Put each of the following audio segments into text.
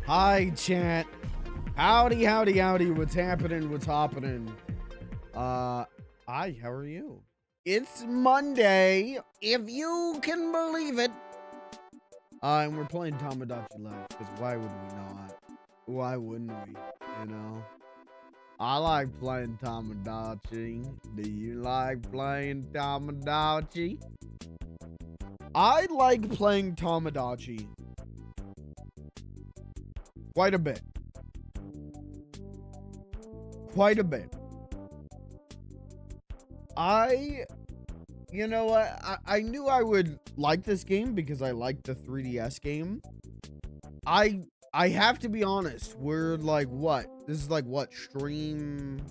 Hi, chat. Howdy, howdy, howdy. What's happening? What's happening? Hi, how are you? It's Monday, if you can believe it. And we're playing Tomodachi Life, because why would we not? Why wouldn't we? You know? I like playing Tomodachi. Do you like playing Tomodachi? I like playing Tomodachi quite a bit. Quite a bit. You know what? I knew I would like this game because I liked the 3DS game. I have to be honest. We're like, what? This is like, what? Stream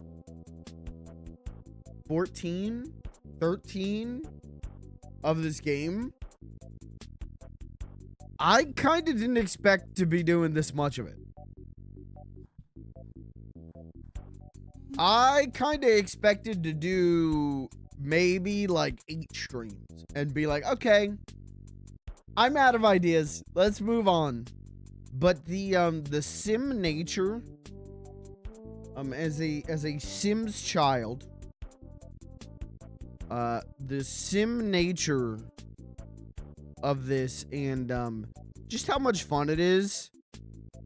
14? 13 of this game? I kind of didn't expect to be doing this much of it. I kind of expected to do maybe like 8 streams and be like, okay, I'm out of ideas. Let's move on. But the sim nature, as a Sims child, the sim nature of this and just how much fun it is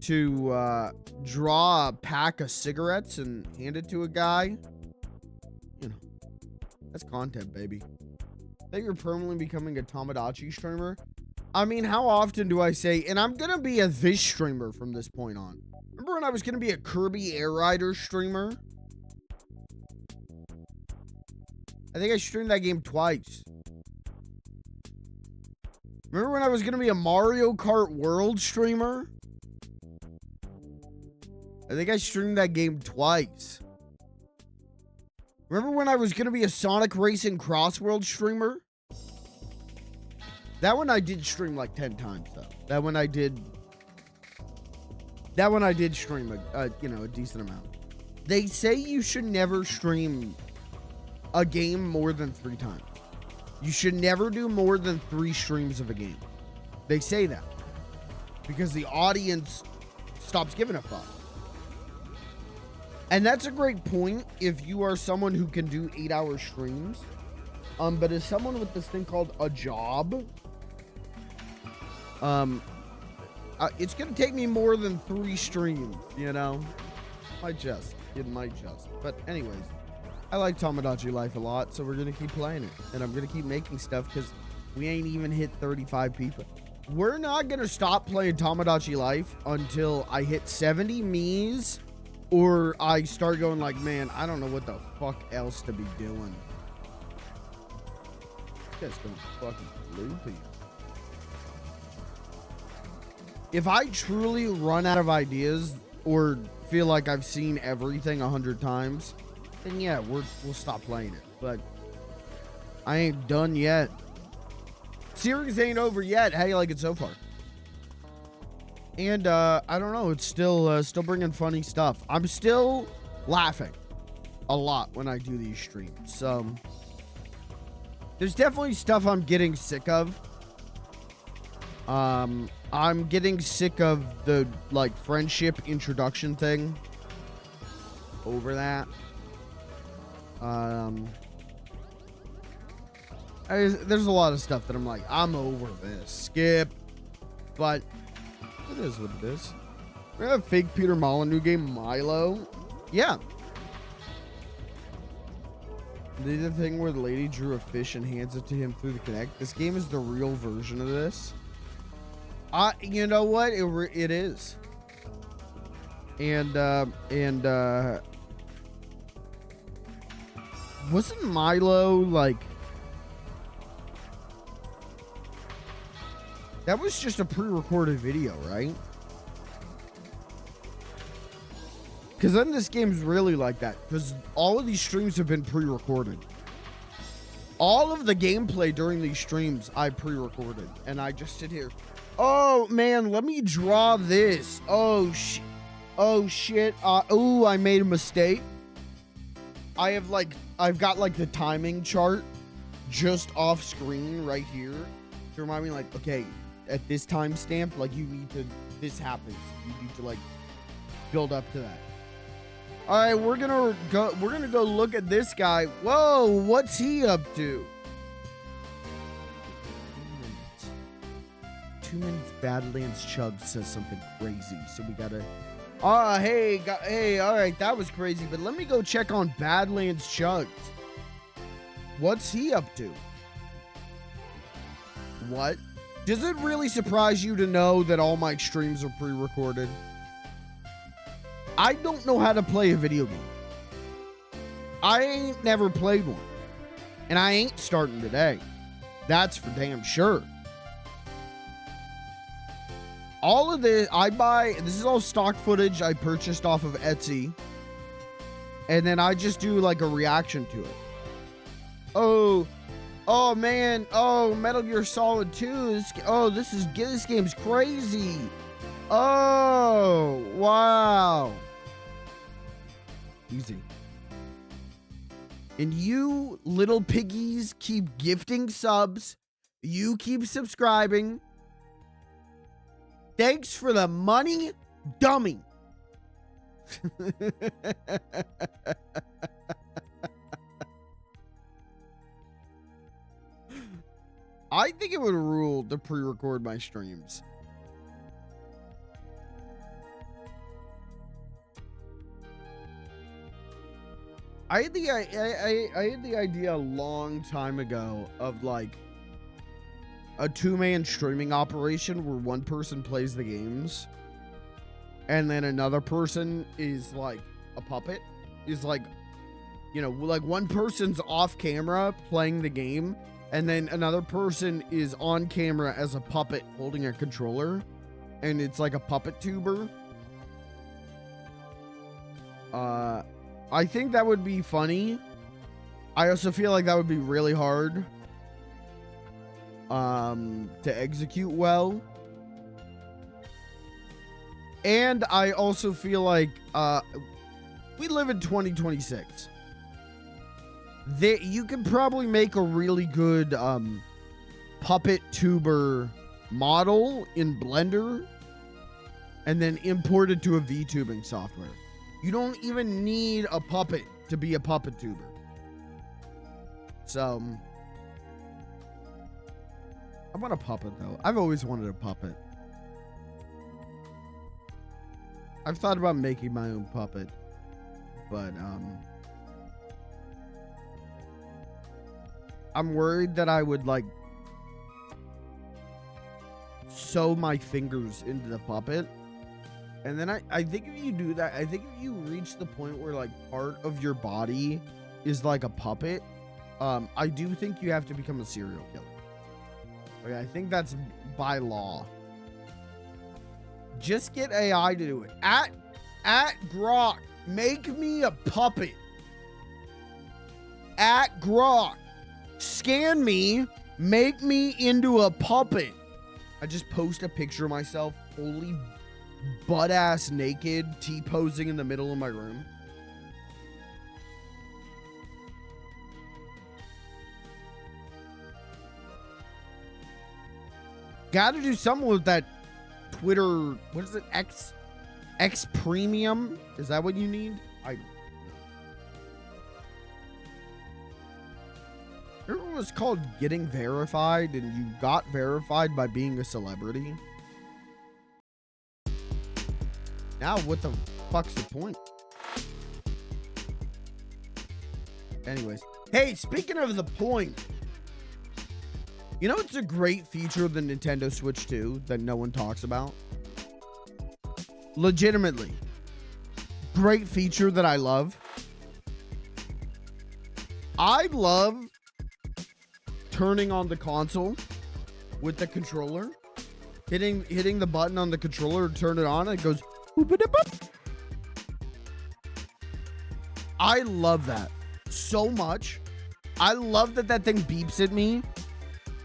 to draw a pack of cigarettes and hand it to a guy, you know, that's content, baby. That you're permanently becoming a Tomodachi streamer. I mean, how often do I say, and I'm gonna be a this streamer from this point on. Remember when I was gonna be a Kirby Air Rider streamer? I think I streamed that game twice. Remember when I was gonna be a Mario Kart World streamer? I think I streamed that game twice. Remember when I was gonna be a Sonic Racing Cross World streamer? That one I did stream like 10 times though. That one I did stream a you know, a decent amount. They say you should never stream a game more than 3 times. You should never do more than 3 streams of a game. They say that because the audience stops giving a fuck. And that's a great point if you are someone who can do 8-hour streams. But as someone with this thing called a job, it's gonna take me more than 3 streams, you know? It might just. But anyways, I like Tomodachi Life a lot, so we're gonna keep playing it. And I'm gonna keep making stuff because we ain't even hit 35 people. We're not gonna stop playing Tomodachi Life until I hit 70 me's or I start going like, man, I don't know what the fuck else to be doing. This guy's going fucking loopy. If I truly run out of ideas or feel like I've seen everything 100 times, then yeah, we'll stop playing it. But I ain't done yet. Series ain't over yet. How you like it so far? And I don't know, it's still bringing funny stuff. I'm still laughing a lot when I do these streams. So there's definitely stuff I'm getting sick of. I'm getting sick of the like friendship introduction thing. Over that. There's a lot of stuff that I'm like, I'm over this. Skip. But it is what it is. We have a fake Peter Molyneux game, Milo. Yeah. Did the thing where the lady drew a fish and hands it to him through the Kinect. This game is the real version of this. You know what? It is. And wasn't Milo like... That was just a pre-recorded video, right? Because then this game's really like that. Because all of these streams have been pre-recorded. All of the gameplay during these streams, I pre-recorded. And I just sit here. Oh, man, let me draw this. Oh, shit. Oh, I made a mistake. I've got, like, the timing chart just off screen right here. To remind me, like, okay, at this timestamp, like you need to, this happens. You need to like build up to that. All right, we're gonna go look at this guy. Whoa, what's he up to? 2 minutes. Badlands Chug says something crazy, so we gotta. Hey, all right, that was crazy, but let me go check on Badlands Chugs. What's he up to? What? Does it really surprise you to know that all my streams are pre-recorded? I don't know how to play a video game. I ain't never played one. And I ain't starting today. That's for damn sure. All of this, this is all stock footage I purchased off of Etsy. And then I just do like a reaction to it. Oh man, Metal Gear Solid 2. This game's crazy. Oh, wow. Easy. And you little piggies keep gifting subs. You keep subscribing. Thanks for the money, dummy. I think it would rule to pre-record my streams. I had the idea a long time ago of like a 2-man streaming operation where one person plays the games and then another person is like a puppet. Is like, you know, like one person's off camera playing the game and then another person is on camera as a puppet holding a controller, and it's like a puppet tuber. I think that would be funny. I also feel like that would be really hard to execute well. And I also feel like we live in 2026. You could probably make a really good puppet tuber model in Blender and then import it to a VTubing software. You don't even need a puppet to be a puppet tuber. So I want a puppet though. I've always wanted a puppet. I've thought about making my own puppet, but I'm worried that I would like sew my fingers into the puppet. And then I think if you do that, I think if you reach the point where like part of your body is like a puppet, I do think you have to become a serial killer. Okay, I think that's by law. Just get AI to do it. At Grok, make me a puppet. At Grok, scan me, make me into a puppet. I just post a picture of myself fully butt-ass naked, T-posing in the middle of my room. Gotta do something with that Twitter, what is it? X Premium? Is that what you need? I don't know. Remember it was called getting verified and you got verified by being a celebrity? Now what the fuck's the point? Anyways. Hey, speaking of the point, you know it's a great feature of the Nintendo Switch 2 that no one talks about? Legitimately. Great feature that I love. I love turning on the console with the controller. Hitting the button on the controller to turn it on, and it goes boop-a-dip-boop. I love that so much. I love that that thing beeps at me.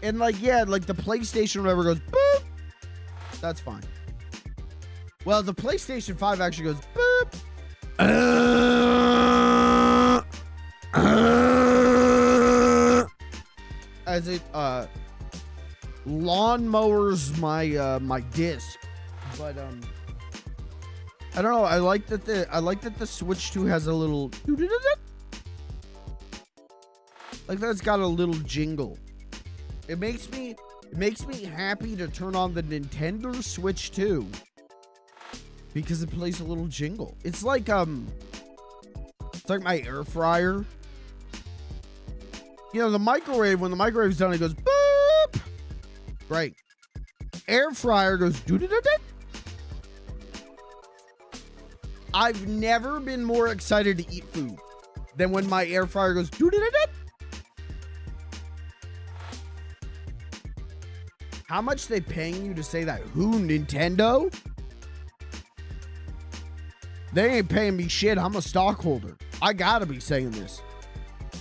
And like, yeah, like the PlayStation or whatever goes boop. That's fine. Well, the PlayStation 5 actually goes boop. As it lawnmowers my disc, but I don't know. I like that the Switch 2 has a little like that's got a little jingle. It makes me happy to turn on the Nintendo Switch 2 because it plays a little jingle. It's like my air fryer. You know, the microwave, when the microwave's done, it goes boop. Right. Air fryer goes doo-doo-doo-doo. I've never been more excited to eat food than when my air fryer goes doo-doo-doo-doo. How much they paying you to say that? Who, Nintendo? They ain't paying me shit. I'm a stockholder. I gotta be saying this.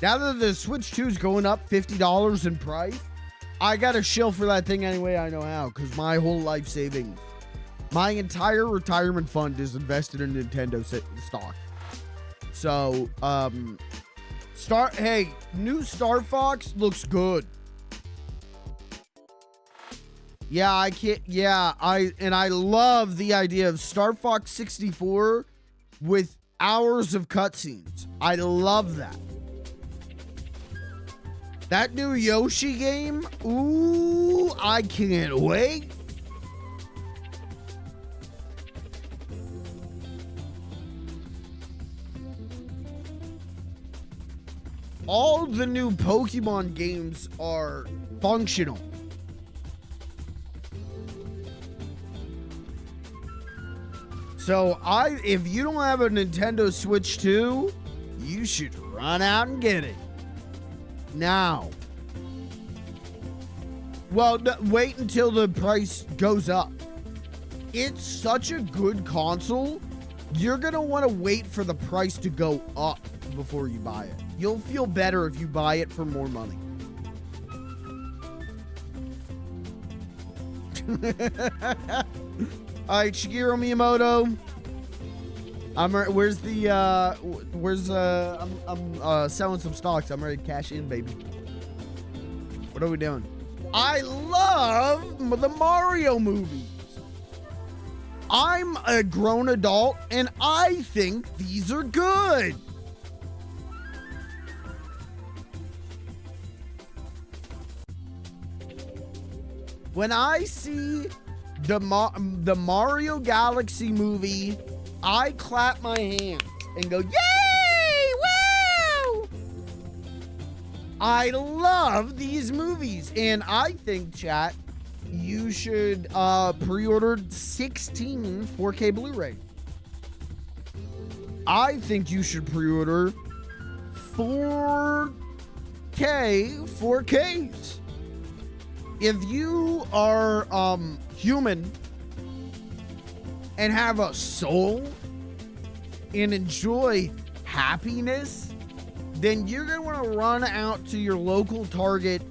Now that the Switch 2 is going up $50 in price, I gotta shill for that thing any way I know how, because my whole life savings, my entire retirement fund is invested in Nintendo stock. So, hey, new Star Fox looks good. Yeah, I love the idea of Star Fox 64 with hours of cutscenes. I love that. That new Yoshi game, ooh, I can't wait. All the new Pokemon games are functional. So if you don't have a Nintendo Switch 2, you should run out and get it now. Well, wait until the price goes up. It's such a good console. You're going to want to wait for the price to go up before you buy it. You'll feel better if you buy it for more money. All right, Shigeru Miyamoto. I'm selling some stocks. I'm ready to cash in, baby. What are we doing? I love the Mario movies. I'm a grown adult, and I think these are good. When I see the Mario Galaxy movie, I clap my hands and go, yay! Woo! I love these movies, and I think, chat, you should pre-order 16 4K Blu-ray. I think you should pre-order 4K 4Ks. If you are human and have a soul and enjoy happiness, then you're going to want to run out to your local Target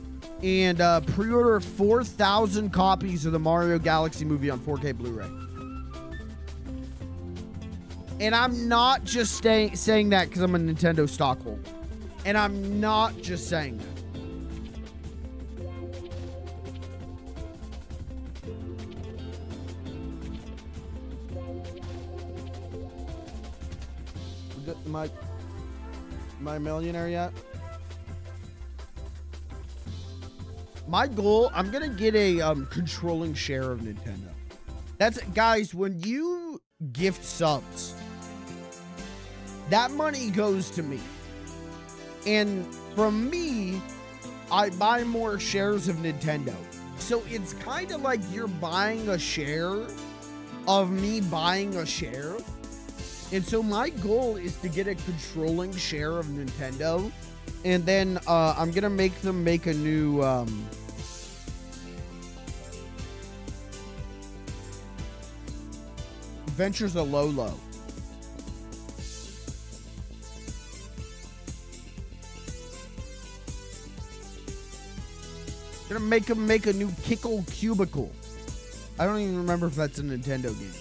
and pre-order 4,000 copies of the Mario Galaxy movie on 4K Blu-ray. And I'm not just saying that because I'm a Nintendo stockholder. And I'm not just saying that. Am I a millionaire yet? My goal, I'm gonna get a controlling share of Nintendo. That's, guys, when you gift subs, that money goes to me. And from me, I buy more shares of Nintendo. So it's kind of like you're buying a share of me buying a share. And so my goal is to get a controlling share of Nintendo. And then I'm going to make them make a new... Adventures of Lolo. Gonna make them make a new Kickle Cubicle. I don't even remember if that's a Nintendo game.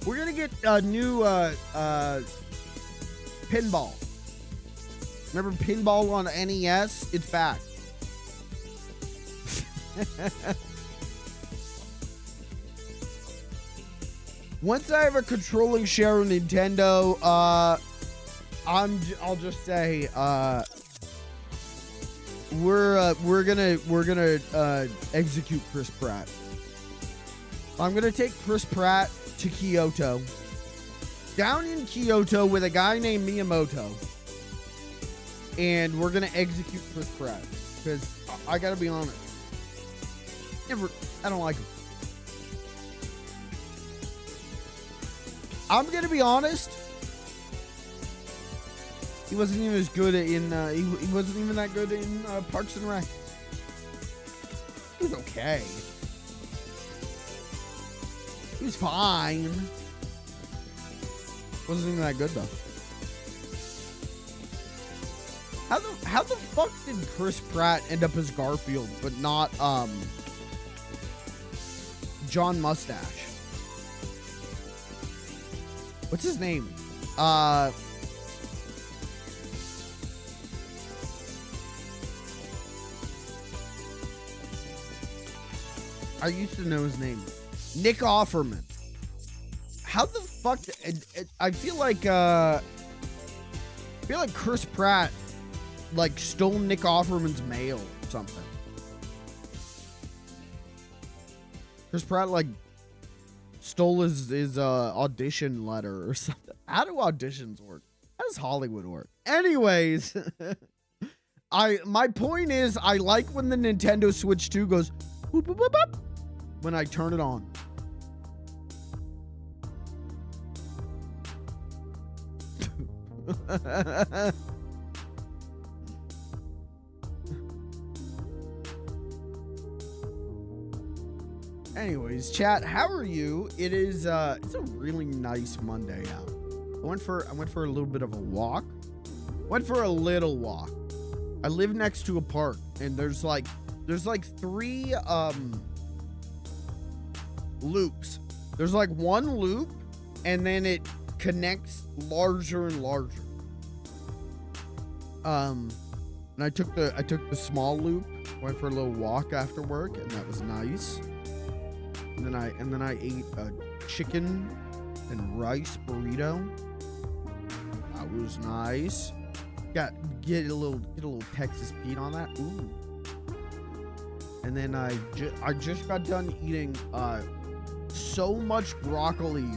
We're gonna get a new pinball. Remember pinball on NES? It's back. Once I have a controlling share of Nintendo, I'll just say, we're gonna execute Chris Pratt. I'm gonna take Chris Pratt to Kyoto. Down in Kyoto with a guy named Miyamoto. And we're gonna execute Chris Pratt. Because I gotta be honest. I don't like him. I'm gonna be honest. He wasn't even as good in he wasn't even that good in Parks and Rec. He was okay. He was fine. Wasn't even that good though. How the fuck did Chris Pratt end up as Garfield but not John Mustache? What's his name? I used to know his name. Nick Offerman. How the fuck? I feel like Chris Pratt like stole Nick Offerman's mail or something. Chris Pratt like stole his audition letter or something. How do auditions work? How does Hollywood work? Anyways, my point is I like when the Nintendo Switch 2 goes boop, boop, boop, boop, when I turn it on. Anyways, chat, how are you? It is it's a really nice Monday out. I went for a little bit of a walk. Went for a little walk. I live next to a park and there's like 3 loops. There's like one loop and then it connects larger and larger. And I took the small loop, went for a little walk after work, and that was nice. And then I ate a chicken and rice burrito. That was nice. Get a little Texas Pete on that. Ooh. And then I just got done eating so much broccoli.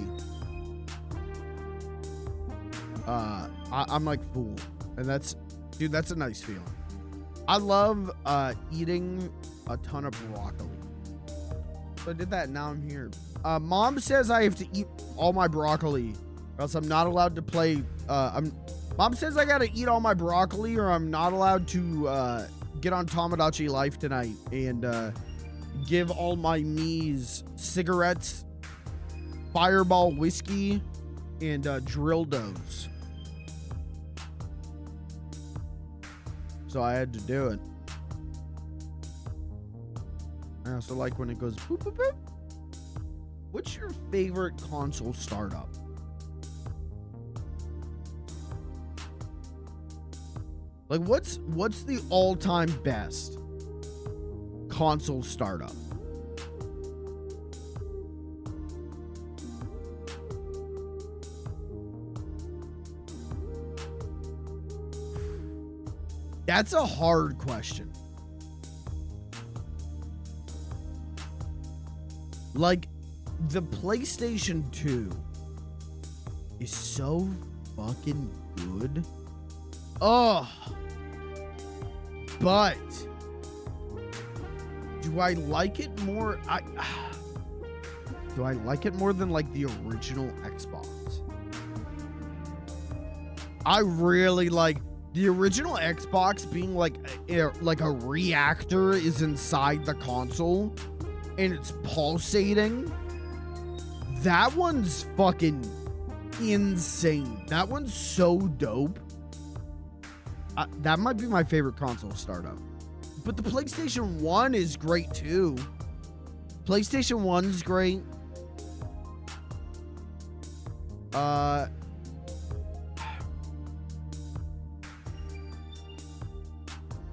I'm like full, and that's a nice feeling. I love eating a ton of broccoli. So I did that, and now I'm here. Mom says I have to eat all my broccoli, or else I'm not allowed to play. Mom says I gotta eat all my broccoli, or I'm not allowed to get on Tomodachi Life tonight and give all my Miis cigarettes, Fireball whiskey, and drill doughs. So I had to do it. I also like when it goes boop, boop, boop. What's your favorite console startup? Like what's the all-time best console startup? That's a hard question. Like, the PlayStation 2 is so fucking good. Oh. But do I like it more? Do I like it more than like the original Xbox? I really like the original Xbox being like a reactor is inside the console and it's pulsating. That one's fucking insane. That one's so dope. That might be my favorite console startup. But the PlayStation 1 is great too. PlayStation 1's great.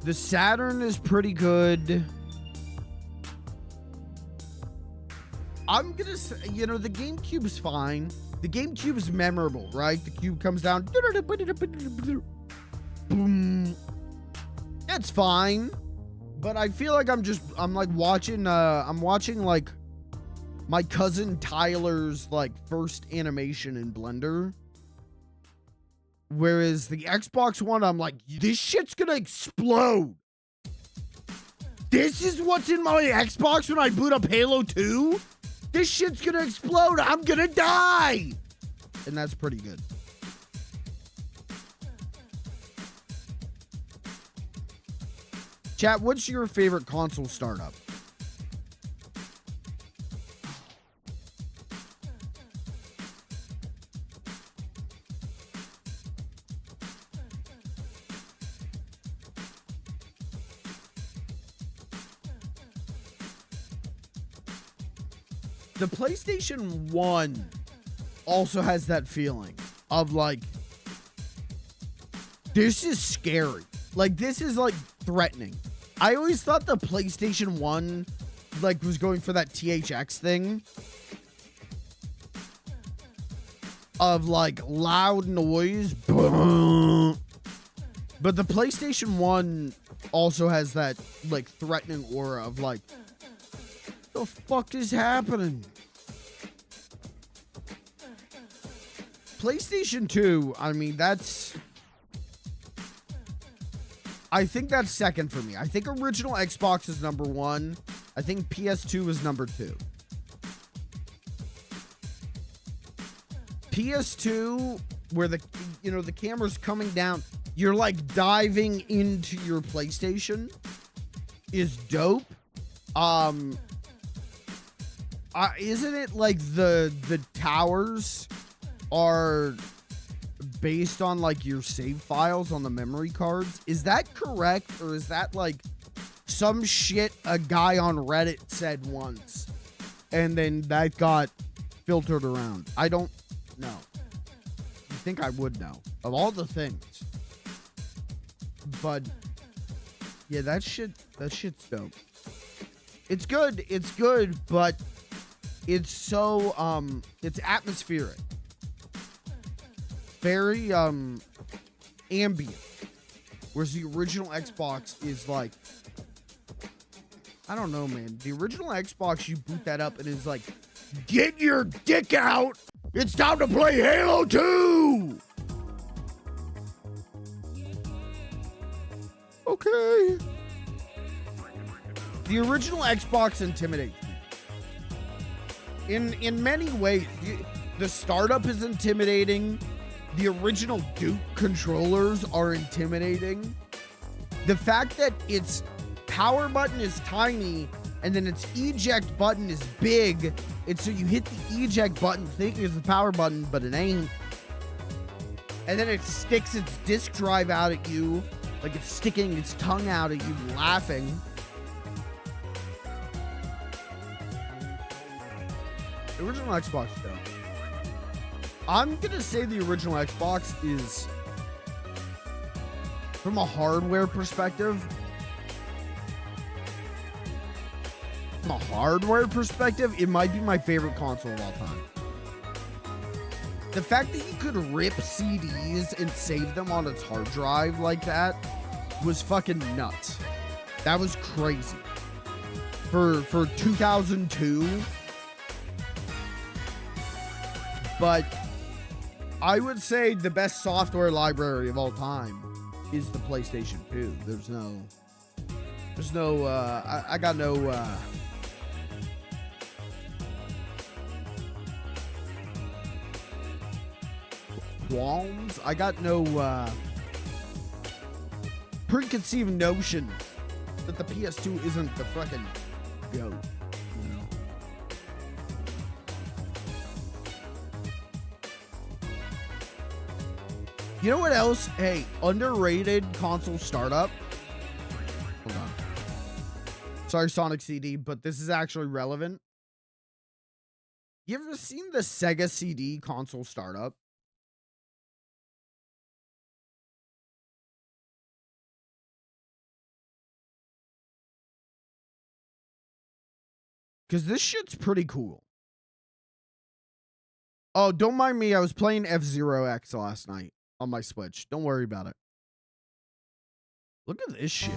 The Saturn is pretty good. I'm gonna say, you know, the GameCube's fine. The GameCube's memorable, right? The cube comes down. Boom. It's fine. But I feel like I'm like watching, I'm watching like my cousin Tyler's like first animation in Blender. Whereas the Xbox One, I'm like, this shit's gonna explode. This is what's in my Xbox when I boot up Halo 2? This shit's gonna explode. I'm gonna die. And that's pretty good. Chat, what's your favorite console startup? The PlayStation 1 also has that feeling of like, this is scary. Like, this is like threatening. I always thought the PlayStation 1 like was going for that THX thing of like loud noise. But the PlayStation 1 also has that like threatening aura of like, the fuck is happening? PlayStation 2, I mean, I think that's second for me. I think original Xbox is number 1. I think PS2 is number 2. PS2, where the camera's coming down, you're like diving into your PlayStation, is dope. Isn't it like the towers are based on like your save files on the memory cards? Is that correct, or is that like some shit a guy on Reddit said once and then that got filtered around? I don't know. You think I would know of all the things, but yeah, that shit's dope. It's good, but it's so it's atmospheric, very ambient, whereas the original Xbox is like, I don't know, man. The original Xbox, you boot that up and it's like, get your dick out, it's time to play Halo 2. Okay. The original Xbox intimidates me in many ways. The startup is intimidating. The original Duke controllers are intimidating. The fact that its power button is tiny and then its eject button is big, and so you hit the eject button thinking it's the power button, but it ain't. And then it sticks its disk drive out at you, like it's sticking its tongue out at you, laughing. The original Xbox, though. I'm gonna say the original Xbox is, from a hardware perspective, it might be my favorite console of all time. The fact that you could rip CDs and save them on its hard drive like that was fucking nuts. That was crazy. For 2002. But I would say the best software library of all time is the PlayStation 2. I got no qualms. I got no preconceived notions that the PS2 isn't the fucking GOAT. You know what else? Hey, underrated console startup. Hold on. Sorry, Sonic CD, but this is actually relevant. You ever seen the Sega CD console startup? Because this shit's pretty cool. Oh, don't mind me. I was playing F-Zero X last night on my Switch. Don't worry about it. Look at this shit.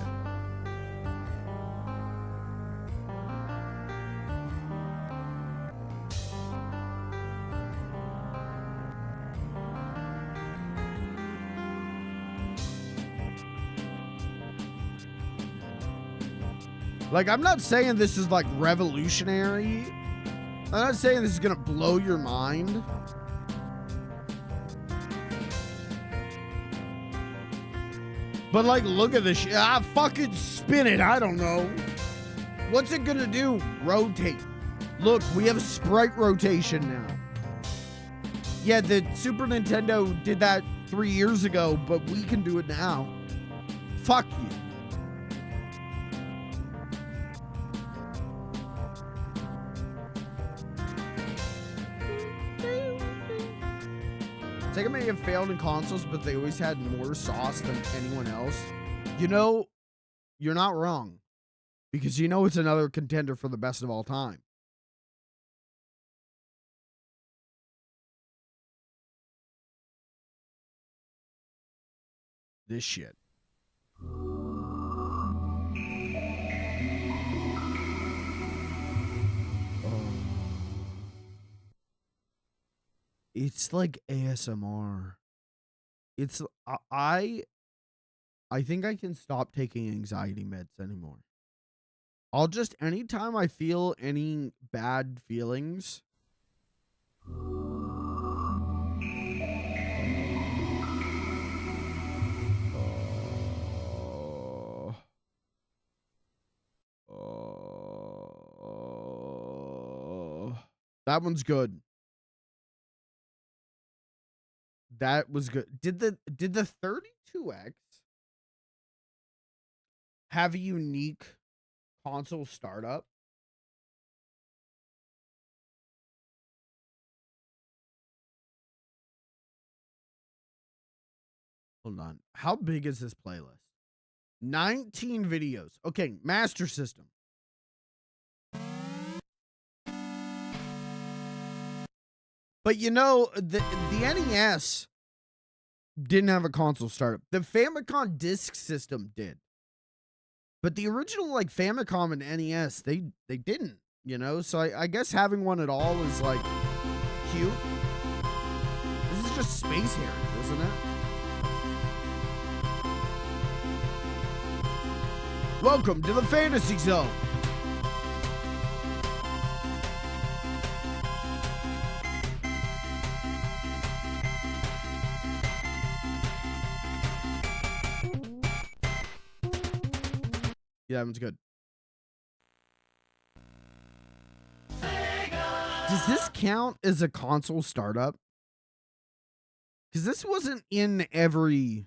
Like, I'm not saying this is like revolutionary. I'm not saying this is gonna blow your mind. But like, look at this shit. Ah, fucking spin it. I don't know. What's it gonna do? Rotate. Look, we have sprite rotation now. Yeah, the Super Nintendo did that 3 years ago, but we can do it now. Fuck you. Sega may have failed in consoles, but they always had more sauce than anyone else. You know, you're not wrong. Because you know it's another contender for the best of all time. This shit. It's like ASMR. It's I think I can stop taking anxiety meds anymore. I'll just, anytime I feel any bad feelings, that one's good. That was good. Did the 32X have a unique console startup? Hold on. How big is this playlist? 19 videos. Okay, Master System. But you know, the NES didn't have a console startup. The Famicom Disk System did. But the original, like, Famicom and NES, they didn't, you know? So I guess having one at all is, like, cute. This is just Space Harrier, isn't it? Welcome to the Fantasy Zone. Yeah, that one's good. Does this count as a console startup? Because this wasn't in every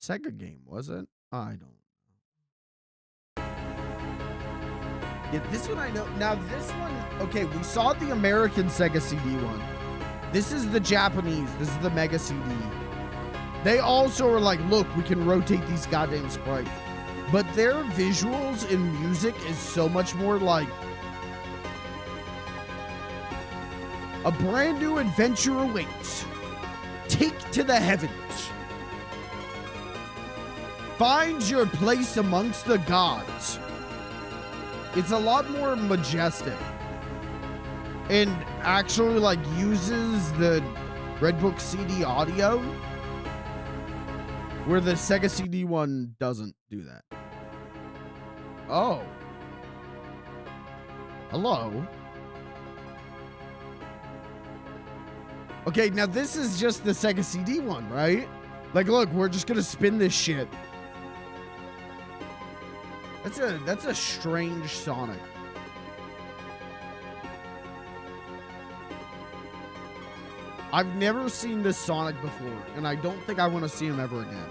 Sega game, was it? I don't know. Yeah, this one I know. Now, this one, okay, we saw the American Sega CD one. This is the Japanese. This is the Mega CD. They also are like, look, we can rotate these goddamn sprites. But their visuals and music is so much more like a brand new adventure awaits. Take to the heavens. Find your place amongst the gods. It's a lot more majestic. And actually like uses the Red Book CD audio. Where the Sega CD one doesn't do that. Oh. Hello. Okay, now this is just the Sega CD one, right? Like, look, we're just gonna spin this shit. That's a strange Sonic. I've never seen this Sonic before, and I don't think I want to see him ever again.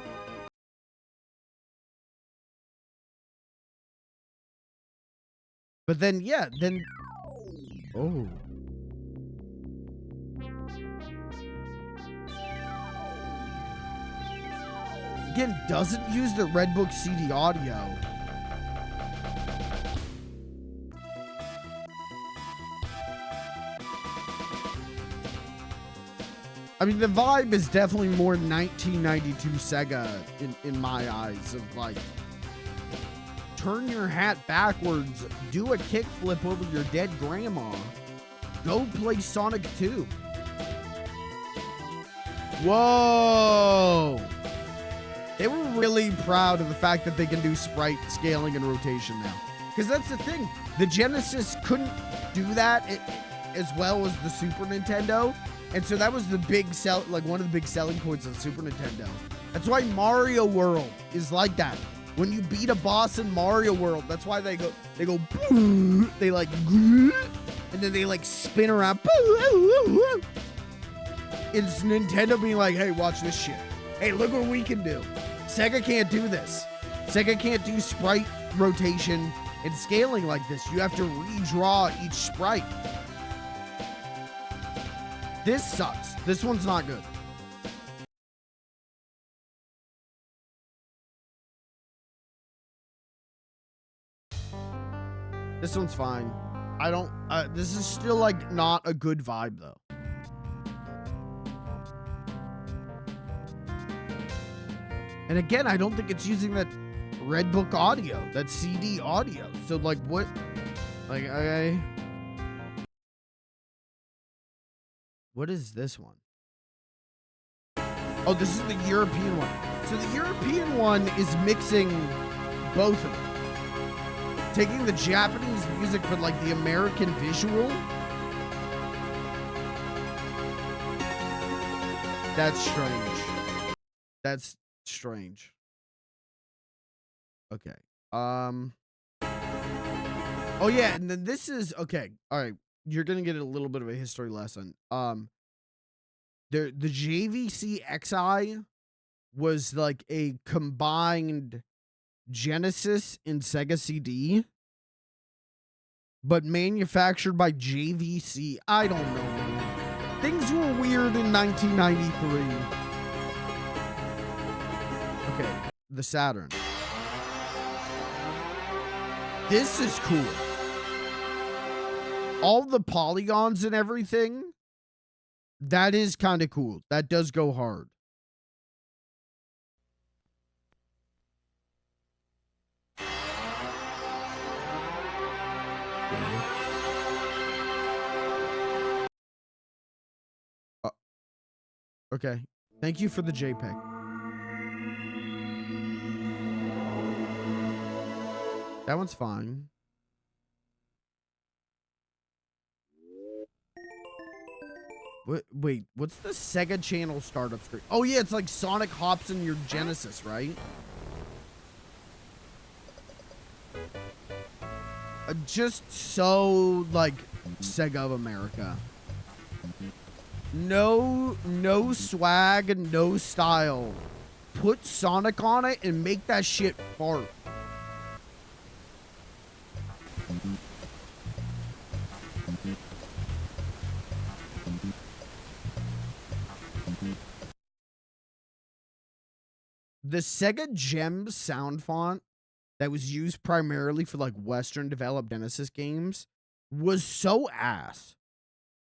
But then, yeah, then... Oh. Again, doesn't use the Red Book CD audio. I mean, the vibe is definitely more 1992 Sega in my eyes of like, turn your hat backwards, do a kickflip over your dead grandma, go play Sonic 2. Whoa. They were really proud of the fact that they can do sprite scaling and rotation now. Because that's the thing. The Genesis couldn't do that as well as the Super Nintendo. And so that was the big one of the big selling points of the Super Nintendo. That's why Mario World is like that. When you beat a boss in Mario World, that's why they go, they like, and then they like spin around. It's Nintendo being like, hey, watch this shit. Hey, look what we can do. Sega can't do this. Sega can't do sprite rotation and scaling like this. You have to redraw each sprite. This sucks. This one's not good. This one's fine. I don't, this is still like not a good vibe though. And again, I don't think it's using that Red Book audio, that CD audio. So like what, like what is this one? Oh, this is the European one. So the European one is mixing both of them. Taking the Japanese music for like the American visual. That's strange. That's strange. Okay. Oh yeah, and then this is okay. All right. You're gonna get a little bit of a history lesson. The JVC XI was like a combined Genesis and Sega CD, but manufactured by JVC. I don't know, man. Things were weird in 1993. Okay, the Saturn. This is cool. All the polygons and everything, that is kind of cool. That does go hard. Okay. Thank you for the JPEG. That one's fine. Wait, what's the Sega Channel startup screen? Oh yeah, it's like Sonic hops in your Genesis, right? Just so like Sega of America. No swag and no style. Put Sonic on it and make that shit fart. The Sega Gems sound font that was used primarily for like Western developed Genesis games was so ass.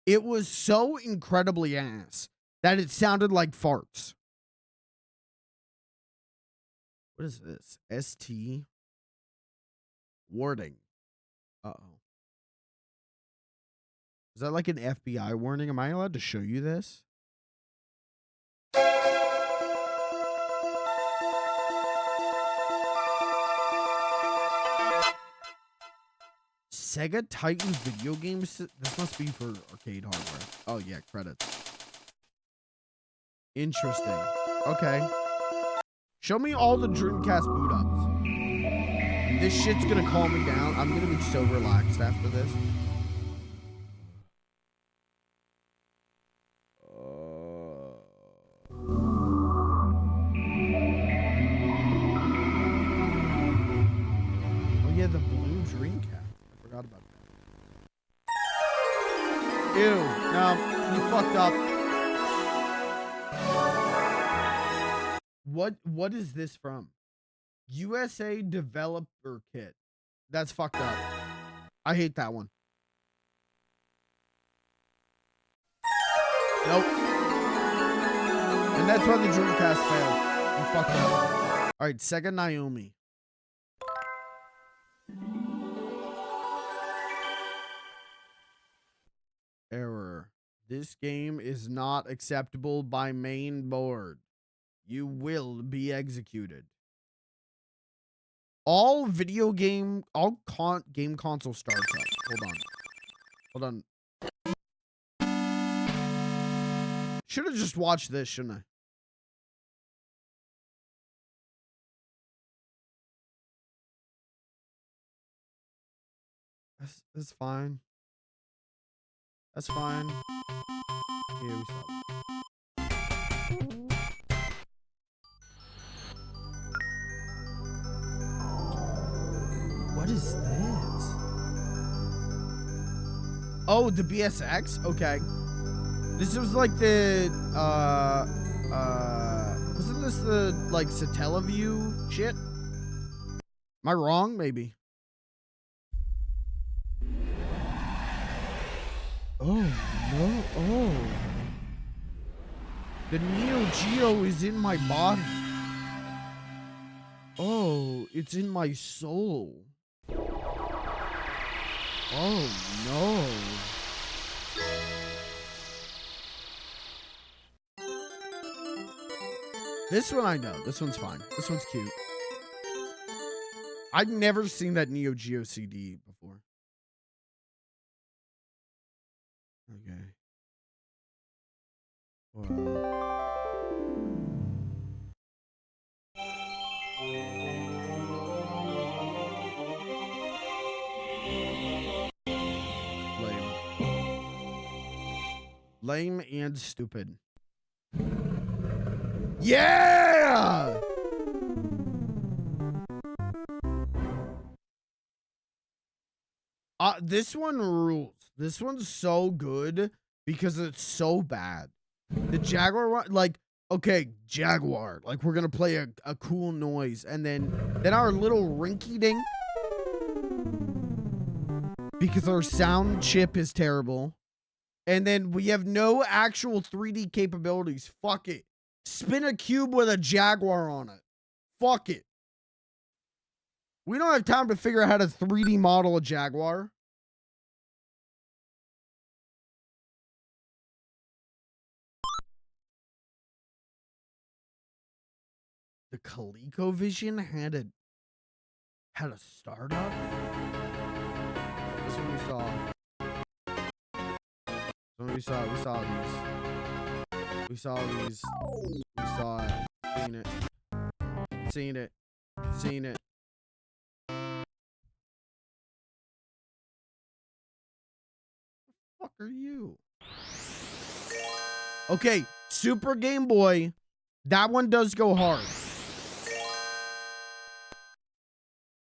It was so incredibly ass that it sounded like farts. What is this? ST warning. Uh-oh. Is that like an FBI warning? Am I allowed to show you this? Sega Titan video games. This must be for arcade hardware. Oh yeah, credits. Interesting. Okay. Show me all the Dreamcast boot ups. This shit's gonna calm me down. I'm gonna be so relaxed after this. Oh yeah, the blue Dreamcast. I forgot about that. Ew. No, you fucked up. What is this from? USA Developer Kit. That's fucked up. I hate that one. Nope. And that's why the Dreamcast failed. You fucked up. All right, Sega Naomi. Error. This game is not acceptable by main board. You will be executed. All game console starts up. Hold on. Should have just watched this, shouldn't I? That's fine. That's fine. Yeah, we stop. What is this? Oh, the BSX? Okay. This was like the, wasn't this the, like, Satellaview shit? Am I wrong? Maybe. Oh, no. Oh. The Neo Geo is in my body. Oh, it's in my soul. Oh, no. This one I know. This one's fine. This one's cute. I've never seen that Neo Geo CD before. Okay. Wow. Lame and stupid. Yeah! This one rules. This one's so good because it's so bad. The Jaguar one, like, okay, Jaguar. Like, we're gonna play a cool noise. And then our little rinky dink. Because our sound chip is terrible. And then we have no actual 3D capabilities. Fuck it. Spin a cube with a Jaguar on it. Fuck it. We don't have time to figure out how to 3D model a Jaguar. The ColecoVision had a startup? This one we saw. We saw these. We saw these. We saw it. Seen it. Seen it. Seen it. What the fuck are you? Okay, Super Game Boy. That one does go hard.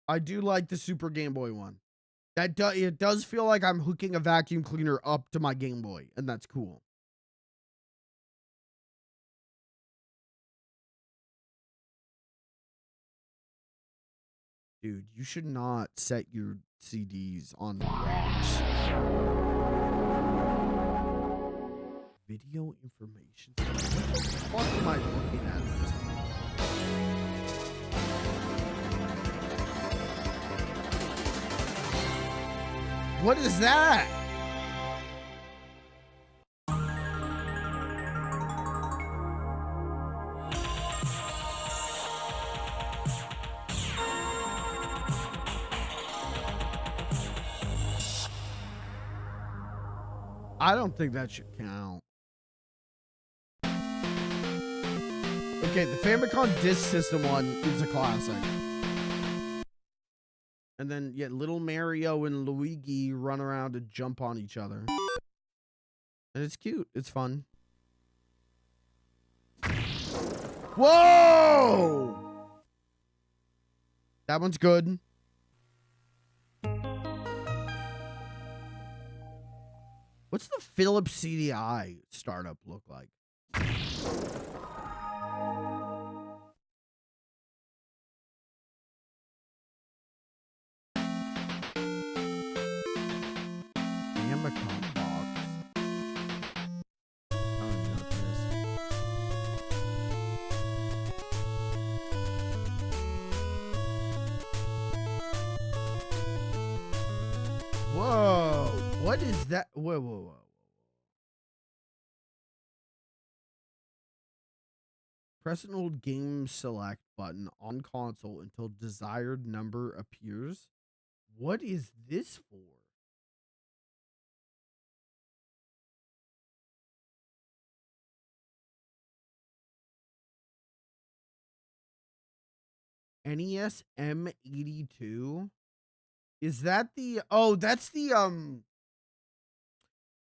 I do like the Super Game Boy one. It does feel like I'm hooking a vacuum cleaner up to my Game Boy, and that's cool. Dude, you should not set your CDs on rocks. Video information. What the fuck am I looking at this point? What is that? I don't think that should count. Okay, the Famicom Disk System one is a classic. And then, yeah, little Mario and Luigi run around and jump on each other. And it's cute. It's fun. Whoa! That one's good. What's the Philips CDI startup look like? Famicom box. Oh, not this. What is that? Whoa. Press an old game select button on console until desired number appears. What is this for? NES M82? Is that the, oh, that's the,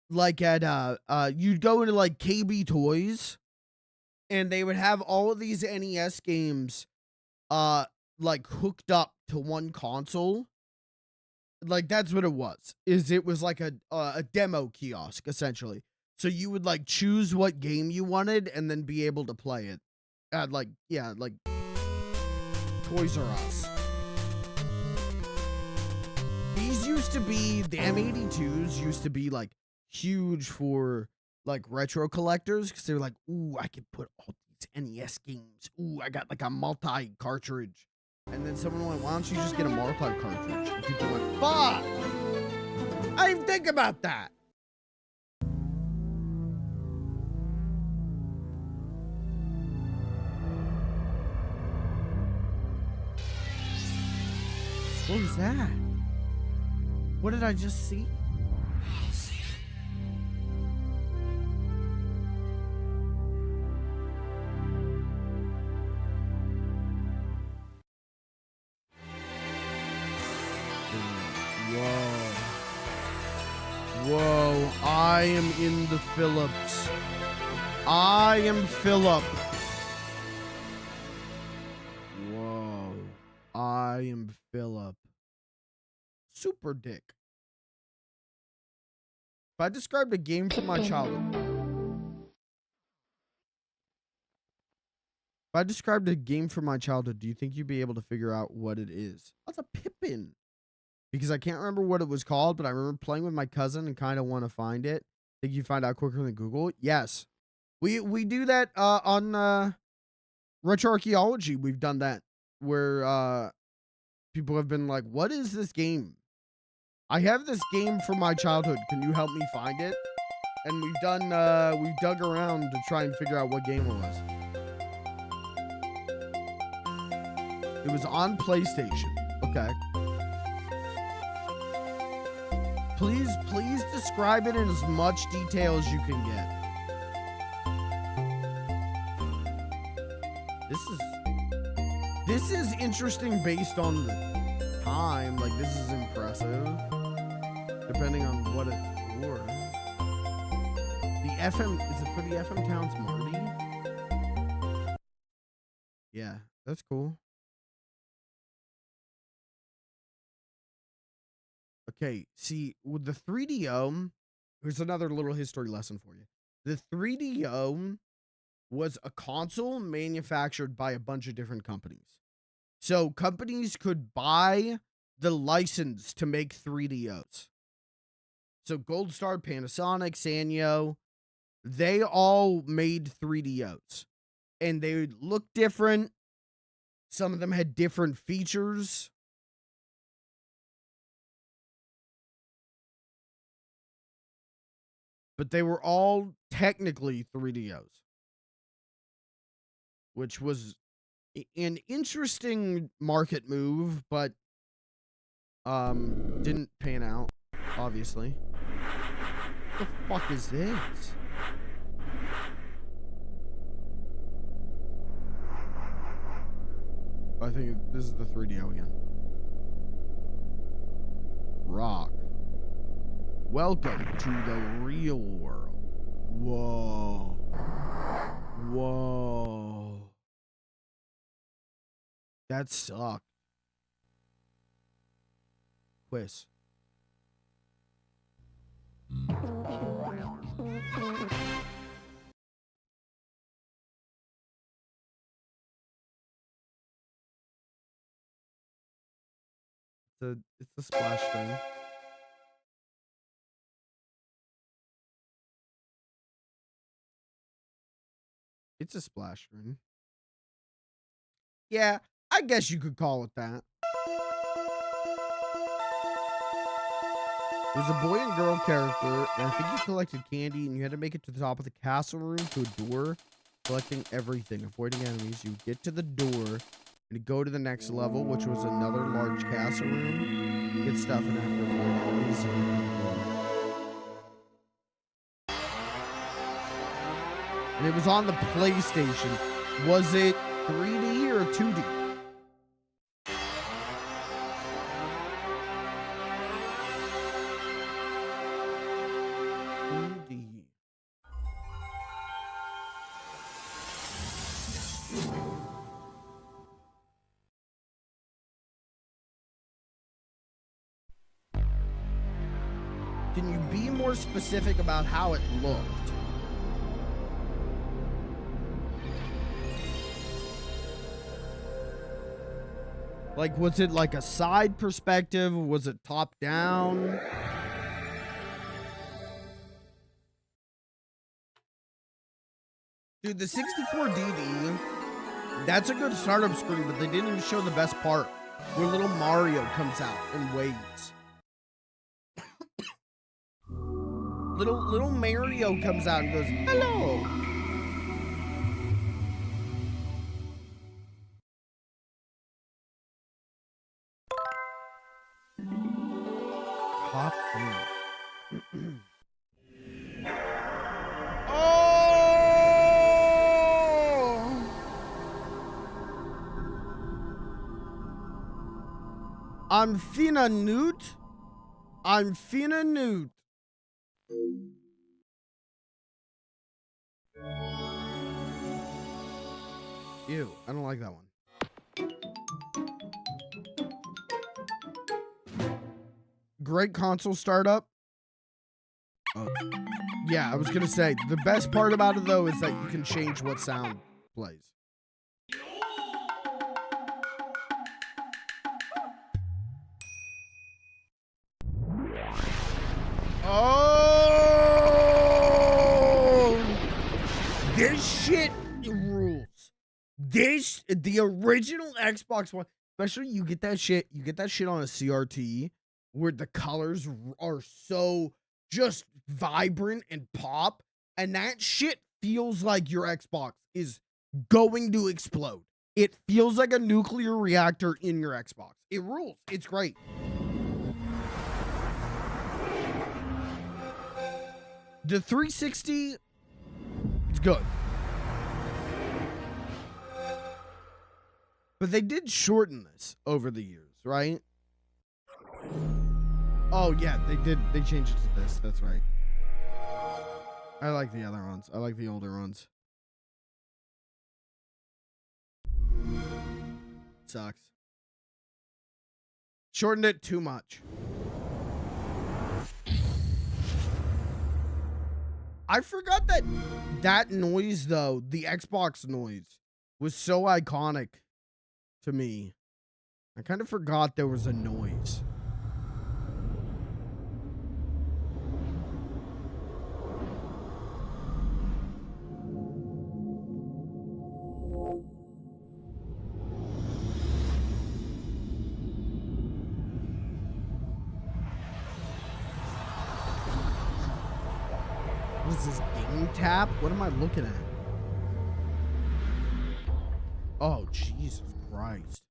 like at, you'd go into like KB Toys and they would have all of these NES games, like hooked up to one console. Like that's what it was. It was like a demo kiosk essentially. So you would like choose what game you wanted and then be able to play it at like, yeah, like Toys R Us. These used to be, the M82s used to be like huge for like retro collectors because they were like, ooh, I could put all these NES games. Ooh, I got like a multi cartridge. And then someone went, why don't you just get a multi cartridge? And people went, fuck! I didn't think about that. What was that? What did I just see? Whoa, I am in the Phillips. I am Philip. Whoa, I am Philip. Super dick. If I described a game from my childhood. If I described a game from my childhood, do you think you'd be able to figure out what it is? That's a Pippin. Because I can't remember what it was called, but I remember playing with my cousin and kind of want to find it. Think you find out quicker than Google? Yes. We do that on Retro Archaeology. We've done that where people have been like, what is this game? I have this game from my childhood. Can you help me find it? And we've dug around to try and figure out what game it was. It was on PlayStation. Okay. Please describe it in as much detail as you can get. This is interesting based on the time. Like, this is impressive. Depending on what it's for. The FM, is it for the FM Towns Marty? Yeah, that's cool. Okay, see, with the 3DO, here's another little history lesson for you. The 3DO was a console manufactured by a bunch of different companies. So companies could buy the license to make 3DOs. So Gold Star, Panasonic, Sanyo, they all made 3DOs. And they would look different. Some of them had different features. But they were all technically 3DOs. Which was an interesting market move, but didn't pan out, obviously. What the fuck is this? I think this is the 3DO again. Rock. Welcome to the real world. Whoa. Whoa. That sucked. Quiz. It's a splash screen. It's a splash screen. Yeah, I guess you could call it that. There's a boy and girl character, and I think you collected candy, and you had to make it to the top of the castle room to a door, collecting everything, avoiding enemies. You get to the door, and go to the next level, which was another large castle room. Get stuff and have to avoid enemies. And it was on the PlayStation. Was it 3D or 2D? 2D. Can you be more specific about how it looked? Like, was it like a side perspective? Was it top down? Dude, the 64 DD, that's a good startup screen, but they didn't even show the best part, where little Mario comes out and waves. little Mario comes out and goes, hello. Hop in. I'm finna newt. I'm finna newt. Ew, I don't like that one. Great console startup. Oh. Yeah, I was gonna say, the best part about it though is that you can change what sound plays. Oh, this shit rules. The original Xbox One, especially you get that shit on a CRT where the colors are so just vibrant and pop, and that shit feels like your Xbox is going to explode. It feels like a nuclear reactor in your Xbox. It rules. It's great. The 360, it's good. But they did shorten this over the years, right? Oh, yeah, they did. They changed it to this. That's right. I like the other ones. I like the older ones. Sucks. Shortened it too much. I forgot that noise, though, the Xbox noise, was so iconic to me. I kind of forgot there was a noise. What is this, game tap? What am I looking at? Oh, Jesus Christ.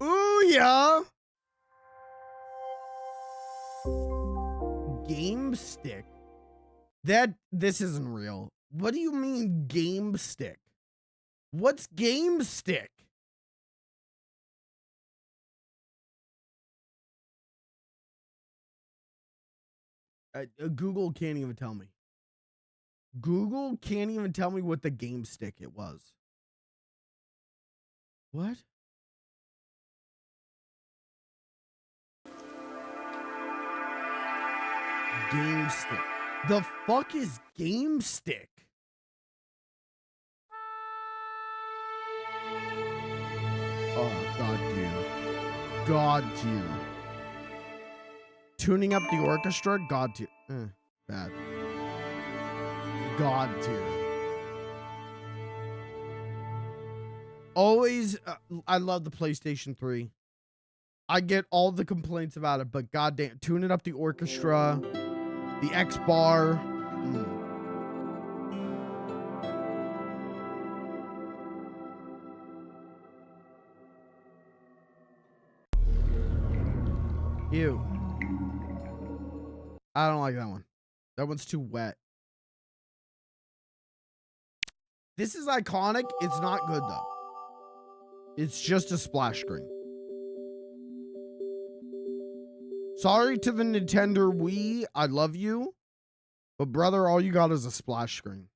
Ooh-yeah. Game stick? This isn't real. What do you mean game stick? What's game stick? Google can't even tell me. Google can't even tell me what the game stick it was. What? Game stick. The fuck is game stick? Oh, God tier. God tier. Tuning up the orchestra? God tier. Bad. God tier. Always, I love the PlayStation 3. I get all the complaints about it, but goddamn, tuning up the orchestra, the X bar. Ew. I don't like that one. That one's too wet. This is iconic. It's not good though. It's just a splash screen. Sorry to the Nintendo Wii. I love you. But brother, all you got is a splash screen.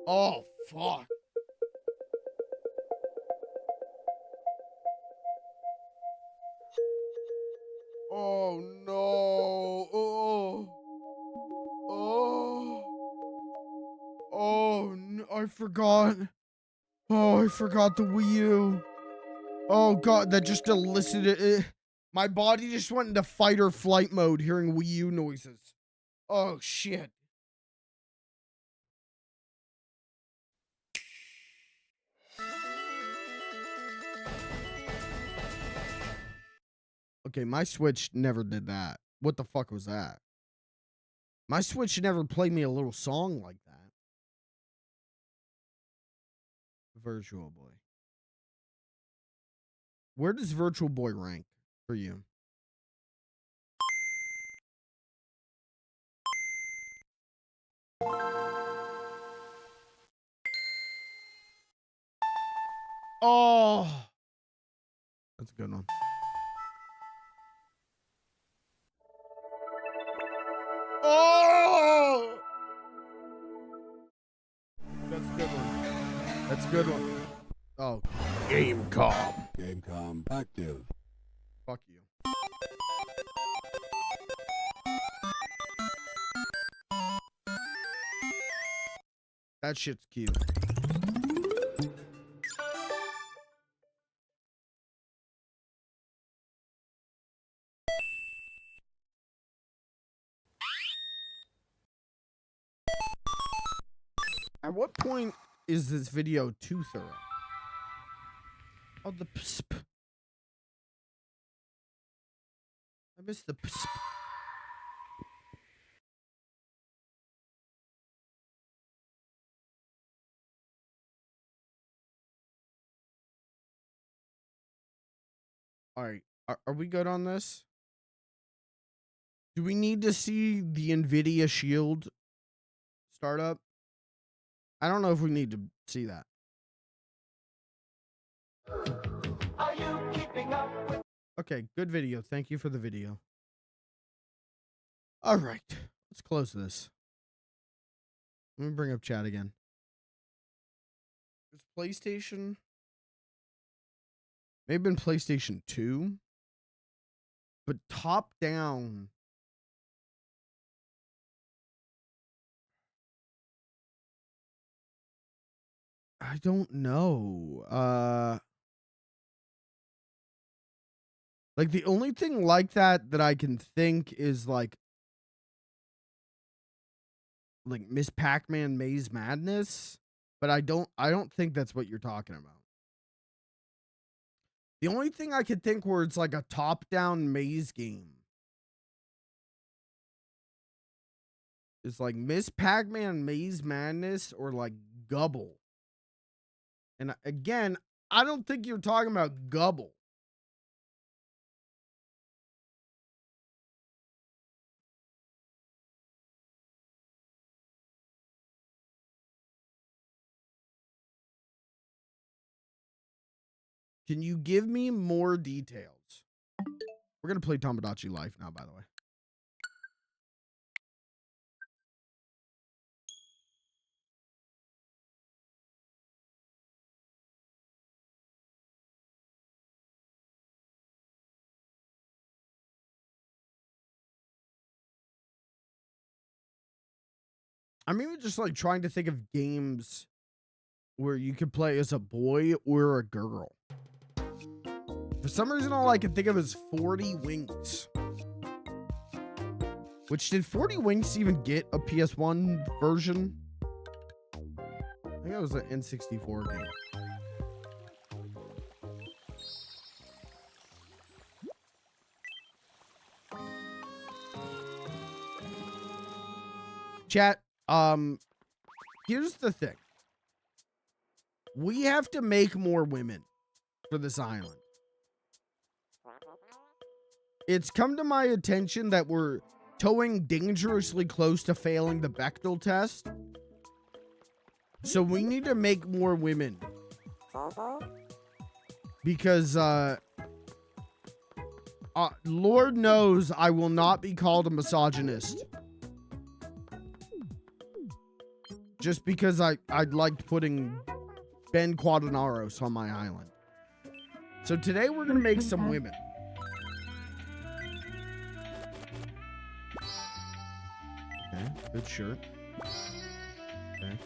Oh, fuck. Oh, no. Oh. Oh. Oh, no. I forgot. Oh, I forgot the Wii U. Oh, God. That just elicited it. My body just went into fight or flight mode hearing Wii U noises. Oh, shit. Okay, my Switch never did that. What the fuck was that? My Switch never played me a little song like that. Virtual Boy. Where does Virtual Boy rank for you? Oh, that's a good one. Oh, that's a good one. That's a good one. Oh, Gamecom. Gamecom active. Fuck you. That shit's cute. At what point is this video too thorough? Oh, the psp. I missed the psp. All right. Are we good on this? Do we need to see the NVIDIA Shield startup? I don't know if we need to see that. Are you keeping up with... Okay, good video. Thank you for the video. All right. Let's close this. Let me bring up chat again. It's PlayStation. Maybe been PlayStation 2. But top down. I don't know. Like the only thing like that I can think is like Miss Pac-Man Maze Madness, but I don't think that's what you're talking about. The only thing I could think where it's like a top-down maze game is like Miss Pac-Man Maze Madness or like Gubble. And again, I don't think you're talking about Gubble. Can you give me more details? We're going to play Tomodachi Life now, by the way. I'm even just like trying to think of games where you could play as a boy or a girl. For some reason, all I can think of is 40 Winks. Which, did 40 Winks even get a PS1 version? I think it was an N64 game. Chat, here's the thing. We have to make more women for this island. It's come to my attention that we're towing dangerously close to failing the Bechdel test. So we need to make more women. Because, Lord knows I will not be called a misogynist. Just because I liked putting Ben Quadranaros on my island. So today we're gonna make some women. Okay, good shirt. Okay.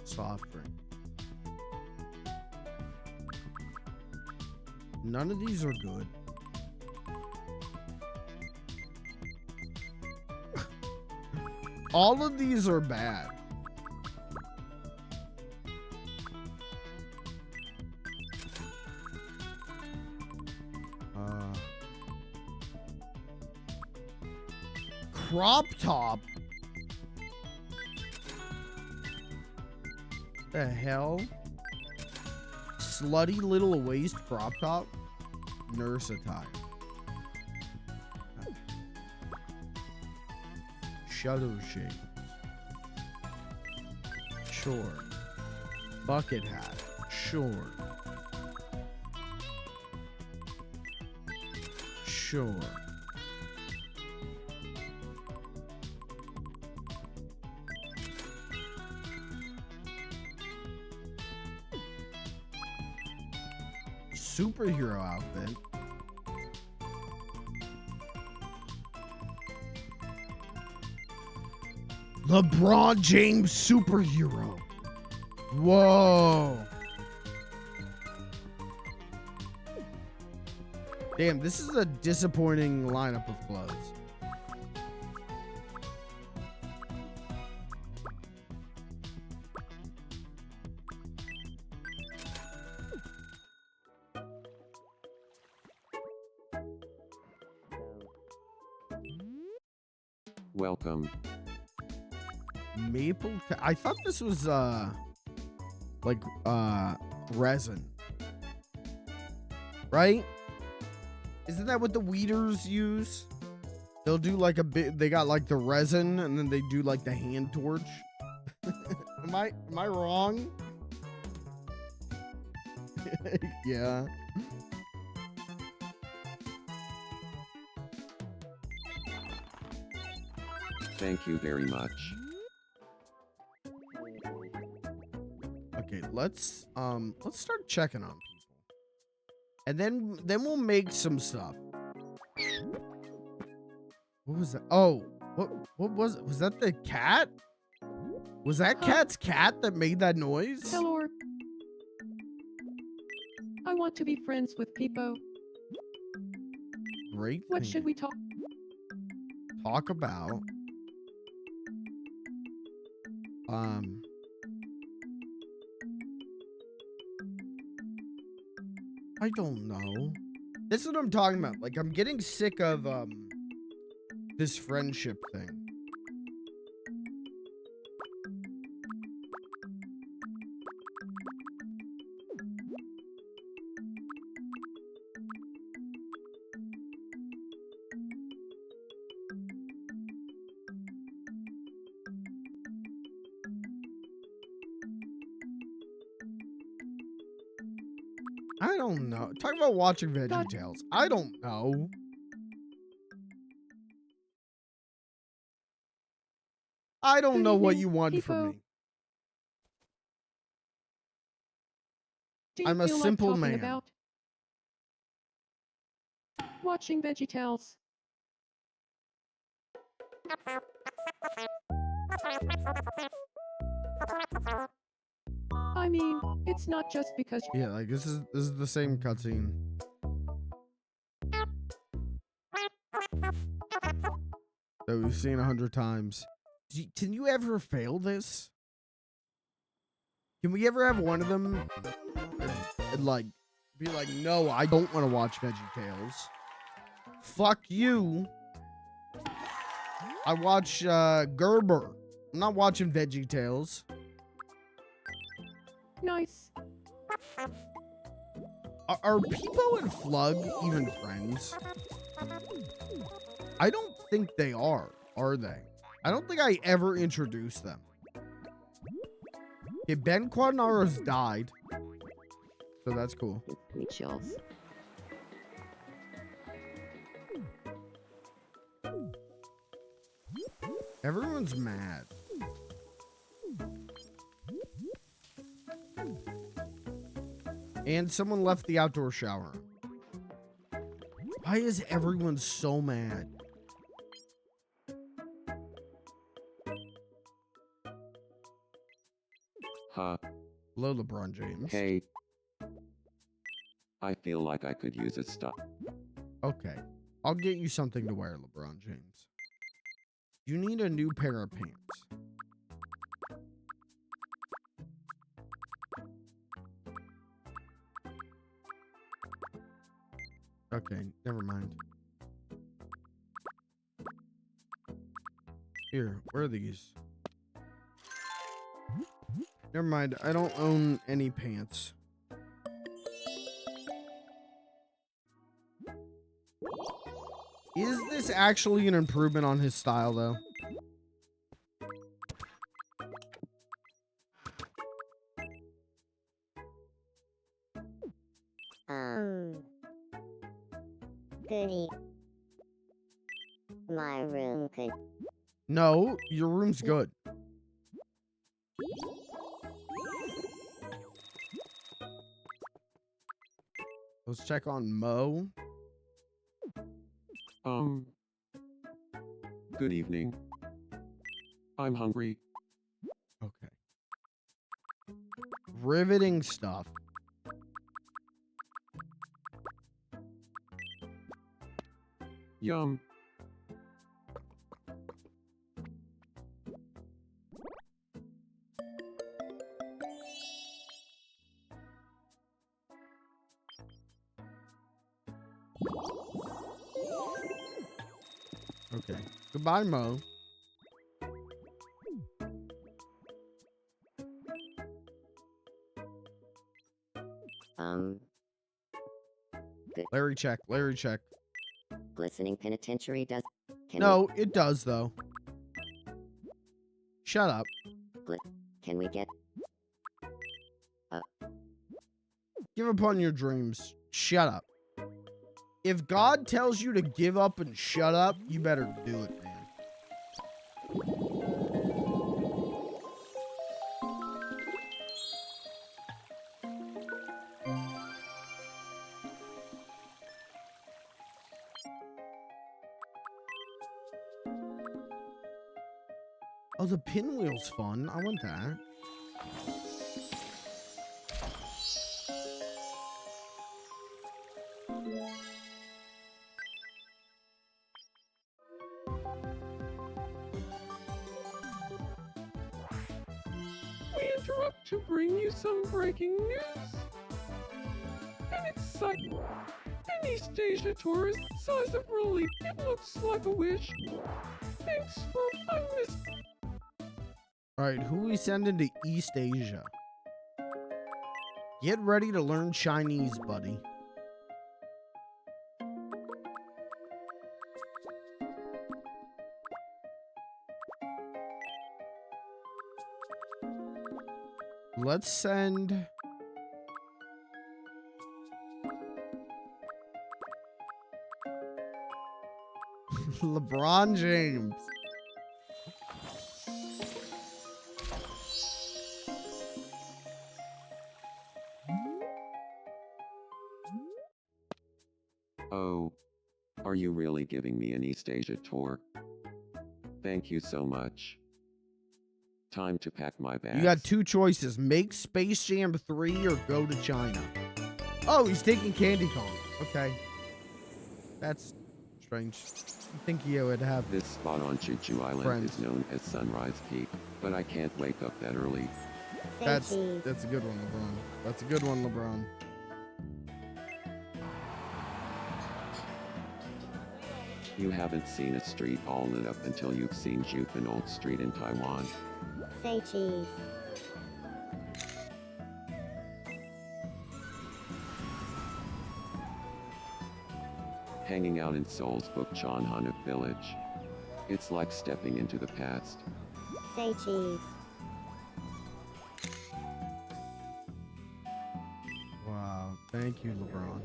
Soft drink. None of these are good. All of these are bad. Crop top? The hell? Slutty little waist crop top? Nurse attire. Shadow shades. Sure. Bucket hat. Sure. Sure. Superhero outfit. LeBron James superhero. Whoa. Damn, this is a disappointing lineup of clothes. Welcome. Maple. I thought this was like resin, right? Isn't that what the weeders use? They'll do like a bit. They got like the resin, and then they do like the hand torch. Am I wrong? Yeah. Thank you very much. Okay, let's start checking on people. And then we'll make some stuff. What was that? Oh, what was it? Was that the cat? Was that cat's cat that made that noise? Hello. I want to be friends with people. Great. What should we talk about? I don't know. This is what I'm talking about. Like, I'm getting sick of this friendship thing. I don't know. Talk about watching VeggieTales. I don't know. I don't know what you want from me. I'm a simple man. About watching VeggieTales. I mean, it's not just because. Yeah, like this is the same cutscene that we've seen 100 times. Can you ever fail this? Can we ever have one of them and like be like, no, I don't want to watch VeggieTales. Fuck you. I watch Gerber. I'm not watching VeggieTales. Nice. Are Peepo and Flug even friends? I don't think they are they? I don't think I ever introduced them. Okay, Ben Quadnaro's died. So that's cool. Me chills. Everyone's mad. And someone left the outdoor shower. Why is everyone so mad? Huh. Hello, LeBron James. Hey. I feel like I could use a stop. Okay. I'll get you something to wear, LeBron James. You need a new pair of pants. Okay, never mind. Here, wear these. Never mind, I don't own any pants. Is this actually an improvement on his style, though? Goody. My room could. No, your room's good. Let's check on Mo. Good evening. I'm hungry. Okay. Riveting stuff. Yum. Okay. Goodbye, Mo. Larry check. Larry check. Glistening penitentiary does. No, it does, though. Shut up. Can we get. Give up on your dreams. Shut up. If God tells you to give up and shut up, you better do it, man. Oh, the pinwheel's fun. I want that. We interrupt to bring you some breaking news. An exciting Anastasia tour is the size of Rolly. It looks like a wish. Thanks for unmissed. Alright, who we sending to East Asia? Get ready to learn Chinese, buddy. Let's send... LeBron James. Oh. Are you really giving me an East Asia tour? Thank you so much. Time to pack my bags. You got two choices. Make Space Jam 3 or go to China. Oh, he's taking Candy Kong. Okay. That's strange. I think you would have... This spot on Chuchu Island friends. is known as Sunrise Peak, but I can't wake up that early. Say That's cheese. a good one, LeBron. That's a good one, LeBron. You haven't seen a street all lit up until you've seen Juvenile Street in Taiwan. Say cheese. Hanging out in Seoul's Bukchon Hanok village. It's like stepping into the past. Say cheese. Wow. Thank you, LeBron.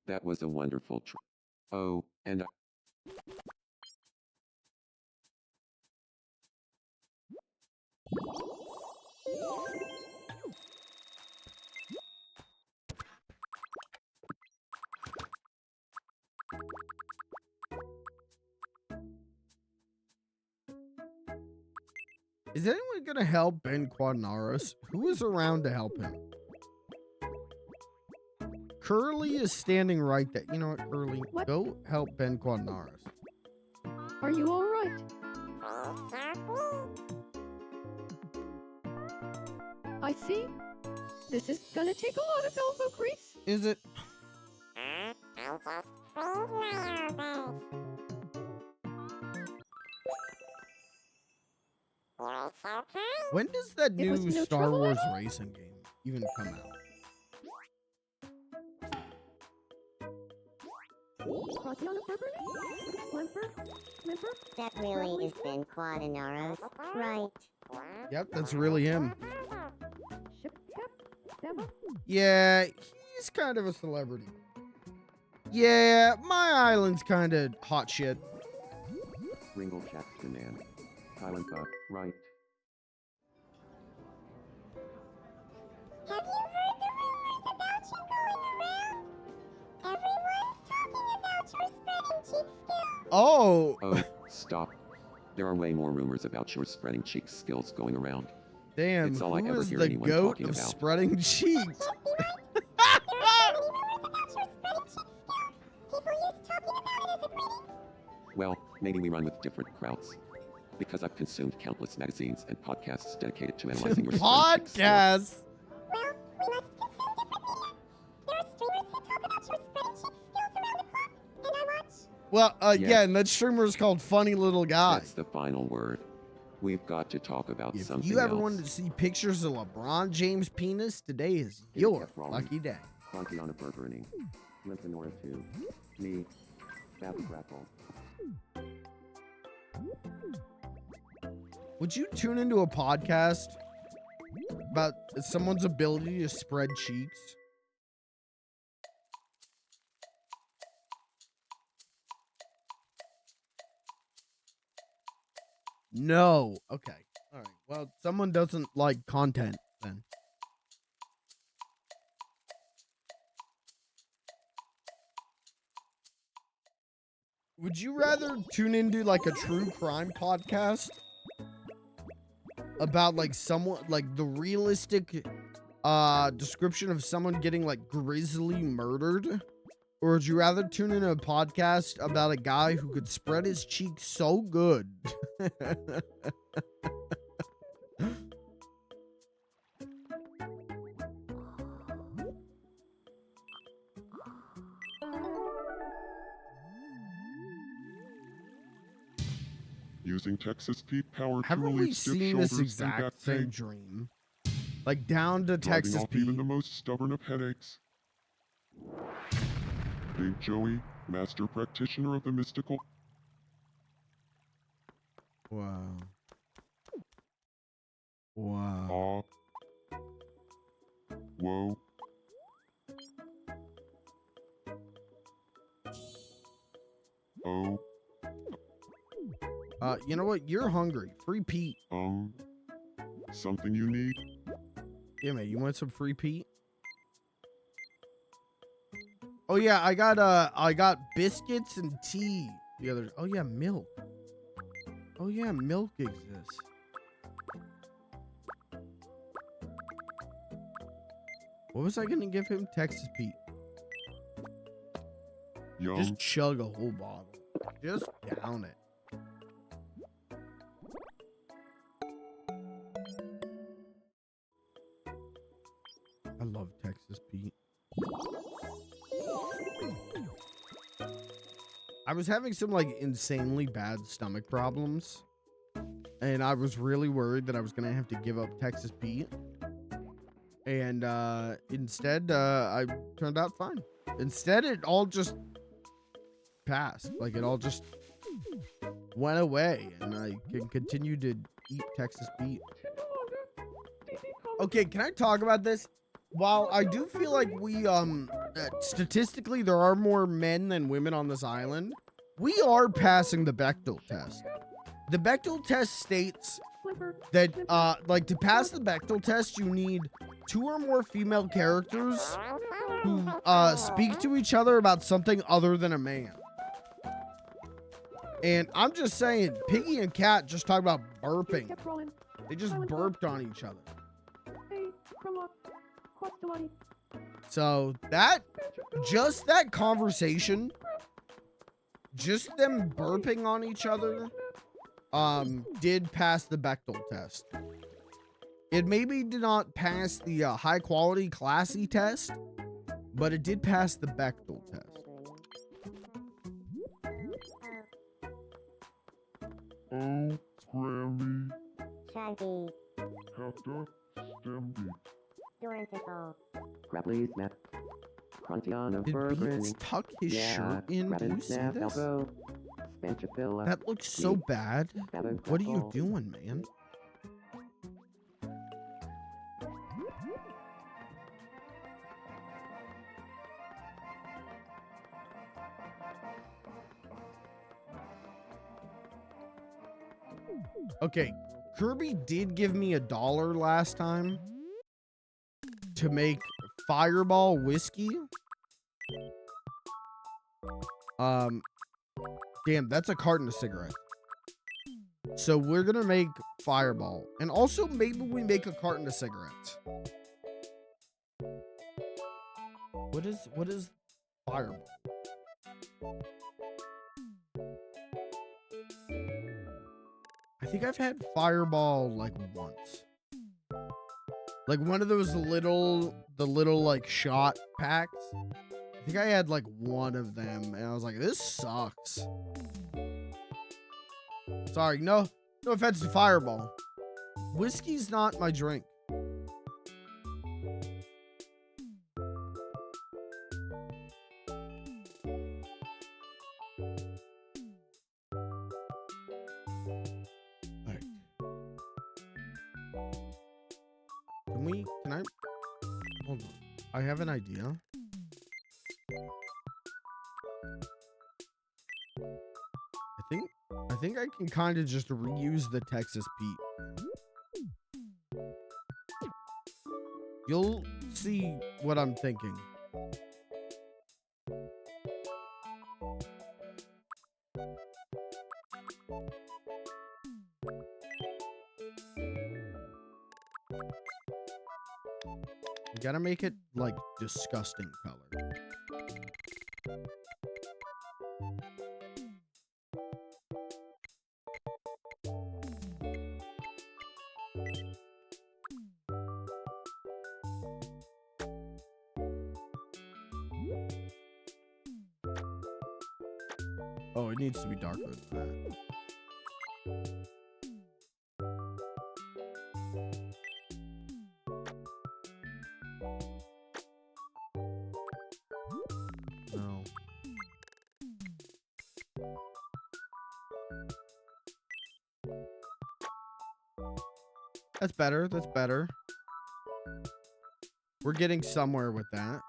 That was a wonderful trip. Oh, and Is anyone gonna help Ben Quadnaris? Who is around to help him? Curly is standing right there. You know what, Curly? What? Go help Ben Quadnaris. Are you all right? I see. This is gonna take a lot of elbow grease. Is it? When does that It was new no Star trouble Wars at all. racing game even come out? Tatiana Burberry? Limper? Limper? That really is Ben Quadinaros, right? Yep, that's really him. Ship Cap? Demo? Yeah, he's kind of a celebrity. Yeah, my island's kind of hot shit. Ringle Jackson Man. Kylanka, right? Have you heard the rumors about you going around? Everyone's talking about your spreading cheek skills. Oh, Oh, stop. There are way more rumors about your spreading cheek skills going around. damn, It's all I who ever is hear the anyone goat talking of about. spreading cheeks? There are so many rumors about your spreading cheek skills. People used talking about it as a greeting. Well, maybe we run with different crowds. Because I've consumed countless magazines and podcasts dedicated to analyzing your spreading cheek skills. Podcast. Well, we must consume different media. There are streamers who talk about your spreading cheek skills around the clock, and I watch. Well, Yeah. again, that streamer is called Funny Little Guy. That's the final word. We've got to talk about If something you ever else. wanted to see pictures of LeBron James' penis, today is Get your that wrong. lucky day. Quantiana Burburning. Lymphanora 2. Me. Babby Grackle. Would you tune into a podcast about someone's ability to spread cheeks? No. Okay. All right. Well, someone doesn't like content then. Would you rather tune into like a true crime podcast about like someone like the realistic description of someone getting like grisly murdered? Or would you rather tune into a podcast about a guy who could spread his cheeks so good? Using Texas Pete power to Haven't we relieve stiff seen shoulders this and exact back same pain, dream? Like down to driving Texas off Pete. even the most stubborn of headaches. Big Joey, master practitioner of the mystical. Wow. Wow. Aw. Whoa. Oh. You know what? You're hungry. Free Pete. Something you need? Yeah, man. You want some free Pete? Oh yeah, I got biscuits and tea the other. Oh yeah, milk. Oh yeah, milk exists. What was I gonna give him? Texas Pete. Yum. Just chug a whole bottle. Just down it. I was having some like insanely bad stomach problems, and I was really worried that I was gonna have to give up Texas Pete. And instead, I turned out fine. Instead, it all just passed. Like it all just went away, and I can continue to eat Texas Pete. Okay, can I talk about this? While I do feel like we statistically there are more men than women on this island, we are passing the Bechdel test. The Bechdel test states that like to pass the Bechdel test you need 2 or more female characters who speak to each other about something other than a man. And I'm just saying, Piggy and Cat just talk about burping. Kept rolling. They just burped on each other. Hey, Crumlock. Quatstawati. So that, just that conversation, just them burping on each other, did pass the Bechdel test. It maybe did not pass the high quality classy test, but it did pass the Bechdel test. Oh, Grammy. Chunky. Hefta. Stemby. Dornticle. Grapply snap. Crontiana Did burger. Beats tuck his shirt in? Do you see snap this? elbow. Spanchafilla. That looks so bad. What are you doing, man? Okay, Kirby did give me $1 last time to make Fireball whiskey. Damn, that's a carton of cigarettes. So we're gonna make Fireball, and also maybe we make a carton of cigarettes. What is Fireball? I think I've had Fireball like once. Like one of those little like shot packs. I think I had like one of them and I was like, this sucks. Sorry, no offense to Fireball. Whiskey's not my drink. Can I, hold on. I have an idea. I think I can kind of just reuse the Texas Pete. You'll see what I'm thinking. You gotta make it like disgusting color. Oh, it needs to be darker than that. No. That's better. That's better. We're getting somewhere with that.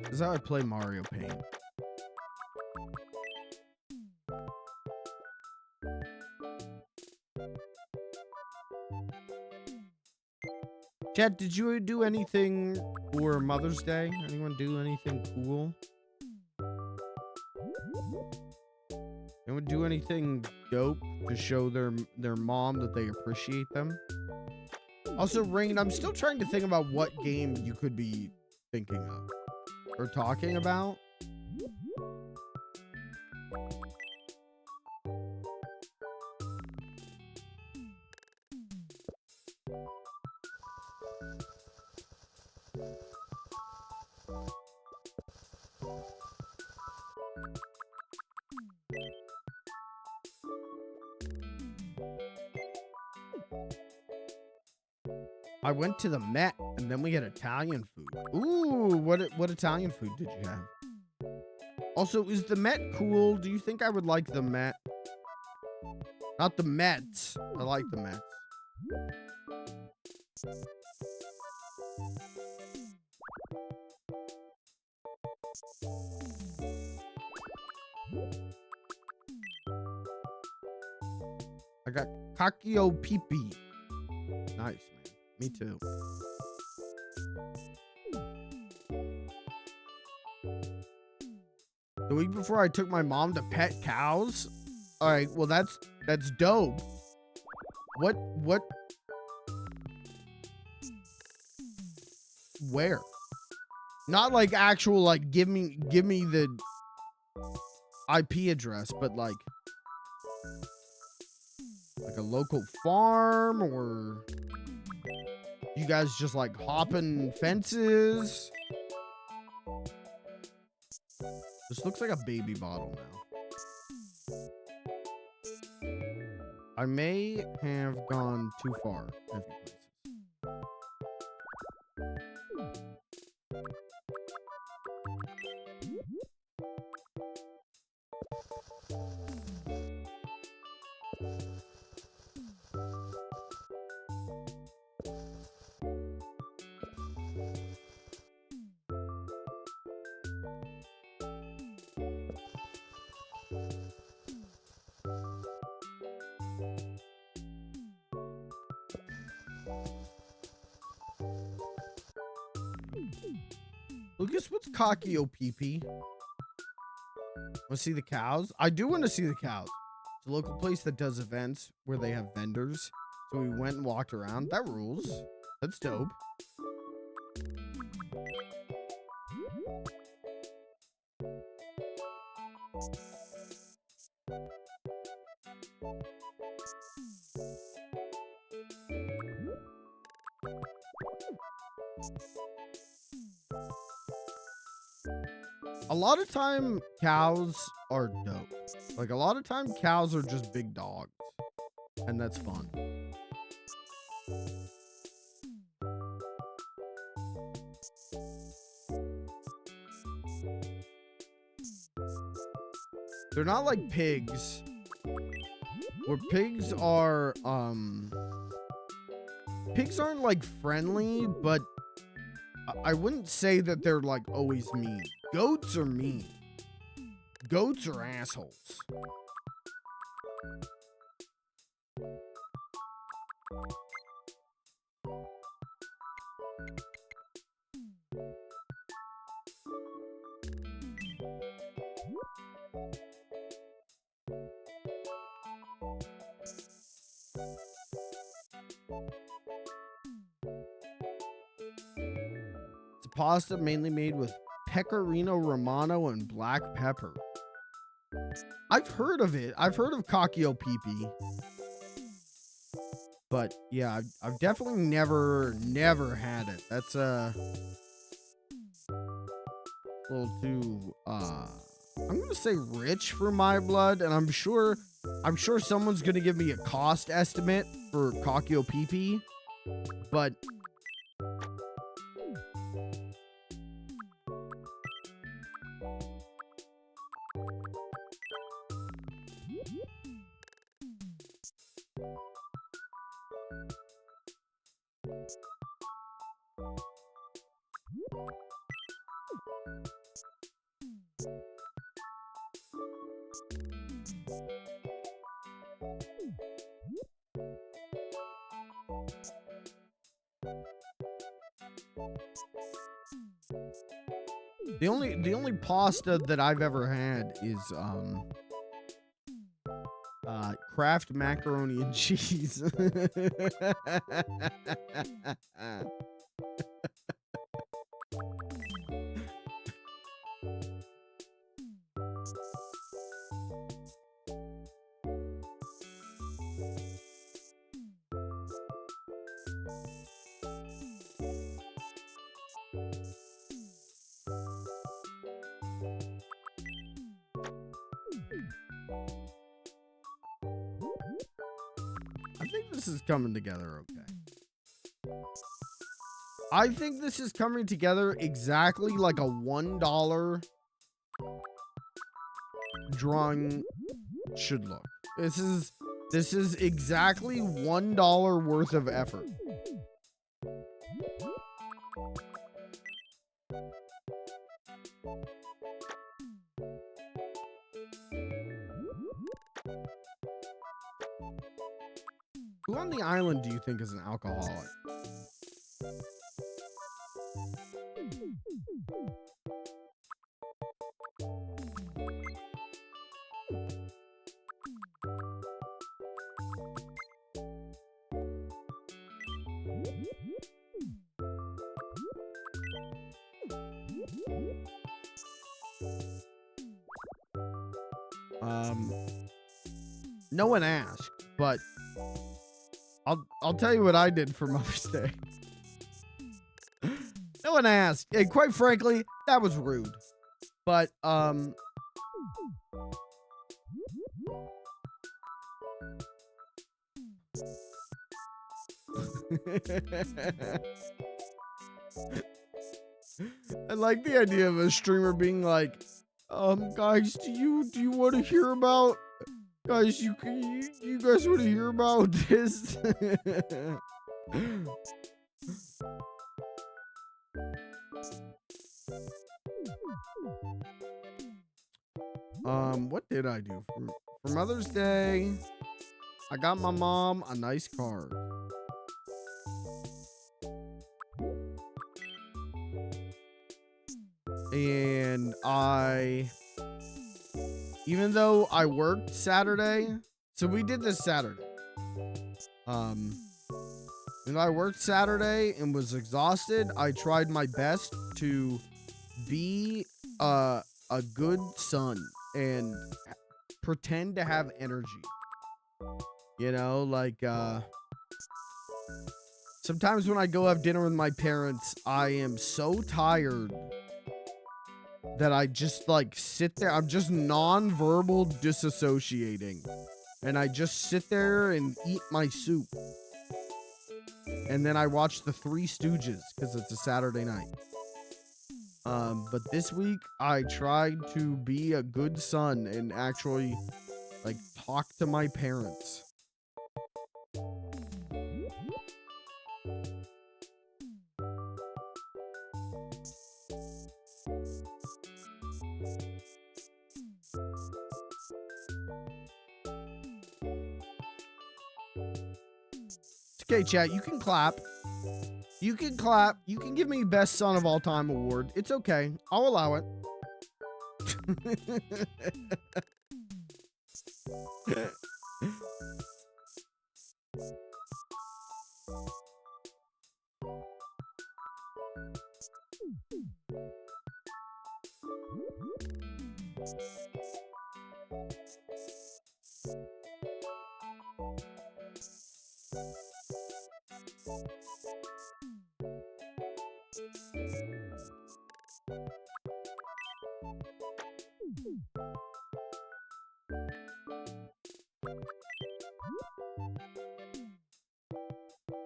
This is how I play Mario Paint. Chat, did you do anything for Mother's Day? Anyone do anything cool? Anyone do anything dope to show their mom that they appreciate them? Also, Rain, I'm still trying to think about what game you could be thinking of or talking about. I went to the Met and then we had Italian food. Ooh, what Italian food did you have? Also, is the Met cool? Do you think I would like the Met? Not the Mets. I like the Mets. I got Kakio Pipi. Nice, man. Me too. The week before I took my mom to pet cows. All right, well that's dope. What? Where? Not like actual like give me the IP address, but like a local farm, or you guys just like hopping fences? This looks like a baby bottle now. I may have gone too far a few places. Lucas, what's Kakio PP? Want to see the cows? I do want to see the cows. It's a local place that does events where they have vendors. So we went and walked around. That rules. That's dope. A lot of time cows are dope. Like a lot of time cows are just big dogs. And that's fun. They're not like pigs. Where pigs are pigs aren't like friendly, but I wouldn't say that they're like always mean. Goats are mean. Goats are assholes. It's a pasta mainly made with pecorino romano and black pepper. I've heard of it. I've heard of Kakio Pipi. But yeah, I've definitely never had it. That's a little too I'm gonna say rich for my blood, and I'm sure someone's gonna give me a cost estimate for Kakio Pipi, but the only pasta that I've ever had is Kraft macaroni and cheese. I think this is coming together okay. I think this is coming together exactly like a $1 drawing should look. This is exactly $1 worth of effort. Who on the island do you think is an alcoholic? No one asked, but I'll tell you what I did for Mother's Day. No one asked, and quite frankly, that was rude. But I like the idea of a streamer being like, guys, do you want to hear about, guys, you guys want to hear about this? What did I do for Mother's Day? I got my mom a nice card. And even though I worked Saturday, so we did this Saturday. And I worked Saturday and was exhausted. I tried my best to be a good son and pretend to have energy. You know, like sometimes when I go have dinner with my parents, I am so tired that I just like sit there. I'm just non-verbal disassociating. And I just sit there and eat my soup. And then I watch the Three Stooges because it's a Saturday night. But this week I tried to be a good son and actually like talk to my parents. Okay, chat, you can clap. You can clap. You can give me Best Son of All Time award. It's okay. I'll allow it.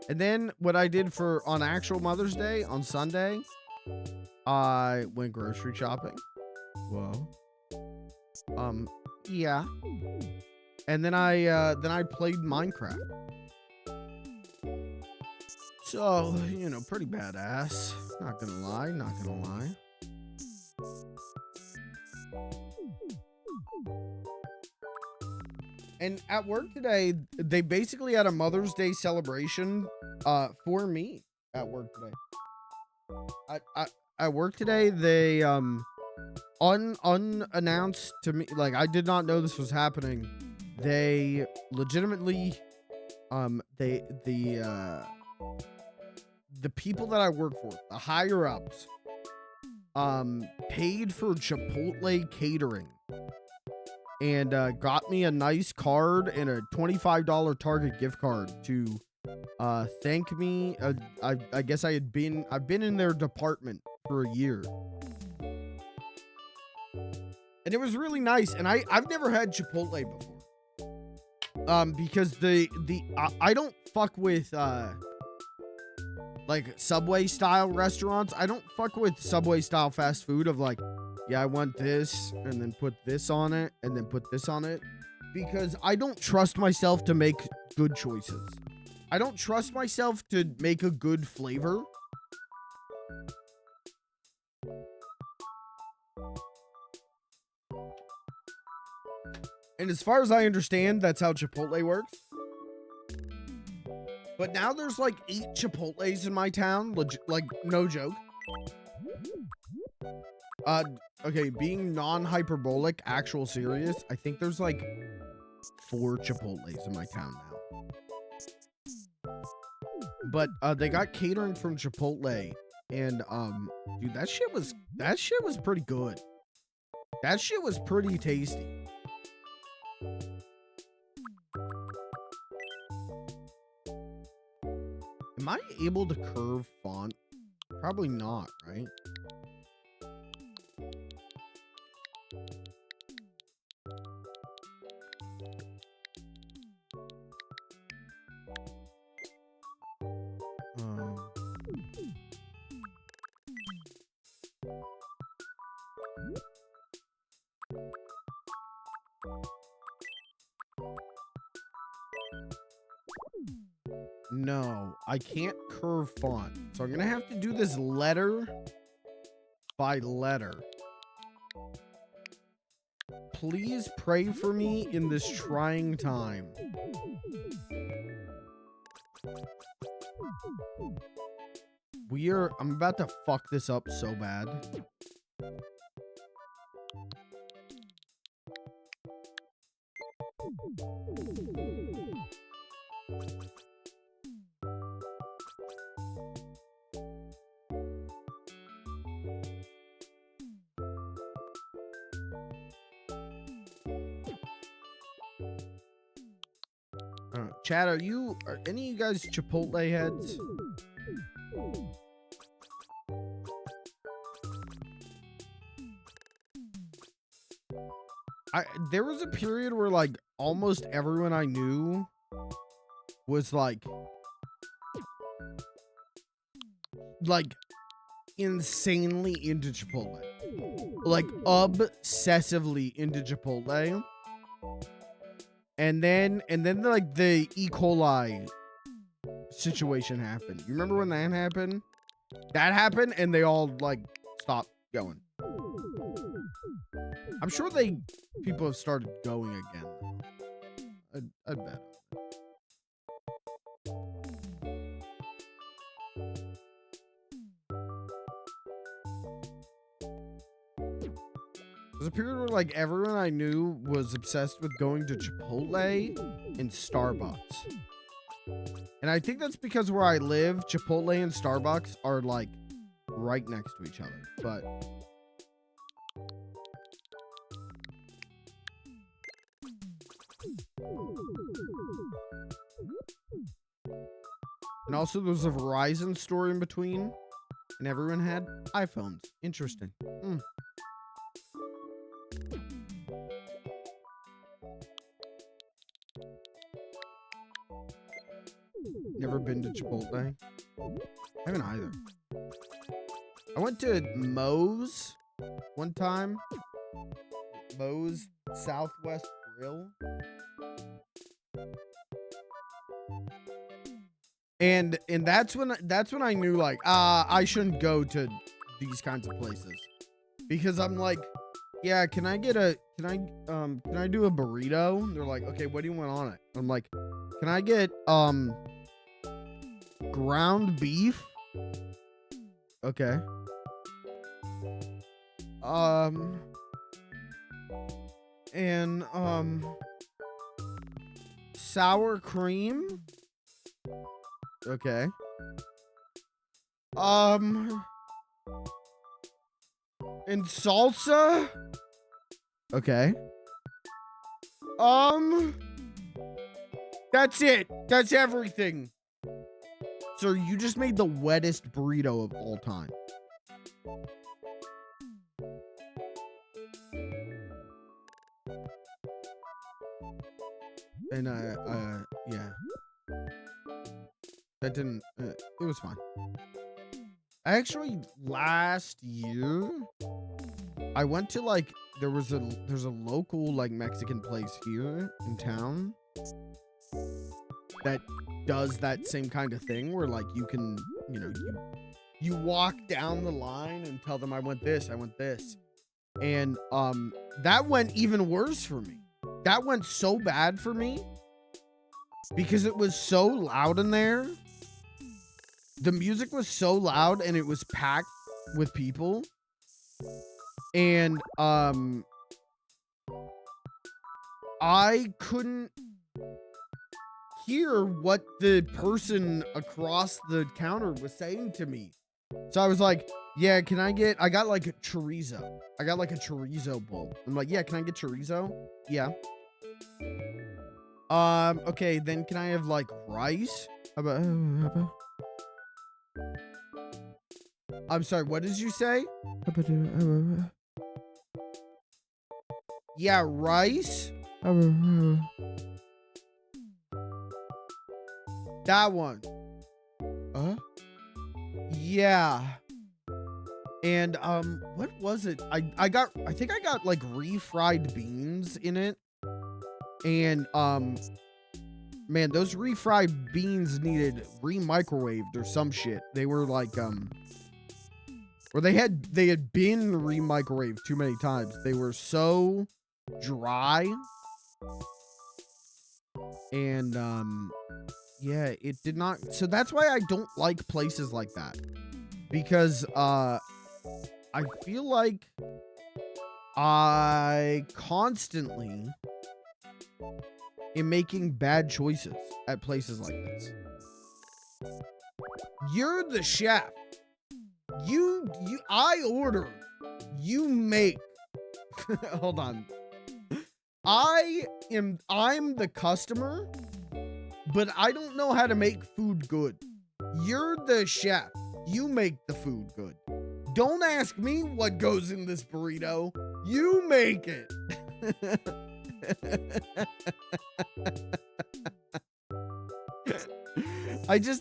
And then what I did on actual Mother's Day on Sunday, I went grocery shopping. Whoa. Yeah. And then I played Minecraft. So, you know, pretty badass. Not gonna lie, not gonna lie. And at work today, they basically had a Mother's Day celebration for me at work today. At work today, they unannounced to me, like I did not know this was happening. They legitimately the people that I work for, the higher ups, paid for Chipotle catering. And got me a nice card and a $25 Target gift card to thank me. I guess I've been in their department for a year. And it was really nice. And I've never had Chipotle before. Because I don't fuck with like Subway style restaurants. I don't fuck with Subway style fast food of like, yeah, I want this and then put this on it and then put this on it, because I don't trust myself to make good choices. I don't trust myself to make a good flavor. And as far as I understand, that's how Chipotle works. But now there's like 8 Chipotles in my town. Like, no joke. Okay, being non-hyperbolic, actual serious, I think there's like 4 Chipotles in my town now. But they got catering from Chipotle, and dude, that shit was pretty good. That shit was pretty tasty. Am I able to curve font? Probably not, right? No, I can't curve font. So I'm gonna have to do this letter by letter. Please pray for me in this trying time. I'm about to fuck this up so bad. Chad, are any of you guys Chipotle heads? There was a period where like almost everyone I knew was like insanely into Chipotle. Like obsessively into Chipotle. And then like the E. coli situation happened. You remember when that happened? That happened and they all like stopped going. I'm sure people have started going again. I bet. There's a period where like everyone I knew was obsessed with going to Chipotle and Starbucks. And I think that's because where I live, Chipotle and Starbucks are like right next to each other. But and also there's a Verizon store in between, and everyone had iPhones. Interesting. Never been to Chipotle. I haven't either. I went to Moe's one time. Moe's Southwest Grill. And that's when I knew like I shouldn't go to these kinds of places, because I'm like, yeah, can I do a burrito? And they're like, okay, what do you want on it? I'm like, can I get ground beef? Okay. And sour cream? Okay. And salsa? Okay. That's it. That's everything. Sir, you just made the wettest burrito of all time. And yeah. That didn't, it was fine. Actually, last year, I went to like, there's a local like Mexican place here in town that does that same kind of thing where like you can, you know, you walk down the line and tell them I want this, I want this. And that went even worse for me. That went so bad for me because it was so loud in there. The music was so loud and it was packed with people. And I couldn't hear what the person across the counter was saying to me. So I was like, yeah, I got like a chorizo. I got like a chorizo bowl. I'm like, yeah, can I get chorizo? Yeah. Okay, then can I have like rice? I'm sorry, what did you say? Yeah, rice. That one. Yeah. And what was it? I think I got like refried beans in it. And man, those refried beans needed re-microwaved or some shit. They were like or they had been re-microwaved too many times. They were so dry. And yeah, it did not. So that's why I don't like places like that. Because I feel like I constantly am making bad choices at places like this. You're the chef. I order. You make. Hold on. I'm the customer, but I don't know how to make food good. You're the chef. You make the food good. Don't ask me what goes in this burrito. You make it.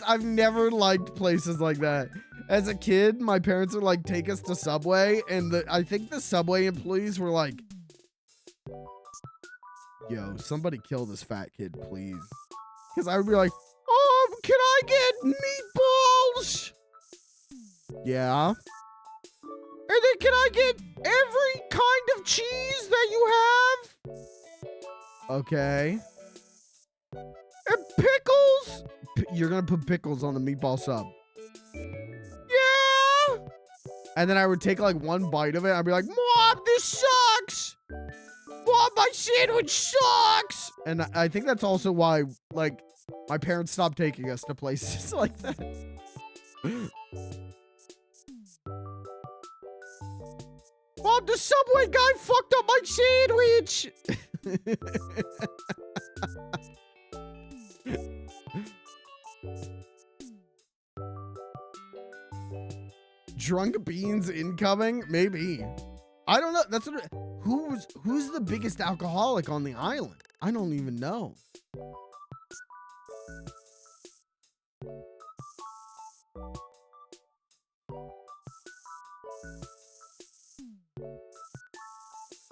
I've never liked places like that. As a kid, my parents would like take us to Subway, and I think the Subway employees were like, yo, somebody kill this fat kid, please. Because I would be like, can I get meatballs? Yeah. And then can I get every kind of cheese that you have? Okay. And pickles? You're going to put pickles on the meatball sub. Yeah. And then I would take like one bite of it. I'd be like, Mom, this sucks. Mom, my sandwich sucks. And I think that's also why, like, my parents stopped taking us to places like that. Mom, the Subway guy fucked up my sandwich. Drunk beans incoming? Maybe. I don't know. That's what, who's the biggest alcoholic on the island? I don't even know.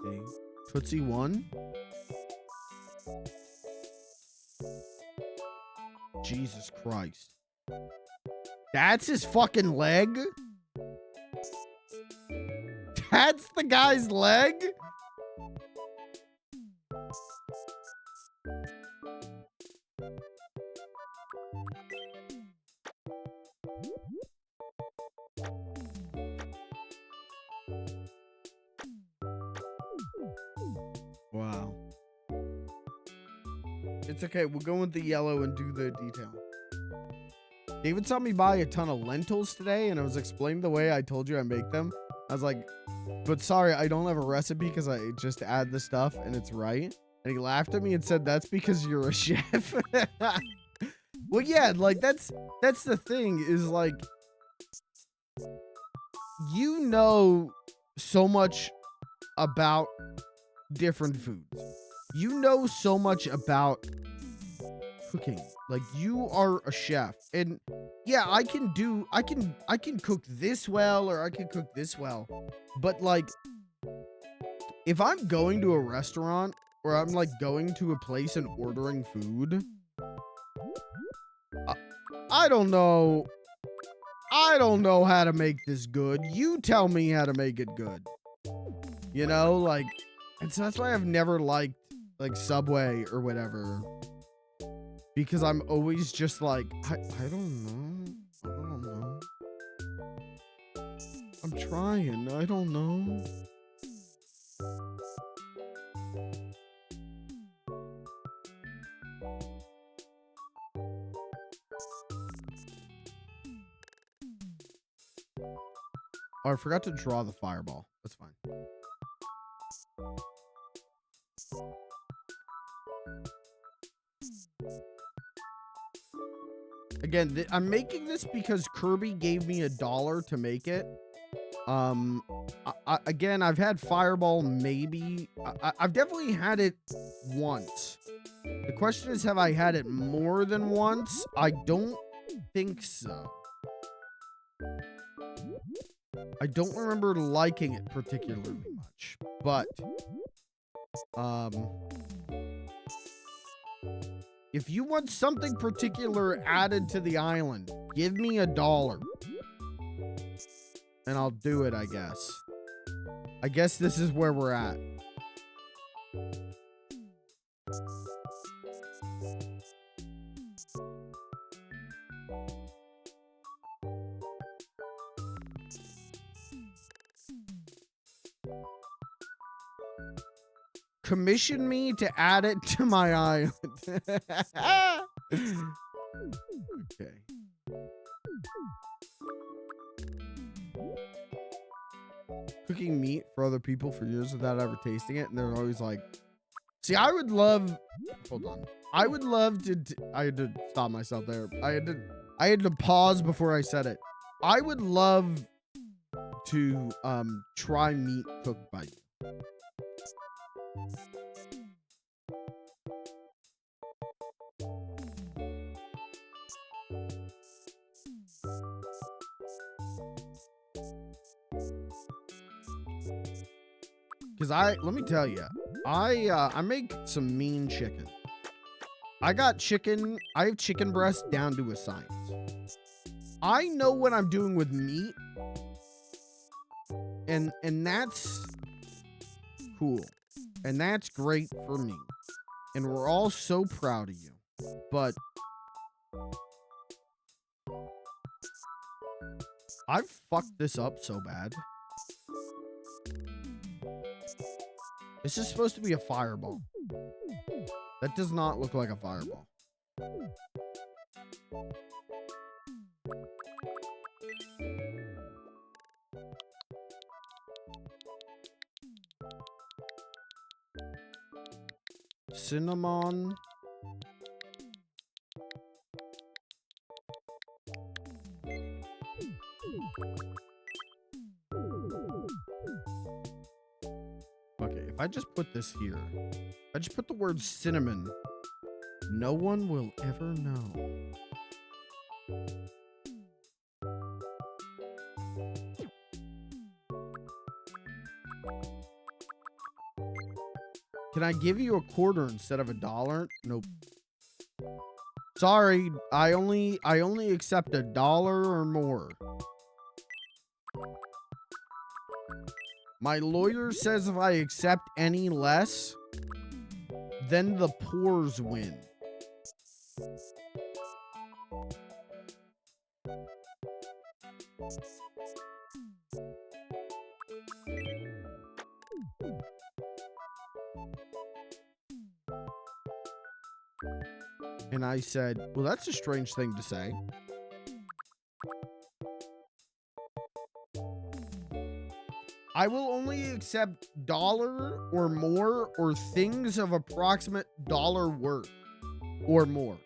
Okay. Tootsie 1. Jesus Christ. That's his fucking leg? That's the guy's leg? Wow. It's okay. We'll go with the yellow and do the detail. David saw me buy a ton of lentils today, and I was explaining the way I told you I make them. I was like, but sorry, I don't have a recipe because I just add the stuff and it's right. And he laughed at me and said, that's because you're a chef. Well, yeah, like that's the thing is like, you know so much about different foods. You know so much about cooking. Like, you are a chef. And yeah, I can cook this well, or I can cook this well. But like, if I'm going to a restaurant, or I'm like going to a place and ordering food, I don't know. I don't know how to make this good. You tell me how to make it good. You know, like, and so that's why I've never liked like Subway or whatever. Because I'm always just like, I don't know. I don't know. I'm trying. I don't know. Oh, I forgot to draw the fireball. That's fine. Again, I'm making this because Kirby gave me $1 to make it. Again, I've had fireball maybe. I've definitely had it once. The question is, have I had it more than once? I don't think so. I don't remember liking it particularly much, but if you want something particular added to the island, give me $1 and I'll do it, I guess. I guess this is where we're at. Commission me to add it to my island. Okay. Cooking meat for other people for years without ever tasting it, and they're always like, see, I would love, hold on. I would love to, I had to stop myself there. I had to pause before I said it. I would love to try meat cooked by you. Because let me tell you, I make some mean chicken. I have chicken breast down to a science. I know what I'm doing with meat, and that's cool, and that's great for me, and we're all so proud of you. But I've fucked this up so bad. This is supposed to be a fireball. That does not look like a fireball. Cinnamon. Okay, if I just put this here, if I just put the word cinnamon, no one will ever know. Can I give you a quarter instead of $1? Nope. Sorry, I only accept $1 or more. My lawyer says if I accept any less, then the poors win. And I said, well, that's a strange thing to say. I will only accept $1 or more, or things of approximate $1 worth or more.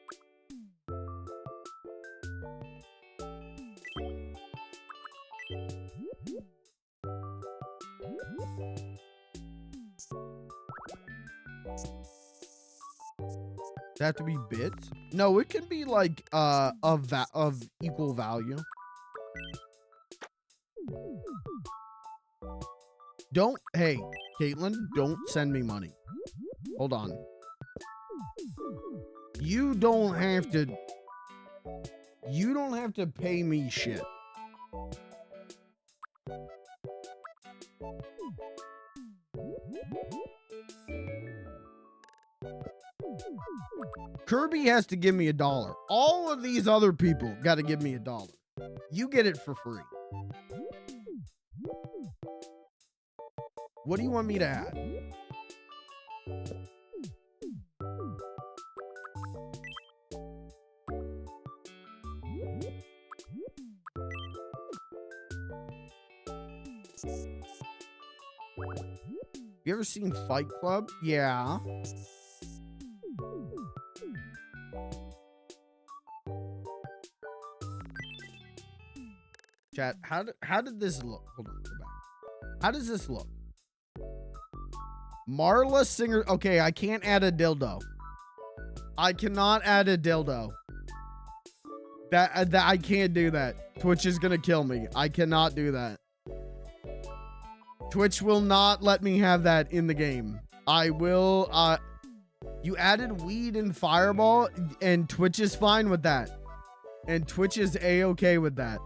Does it have to be bits? No, it can be like of equal value. Don't, hey, Caitlin, don't send me money. Hold on. You don't have to pay me shit. Kirby has to give me $1. All of these other people got to give me $1. You get it for free. What do you want me to add? You ever seen Fight Club? Yeah. Chat, how did this look? Hold on, go back. How does this look? Marla Singer. Okay, I can't add a dildo. I cannot add a dildo. That I can't do that. Twitch is gonna kill me. I cannot do that. Twitch will not let me have that in the game. I will. You added weed and Fireball, and Twitch is fine with that. And Twitch is a-okay with that.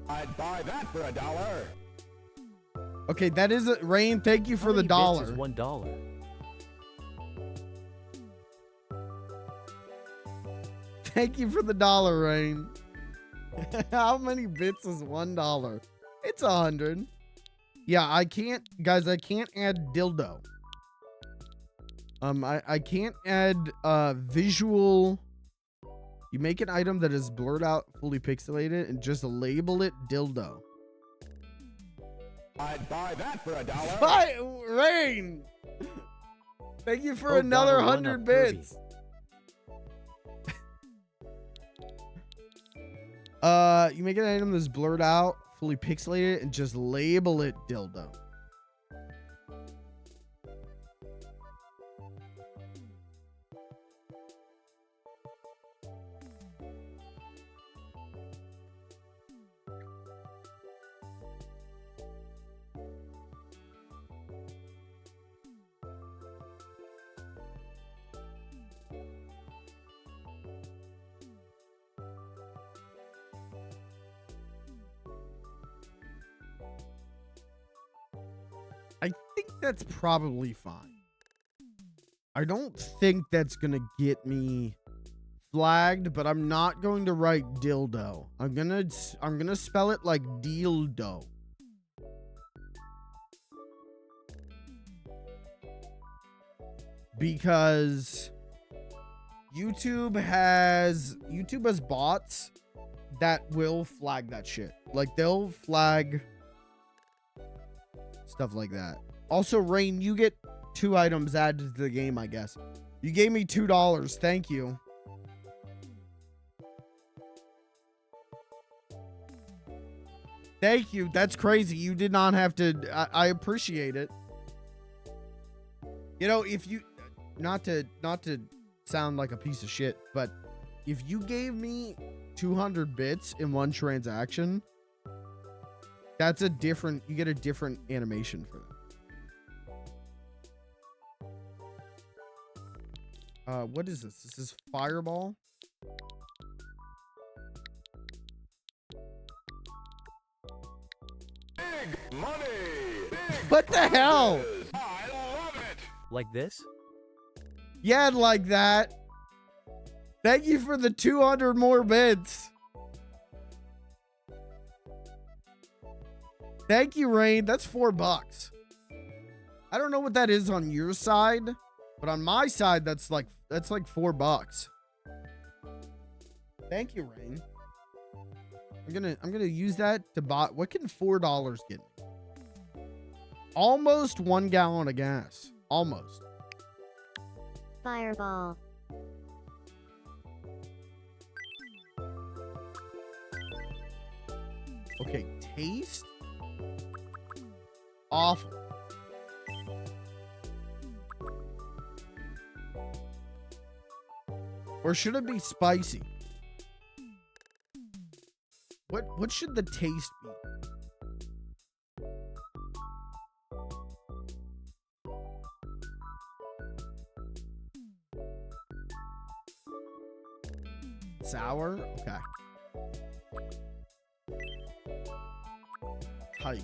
I'd buy that for $1. Okay, that is it. Rain, thank you for the dollar. Is $1. Thank you for the dollar, Rain. How many bits is $1? It's 100. Yeah, I can't, guys. I can't add dildo. I can't add visual. You make an item that is blurred out, fully pixelated, and just label it dildo. I'd buy that for $1. But Rain, thank you for another 100 bits. You make an item that's blurred out, fully pixelated, and just label it dildo. I think that's probably fine. I don't think that's gonna get me flagged, but I'm not going to write dildo. I'm gonna spell it like dildo. Because YouTube has bots that will flag that shit. Like they'll flag stuff like that. Also, Rain, you get 2 items added to the game, I guess. You gave me $2. Thank you. Thank you. That's crazy. You did not have to. I appreciate it. You know, if you not to sound like a piece of shit, but if you gave me 200 bits in one transaction, that's a different, you get a different animation for that. What is this? This is Fireball. Big money! Big What the hell? I love it! Like this? Yeah, like that. Thank you for the 200 more bits. Thank you, Rain. That's $4. I don't know what that is on your side, but on my side, that's like $4. Thank you, Rain. I'm gonna use that to buy. What can $4 get me? Almost 1 gallon of gas. Almost. Fireball. Okay, taste awful. Or should it be spicy? What should the taste be? Sour? Okay. Type.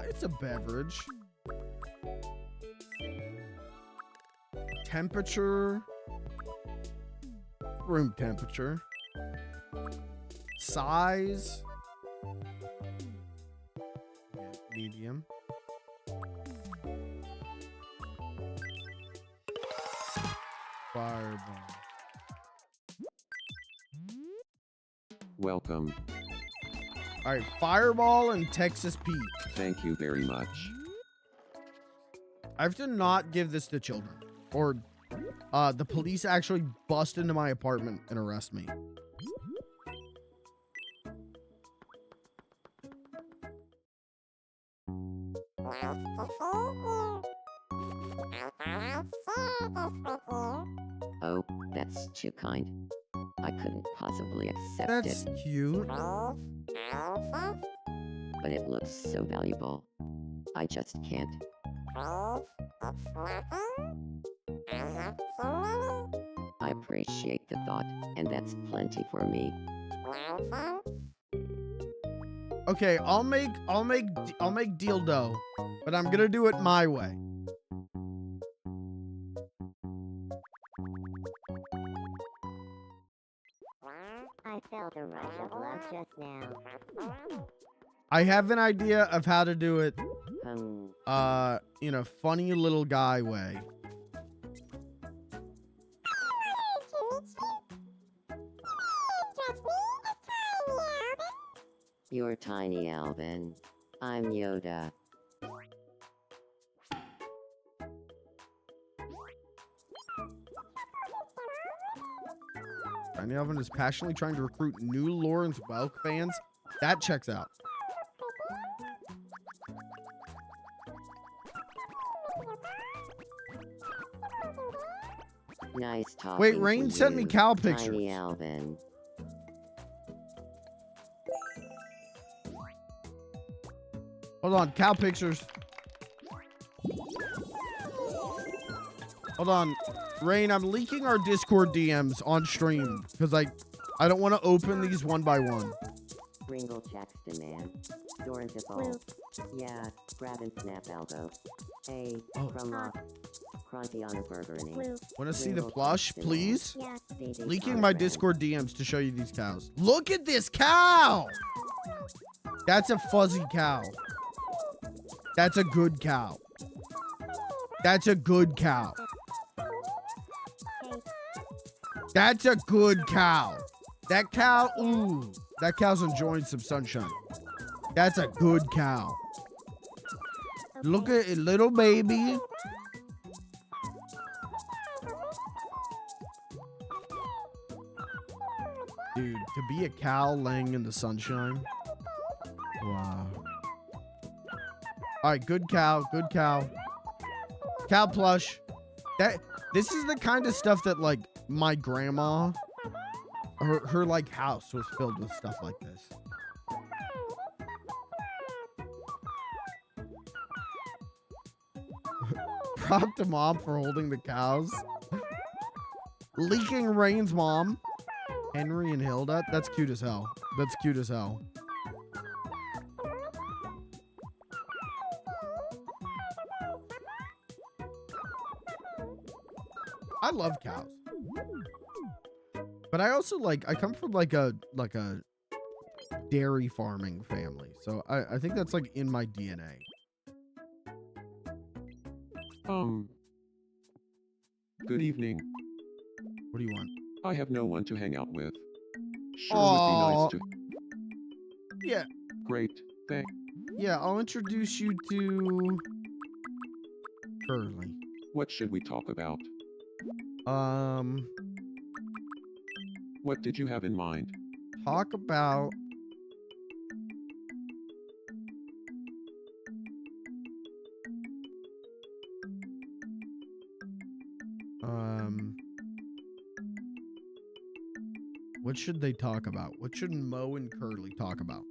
It's a beverage. Temperature. Room temperature. Size. Yeah, medium. Fireball. Welcome. All right, Fireball and Texas Pete. Thank you very much. I have to not give this to children, or the police actually bust into my apartment and arrest me. Oh, that's too kind. I couldn't possibly accept That's it, cute. but it looks so valuable. I just can't. I appreciate the thought, and that's plenty for me. Okay, I'll make dildo, but I'm gonna do it my way. I felt a rush of love just now. I have an idea of how to do it, Hmm. in a funny little guy way. You're tiny, Alvin. I'm Yoda. Tiny Alvin is passionately trying to recruit new Lawrence Welk fans. That checks out. Nice talking. Wait, Rain to sent me you, cow Tiny pictures. Alvin. Hold on, cow pictures. Hold on. Rain, I'm leaking our Discord DMs on stream because I don't want to open these one by one. Ringle checks demand. Doran default. Yeah, grab and snap elbow. A. Oh. From lock. Crunchy on a burgeoning. Want to see the Ringle plush, checks demand. please? Yeah. Baby Leaking on my brand. Discord DMs to show you these cows. Look at this cow! That's a fuzzy cow. That's a good cow. That's a good cow. That's a good cow. That cow, ooh, that cow's enjoying some sunshine. That's a good cow. Look at it, little baby. Dude, to be a cow laying in the sunshine. Wow. All right, good cow, good cow. Cow plush. This is the kind of stuff that like my grandma, her like house was filled with stuff like this. Prop to mom for holding the cows. Leaking Rain's mom. Henry and Hilda. That's cute as hell. That's cute as hell. I love cows. But I also I come from like a dairy farming family. So I think that's like in my DNA. Good evening. What do you want? I have no one to hang out with. Sure Aw. would be nice to. Yeah. Great, thanks. Yeah, I'll introduce you to Curly. What should we talk about? Um, What did you have in mind? talk about What should they talk about? What should Mo and Curly talk about?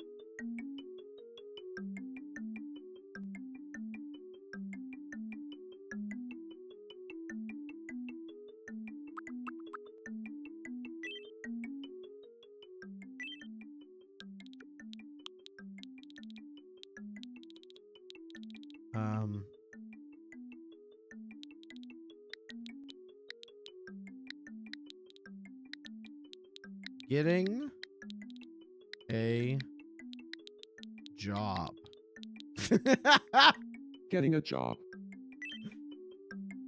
Getting a job. Getting a job.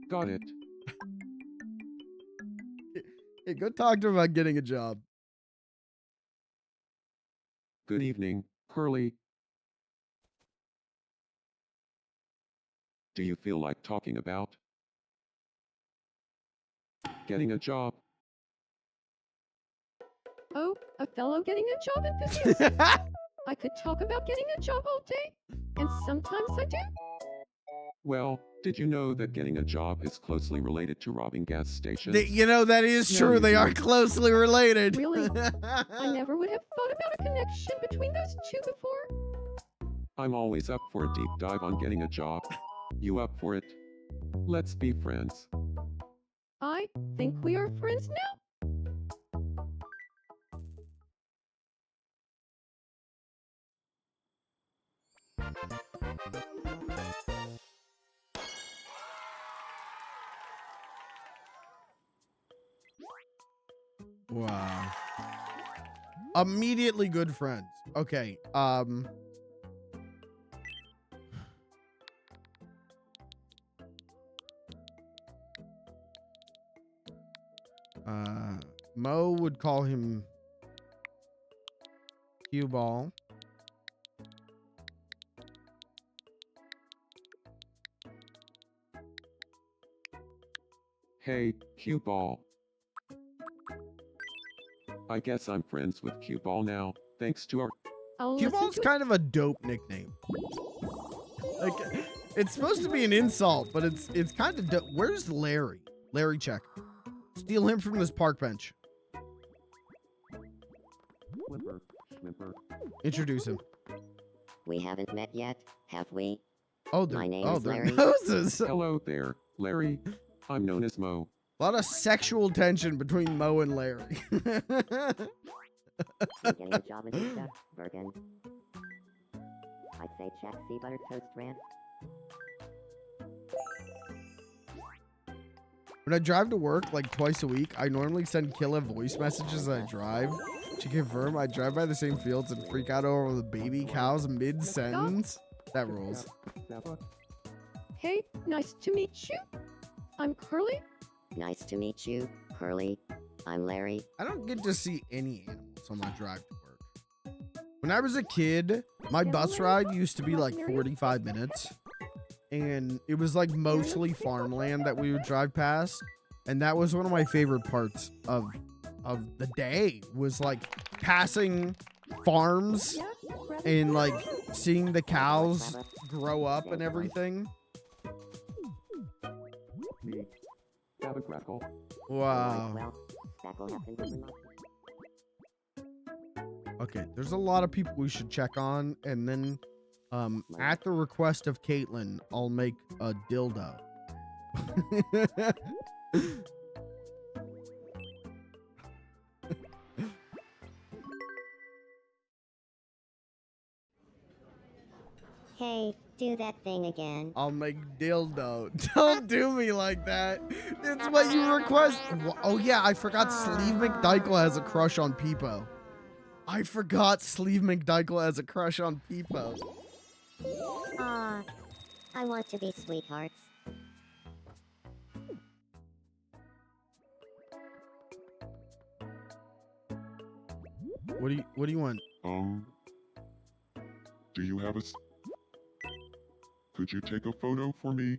Got it. Hey, go talk to him about getting a job. Good evening, Curly. Do you feel like talking about getting a job? Oh, a fellow getting a job enthusiast. I could talk about getting a job all day, and sometimes I do. Well, did you know that getting a job is closely related to robbing gas stations? You know, that is No, true. you They are don't. closely related. Really? I never would have thought about a connection between those two before. I'm always up for a deep dive on getting a job. You up for it? Let's be friends. I think we are friends now. Wow. Immediately good friends. Okay. Mo would call him cue ball. Hey, cue ball. I guess I'm friends with cue ball now, thanks to our... I'll Cue listen ball's to kind of a dope nickname. Like, it's supposed to be an insult, but it's kind of dope. Where's Larry? Larry, check. Steal him from this park bench. Whimper, schmimper. Introduce him. We haven't met yet, have we? Oh, My name oh, is they're Larry. noses. A Hello there, Larry. I'm known as Mo. lot of sexual tension between Mo and Larry. You getting a job as a chef, Bergen? I'd say check sea butter toast ranch. When I drive to work like twice a week, I normally send Killa voice messages as I drive to confirm I drive by the same fields and freak out over the baby cows mid-sentence. That rules. Hey, nice to meet you. I'm Curly. Nice to meet you, Curly. I'm Larry. I don't get to see any animals on my drive to work. When I was a kid, my bus ride used to be like 45 minutes. And it was like mostly farmland that we would drive past. And that was one of my favorite parts of the day, was like passing farms and like seeing the cows grow up and everything. Me. Gabagrackle. Wow. Well, that'll happen to me. Okay, there's a lot of people we should check on, and then at the request of Caitlin, I'll make a dildo. Hey, do that thing again. I'll make dildo. Don't do me like that. It's what you request. Oh yeah, I forgot Sleeve McDykel has a crush on Peepo. I forgot Sleeve McDykel has a crush on Peepo. Aw, I want to be sweethearts. What do you want? Do you have could you take a photo for me?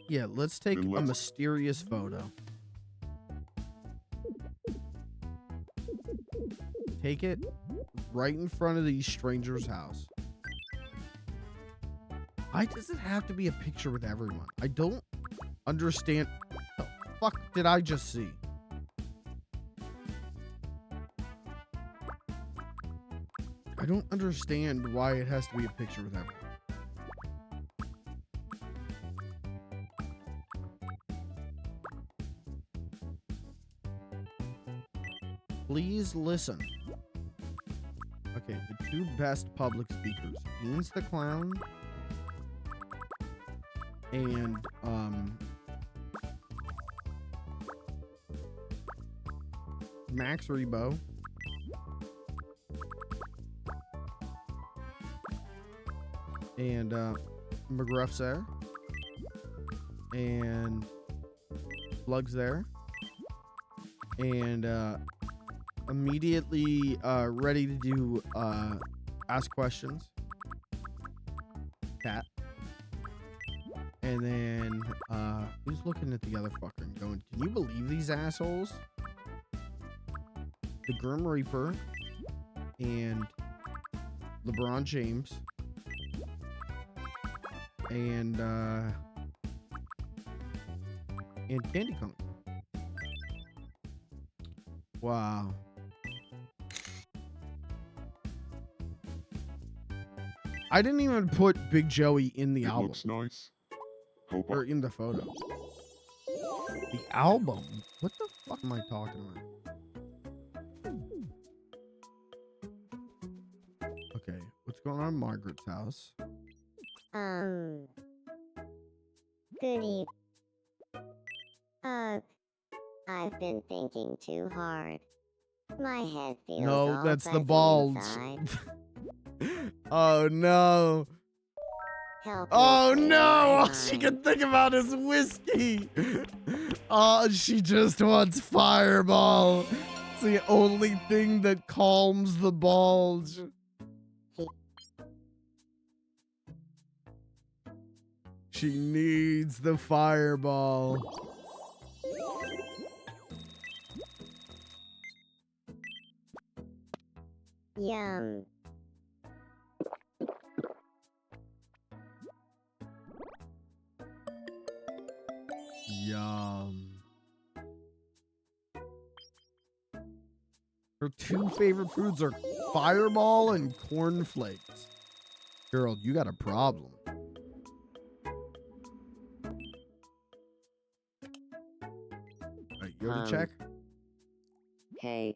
Yeah, let's take Then a let's- mysterious photo. Take it right in front of the stranger's house. Why does it have to be a picture with everyone? I don't understand. What the fuck did I just see? I don't understand why it has to be a picture with everyone. Please listen. Okay, the two best public speakers. Beans the Clown and Max Rebo. And McGruff's there. And Slug's there. And immediately ready to do ask questions. Cat. And then who's looking at the other fucker and going, can you believe these assholes? The Grim Reaper and LeBron James and Candy Kong. Wow. I didn't even put Big Joey in the album. Looks nice. Hope Or in the photo. The album? What the fuck am I talking about? Okay, what's going on in Margaret's house? Goody. I've been thinking too hard. My head feels No, all that's the fuzzy bulge. inside. Oh no. Help me Oh clear no! my All she mind. can think about is whiskey. Oh, she just wants Fireball. It's the only thing that calms the bulge. She needs the Fireball. Yum. Yum. Her two favorite foods are Fireball and cornflakes. Girl, you got a problem. Alright, you go to check? Hey.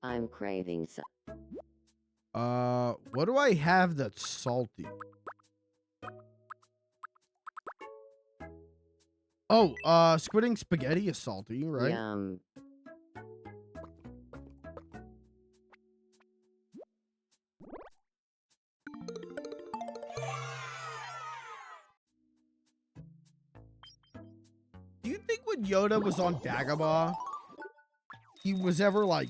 I'm craving some. What do I have that's salty? Oh, squidding spaghetti is salty, right? Yum. Do you think when Yoda was on Dagobah, he was ever like,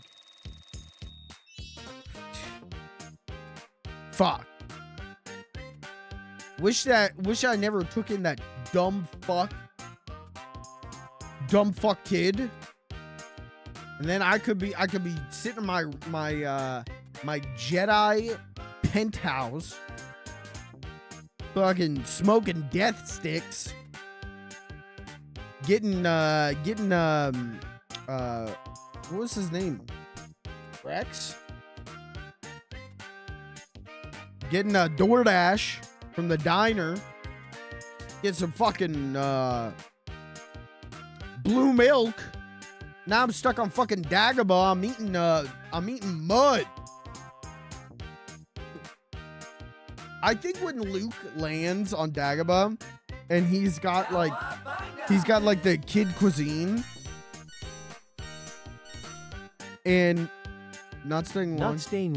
fuck. Wish I never took in that dumb fuck kid. And then I could be sitting in my Jedi penthouse fucking smoking death sticks. Getting what was his name? Rex? Getting a DoorDash from the diner. Get some fucking blue milk. Now I'm stuck on fucking Dagobah. I'm eating mud. I think when Luke lands on Dagobah and he's got like the kid cuisine and not staying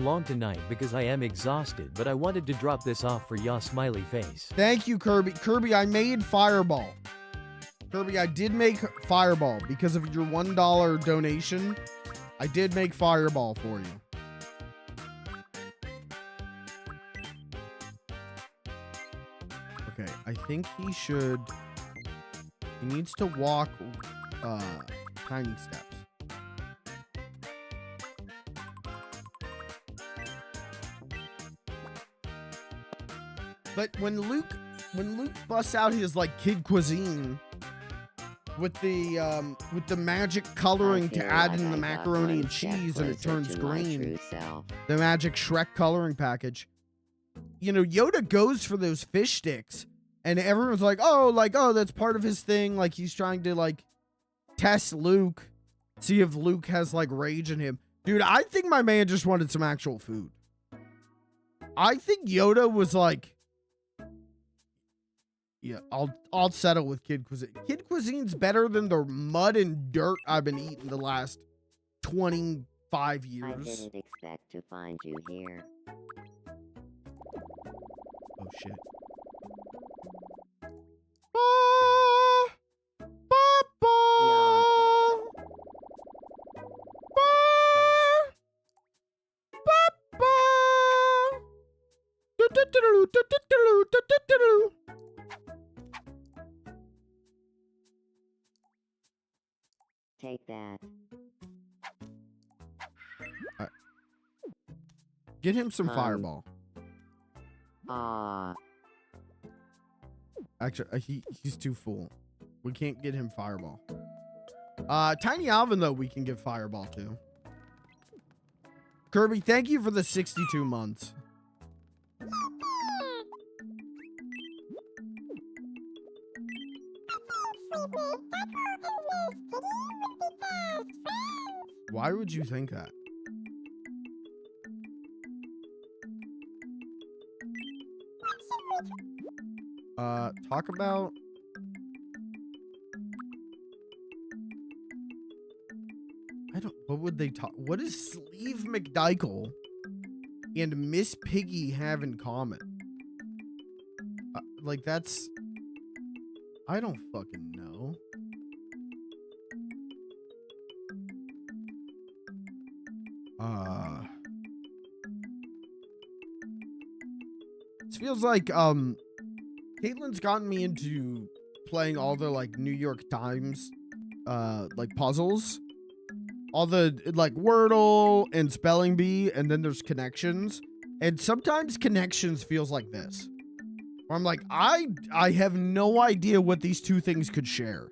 long tonight because I am exhausted, but I wanted to drop this off for ya smiley face. Thank you, Kirby. Kirby, I made Fireball. Kirby, I did make Fireball because of your $1 donation. I did make Fireball for you. Okay, I think he needs to walk tiny steps. But when Luke busts out his like kid cuisine, with the magic coloring to add in the macaroni and cheese, and it turns green. The magic Shrek coloring package. You know, Yoda goes for those fish sticks, and everyone's like, oh, that's part of his thing. Like, he's trying to, like, test Luke, see if Luke has, like, rage in him. Dude, I think my man just wanted some actual food. I think Yoda was like, yeah, I'll settle with kid cuisine. Kid cuisine's better than the mud and dirt I've been eating the last 25 years. I didn't expect to find you here. Oh shit. Take that. Get him some Fireball. Actually, he's too full. We can't get him Fireball. Tiny Alvin, though, we can give Fireball to. Kirby, thank you for the 62 months. Why would you think that? Talk about... what would they talk... What does Sleeve McDykel and Miss Piggy have in common? Like, that's... I don't fucking know. This feels like, Caitlin's gotten me into playing all the, like, New York Times, like, puzzles. All the, like, Wordle and Spelling Bee, and then there's Connections. And sometimes Connections feels like this. Where I'm like, I have no idea what these two things could share.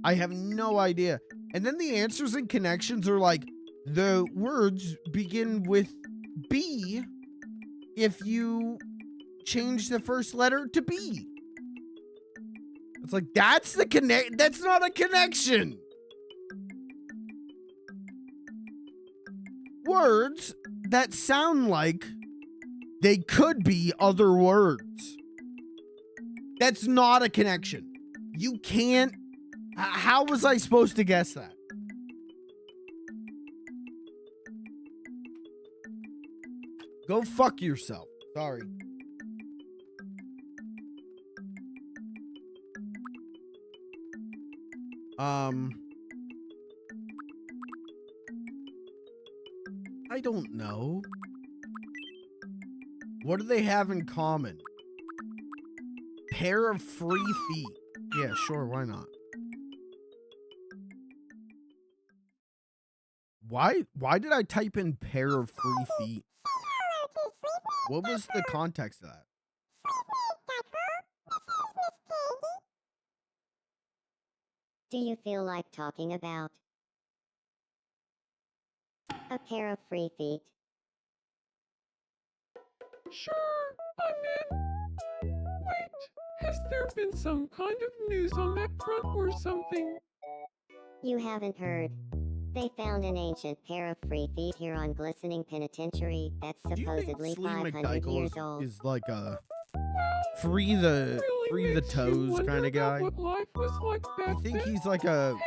I have no idea. And then the answers in Connections are like, the words begin with B if you change the first letter to B. It's like, that's not a connection. Words that sound like they could be other words. That's not a connection. You can't. How was I supposed to guess that? Go fuck yourself. Sorry. I don't know. What do they have in common? Pair of free feet. Yeah, sure, why not? Why did I type in pair of free feet? What was the context of that? Do you feel like talking about a pair of free feet? Sure, I'm in. Wait, has there been some kind of news on that front or something? You haven't heard. They found an ancient pair of free feet here on Glistening Penitentiary that's supposedly 500 years old. Is like a free the toes kind of guy. What life was like back I think then? he's like a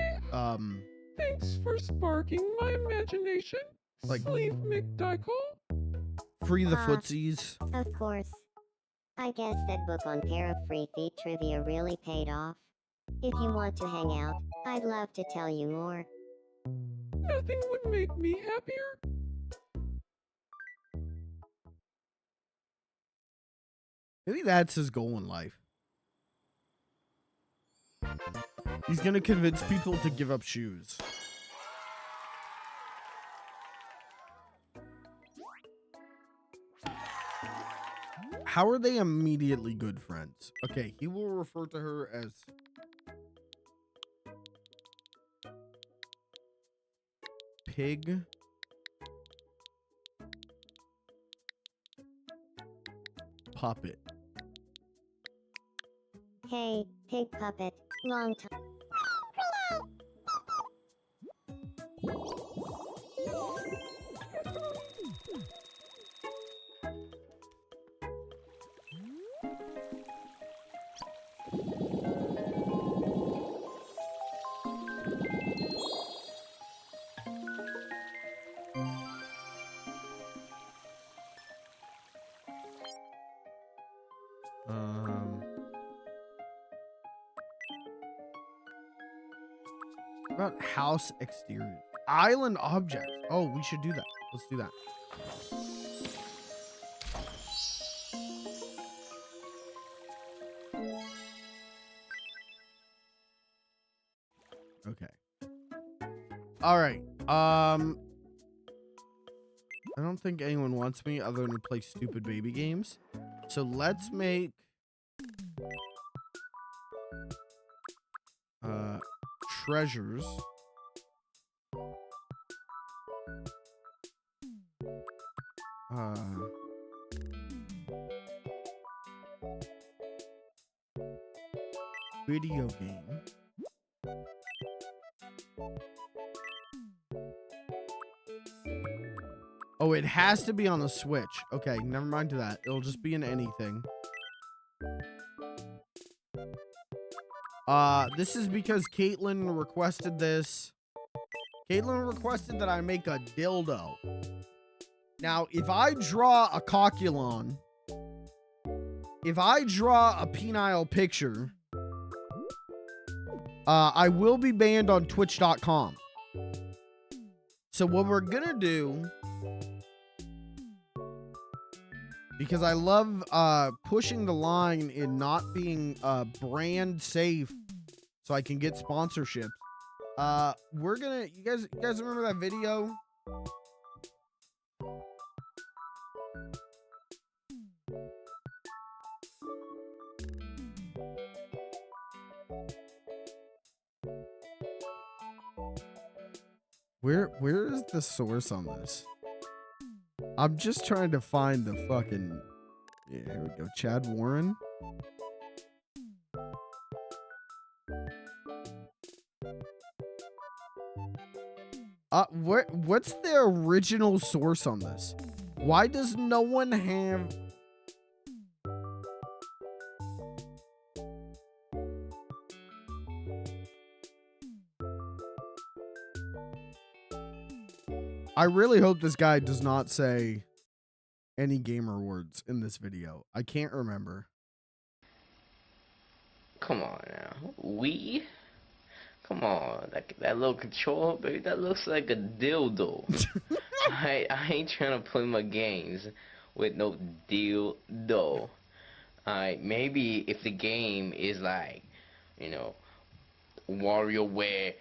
Thanks for sparking my imagination, like Sleeve McDykel. free the footsies. Of course. I guess that book on pair of free feet trivia really paid off. If you want to hang out, I'd love to tell you more. Nothing would make me happier. Maybe that's his goal in life. He's gonna convince people to give up shoes. How are they immediately good friends? Okay, he will refer to her as pig. Puppet. Hey, pig puppet. Long time. About house exterior. Island objects. Oh, we should do that. Let's do that. Okay. All right. I don't think anyone wants me other than to play stupid baby games. So let's make treasures. Video game. Oh, it has to be on the Switch. Okay, never mind to that. It'll just be in anything. This is because Caitlin requested this. Caitlin requested that I make a dildo. Now, if I draw a cockulon, if I draw a penile picture, I will be banned on twitch.com. So what we're gonna do, because I love pushing the line in not being brand safe so I can get sponsorships. We're gonna, you guys remember that video? Where is the source on this? I'm just trying to find the fucking... Yeah, here we go. Chad Warren. What's the original source on this? Why does no one have... I really hope this guy does not say any gamer words in this video. I can't remember. Come on now. Come on. That little controller, baby, that looks like a dildo. I ain't trying to play my games with no dildo. Alright, maybe if the game is like, you know, WarioWare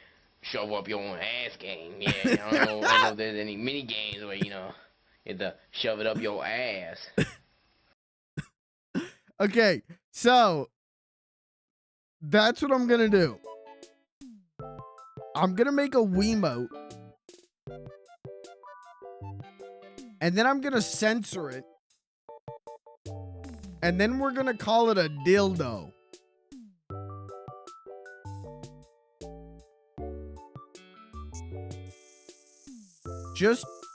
shove up your own ass game. Yeah, I don't know if there's any mini games where, you know, you have to shove it up your ass. Okay, so that's what I'm gonna do. I'm gonna make a Wiimote. And then I'm gonna censor it. And then we're gonna call it a dildo.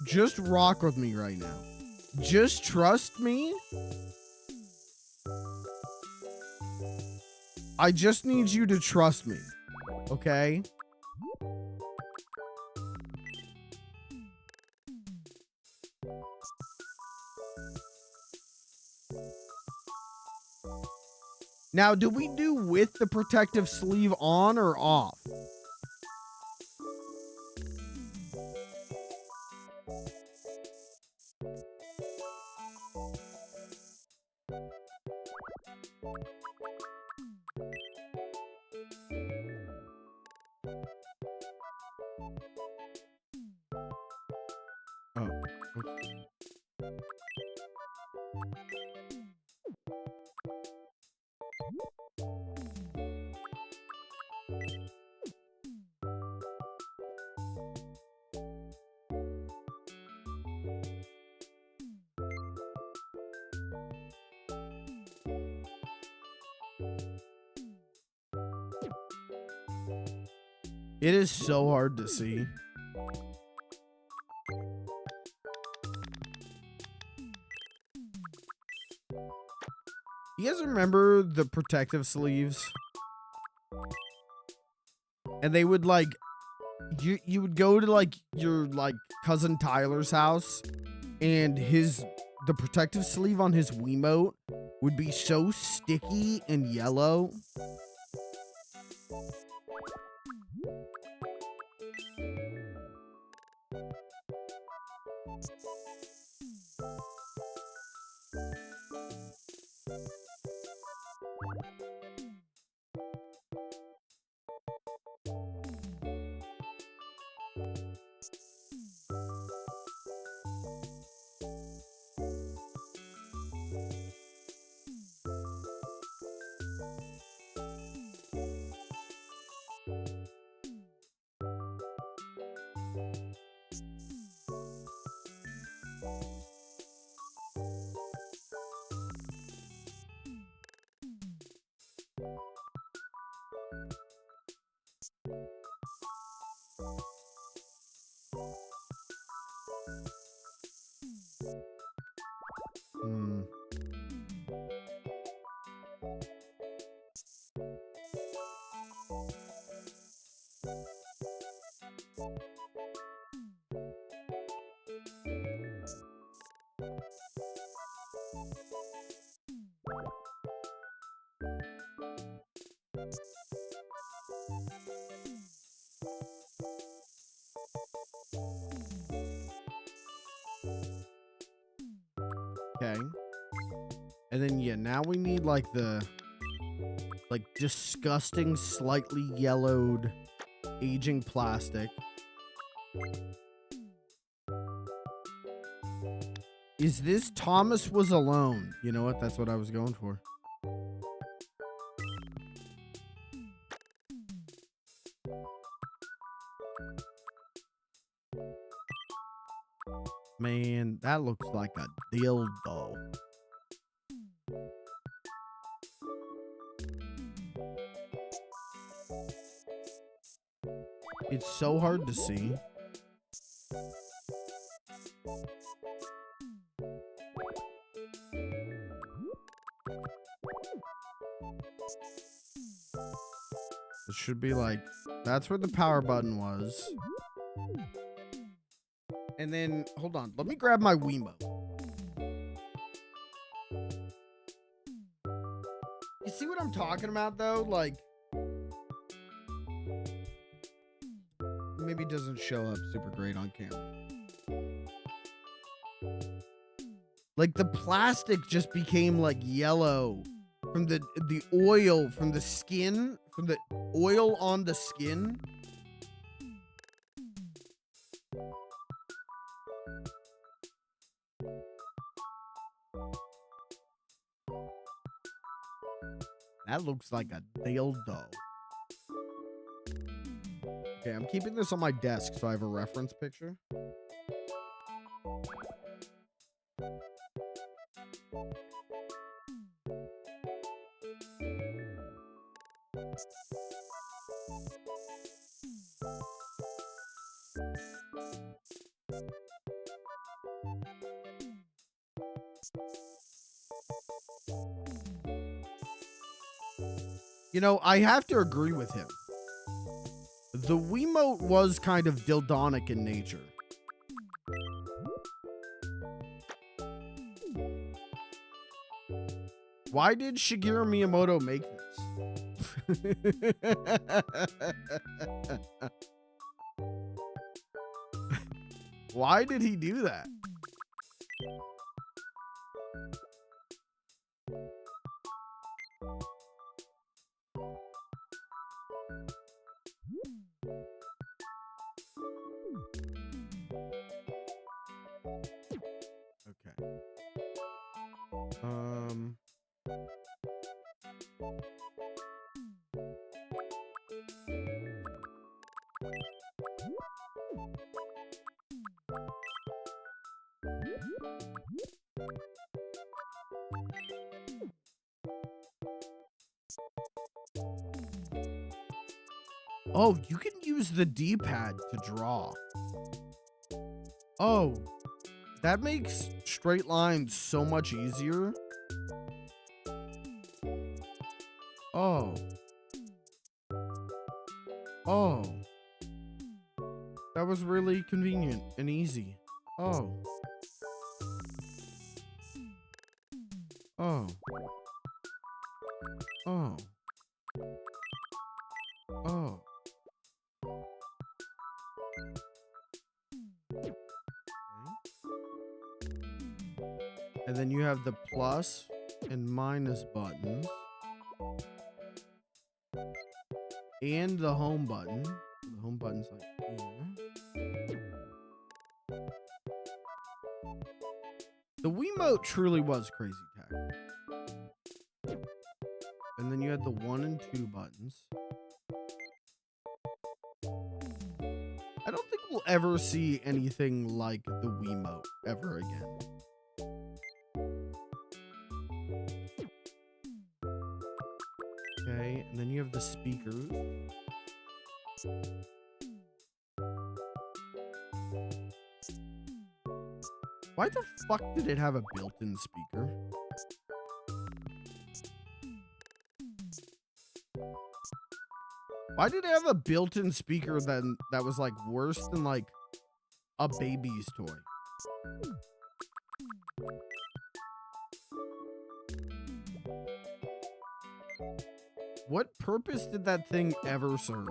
Just rock with me right now. Just trust me. I just need you to trust me. Okay? Now, do we do with the protective sleeve on or off? Oh, okay. It is so hard to see. You guys remember the protective sleeves? And they would like, you would go to like your like cousin Tyler's house, and the protective sleeve on his Wiimote would be so sticky and yellow. Hmm. Okay. And then, yeah, now we need like the disgusting, slightly yellowed, aging plastic. Is this Thomas Was Alone? You know what? That's what I was going for. Man, that looks like a dildo. It's so hard to see. It should be like, that's where the power button was. And then, hold on, let me grab my Wiimote. You see what I'm talking about, though? Like, maybe it doesn't show up super great on camera. Like, the plastic just became, like, yellow from the oil, from the skin, from the oil on the skin. That looks like a dildo. Okay, I'm keeping this on my desk so I have a reference picture. You know, I have to agree with him. The Wiimote was kind of dildonic in nature. Why did Shigeru Miyamoto make this? Why did he do that? Okay. Oh, you can use the D-pad to draw. Oh, that makes straight lines so much easier. Oh. Oh. That was really convenient and easy. Oh. Oh. Oh. Oh. Okay. And then you have the plus and minus buttons. And the home button. The home button's like here. The Wiimote truly was crazy tech. And then you had the 1 and 2 buttons. I don't think we'll ever see anything like the Wiimote ever again. Okay, and then you have the speakers. Why the fuck did it have a built-in speaker? Why did it have a built-in speaker that was like worse than like a baby's toy? What purpose did that thing ever serve?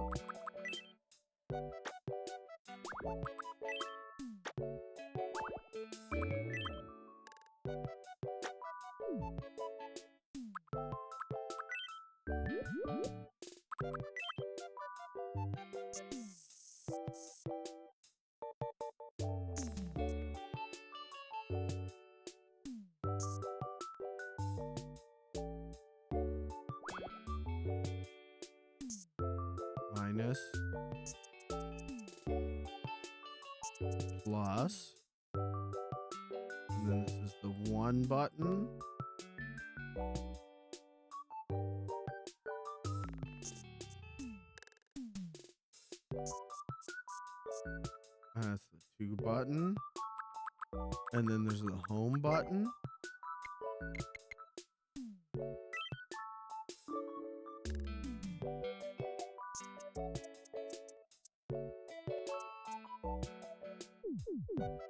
Minus. Plus. And then this is the 1 button. That's the 2 button. And then there's the home button.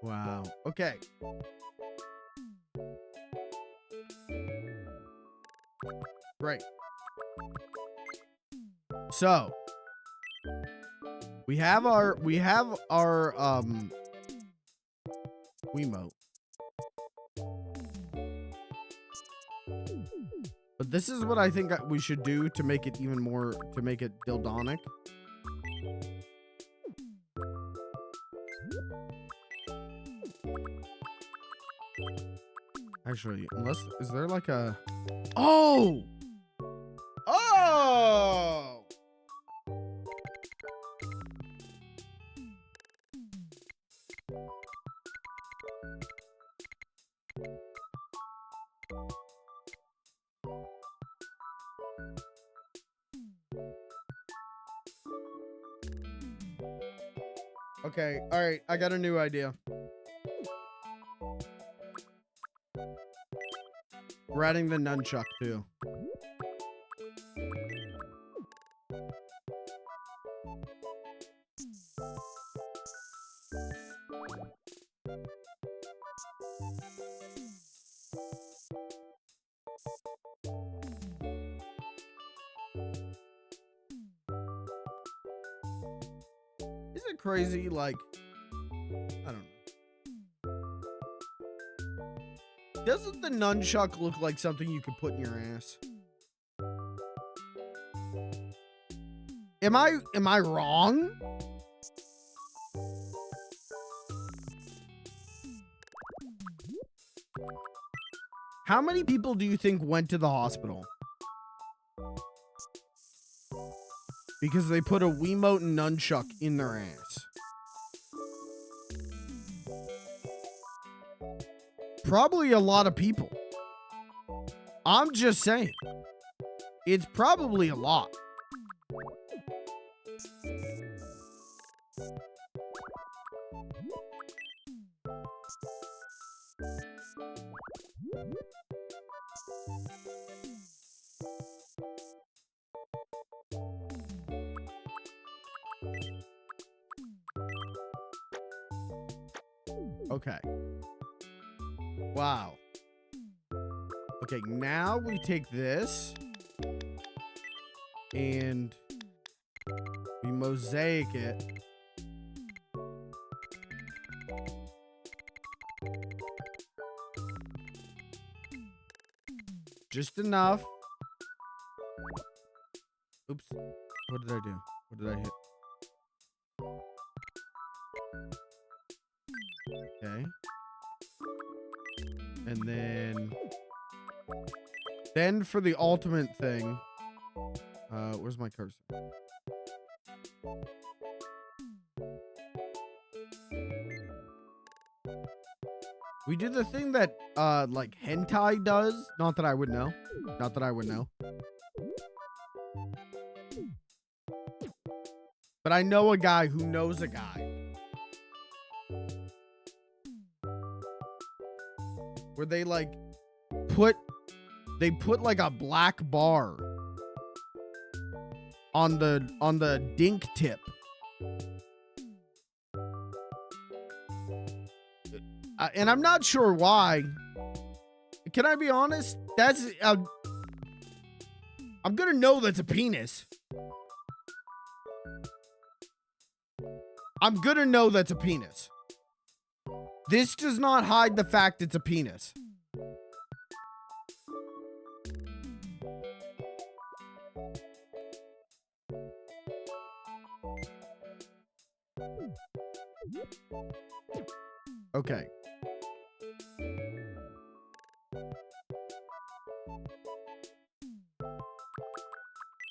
Wow. Okay. Great. So we have our Wiimote. But this is what I think we should do to make it even more, to make it dildonic. Actually, unless, is there like a... Oh! Oh! Okay, all right, I got a new idea. We're adding the nunchuck too. Isn't it crazy? Like, I don't know. Doesn't the nunchuck look like something you could put in your ass? Am I wrong? How many people do you think went to the hospital because they put a Wiimote and nunchuck in their ass? Probably a lot of people. I'm just saying. It's probably a lot. Okay. Wow. Okay, now we take this and we mosaic it. Just enough. Oops. What did I do? What did I hit? Okay. And then for the ultimate thing, where's my cursor? We do the thing that, like hentai does. Not that I would know. Not that I would know. But I know a guy who knows a guy. Where they like put like a black bar on the dink tip. And I'm not sure why. Can I be honest? That's I'm gonna know that's a penis. I'm gonna know that's a penis. This does not hide the fact it's a penis. Okay.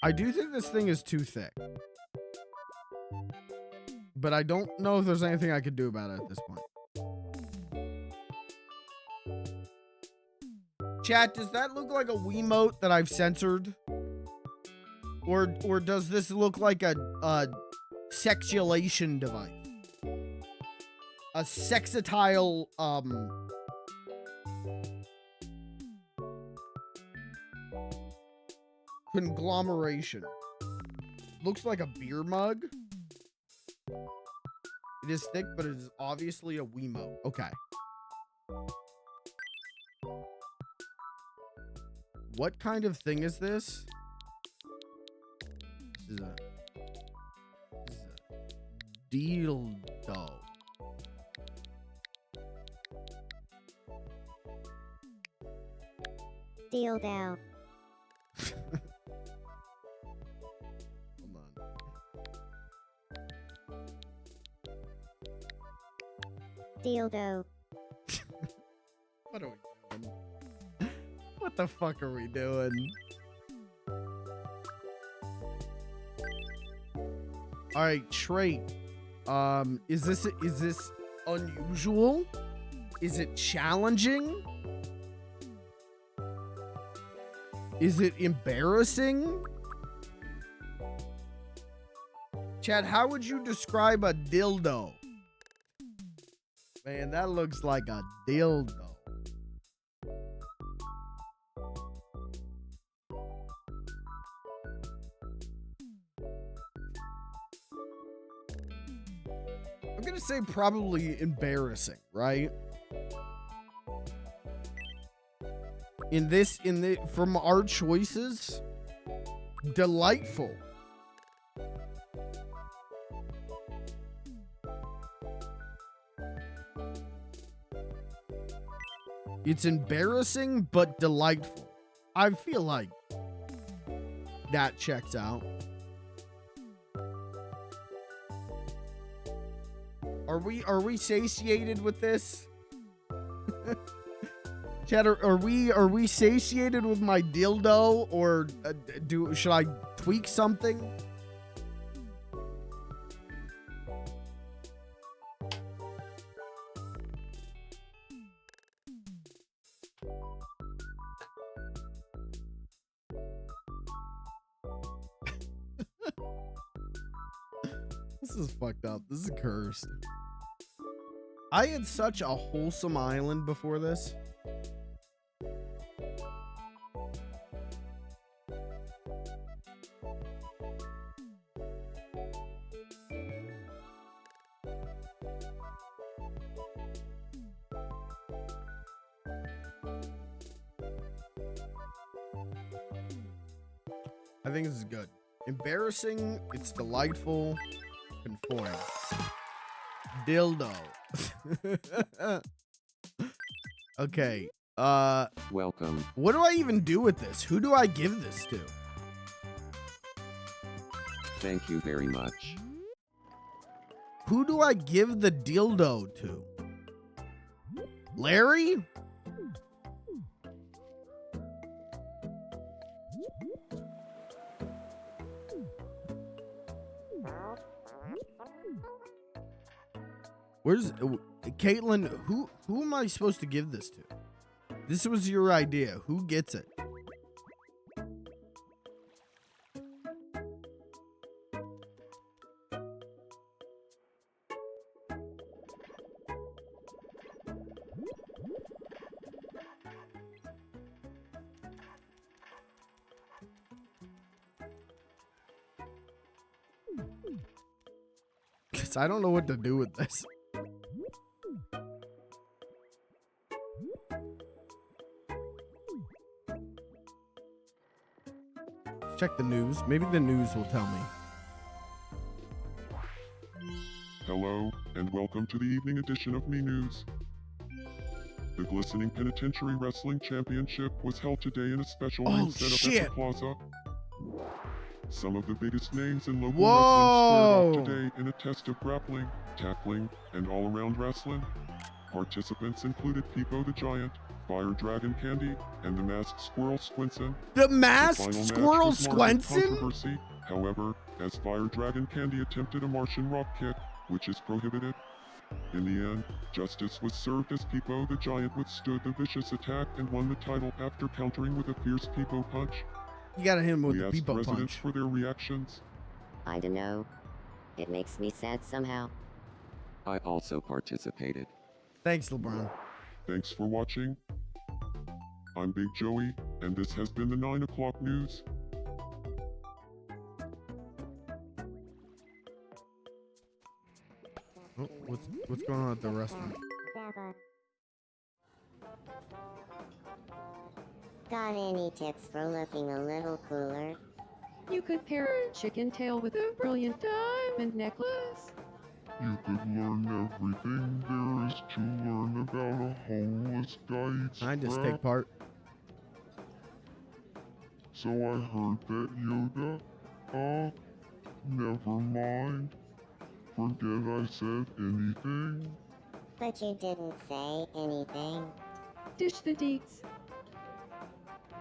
I do think this thing is too thick. But I don't know if there's anything I could do about it at this point. Chat, does that look like a Wiimote that I've censored? Or does this look like a sexulation device? A sexatile, conglomeration. Looks like a beer mug. It is thick, but it is obviously a Wiimote. Okay. What kind of thing is this? This is a dildo. Dildo. Hold on. Dildo. What are we doing? What the fuck are we doing? All right, trait. Is this unusual? Is it challenging? Is it embarrassing? Chad, how would you describe a dildo? Man, that looks like a dildo. I'm gonna say probably embarrassing, right? From our choices, delightful. It's embarrassing, but delightful. I feel like that checks out. Are we satiated with this? Chad, are we satiated with my dildo, or should I tweak something? This is fucked up. This is cursed. I had such a wholesome island before this. I think this is good. Embarrassing, it's delightful, conforming. Dildo. Okay. Welcome. What do I even do with this? Who do I give this to? Thank you very much. Who do I give the dildo to? Larry? Where's Caitlin? Who am I supposed to give this to? This was your idea. Who gets it? Because I don't know what to do with this. Check the news. Maybe the news will tell me. Hello, and welcome to the evening edition of Me News. The Glistening Penitentiary Wrestling Championship was held today in a special ring set up at the Plaza. Some of the biggest names in local wrestling squared off today in a test of grappling, tackling, and all-around wrestling. Participants included Peepo the Giant, Fire Dragon Candy, and the Masked Squirrel Squinson. The Masked final match Squirrel was marred with Squinson? controversy, however, as Fire Dragon Candy attempted a Martian rock kick, which is prohibited. In the end, justice was served as Peepo the Giant withstood the vicious attack and won the title after countering with a fierce Peepo punch. You gotta hit him with We the asked Peepo residents punch. for their reactions. I don't know. It makes me sad somehow. I also participated. Thanks, LeBron. Thanks for watching. I'm Big Joey, and this has been the 9 o'clock news. Oh, what's going on at the restaurant? Got any tips for looking a little cooler? You could pair a chicken tail with a brilliant diamond necklace. You could learn everything there is to learn about a homeless guy eats I just crap. take part. So I heard that Yoda. Never mind. Forget I said anything. But you didn't say anything. Dish the deets.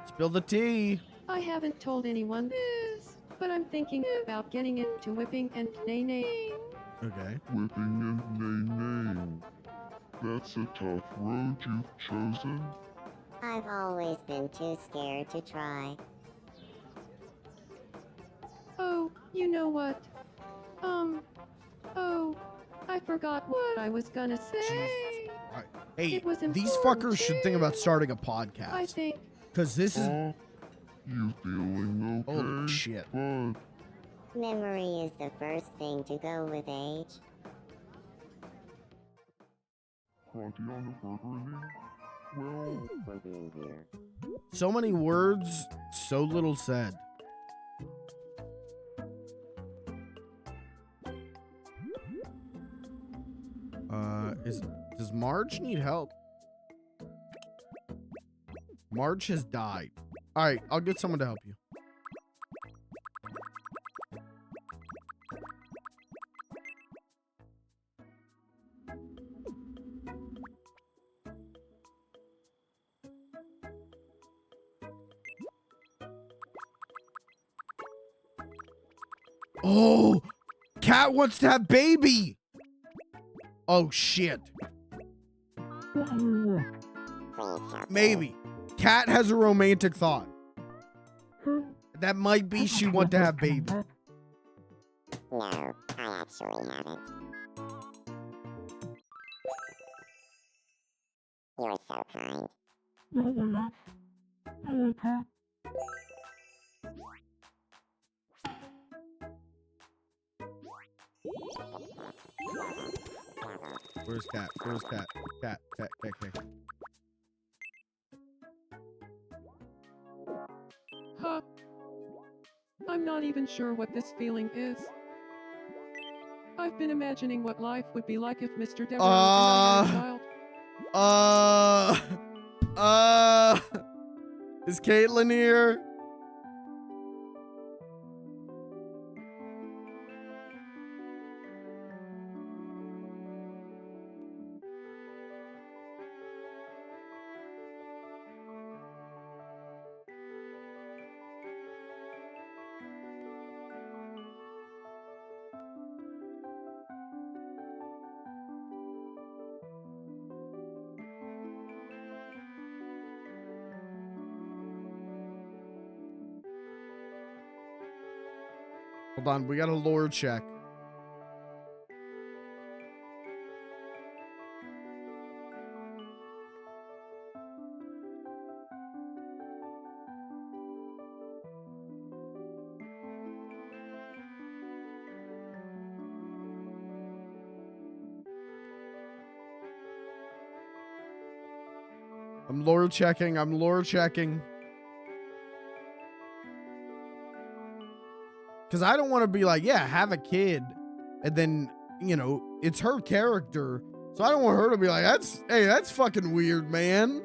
Spill the tea. I haven't told anyone this, but I'm thinking about getting into whipping and nay-naying. Okay. Whipping and nay-naying. That's a tough road you've chosen. I've always been too scared to try. Oh, you know what? Oh, I forgot what I was gonna say. Alright. Hey, It was these important fuckers should think about starting a podcast. I think Because this is... You feeling okay? Holy shit. Bud? Memory is the first thing to go with age. Party on the burger Well, For being here. So many words, so little said. Does Marge need help? Marge has died. All right, I'll get someone to help you. Oh, Cat wants to have baby. Oh shit. Maybe. Cat has a romantic thought. That might be she want to have baby. No, I actually haven't. You're so kind. Where's Cat? Where's Cat? Cat. Huh? I'm not even sure what this feeling is. I've been imagining what life would be like if Mr. Devereaux and I had a child. Is Caitlin here? Hold on, we got a lore check. I'm lore checking. Because I don't want to be like, yeah, have a kid. And then, you know, it's her character. So I don't want her to be like, that's fucking weird, man.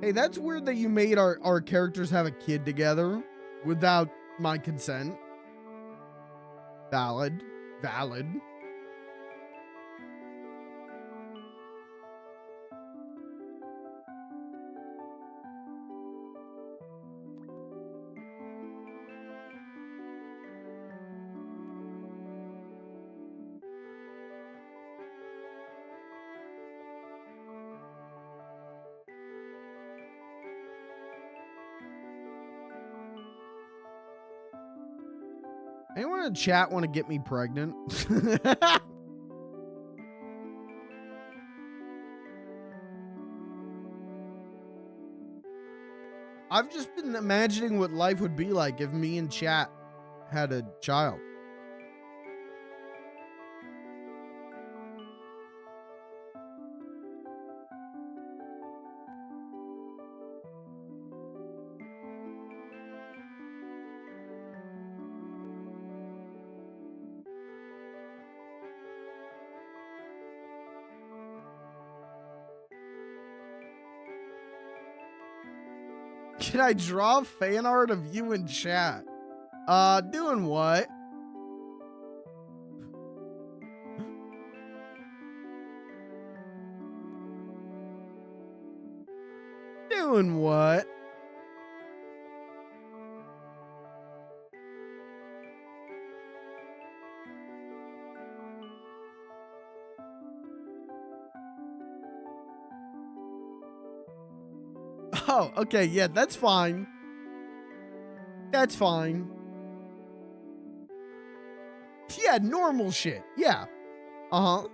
Hey, that's weird that you made our characters have a kid together without my consent. Valid. Anyone in chat want to get me pregnant? I've just been imagining what life would be like if me and chat had a child. Can I draw fan art of you in chat? Doing what? Doing what? Oh, okay, yeah, that's fine. That's fine. Yeah, normal shit. Yeah. Uh-huh.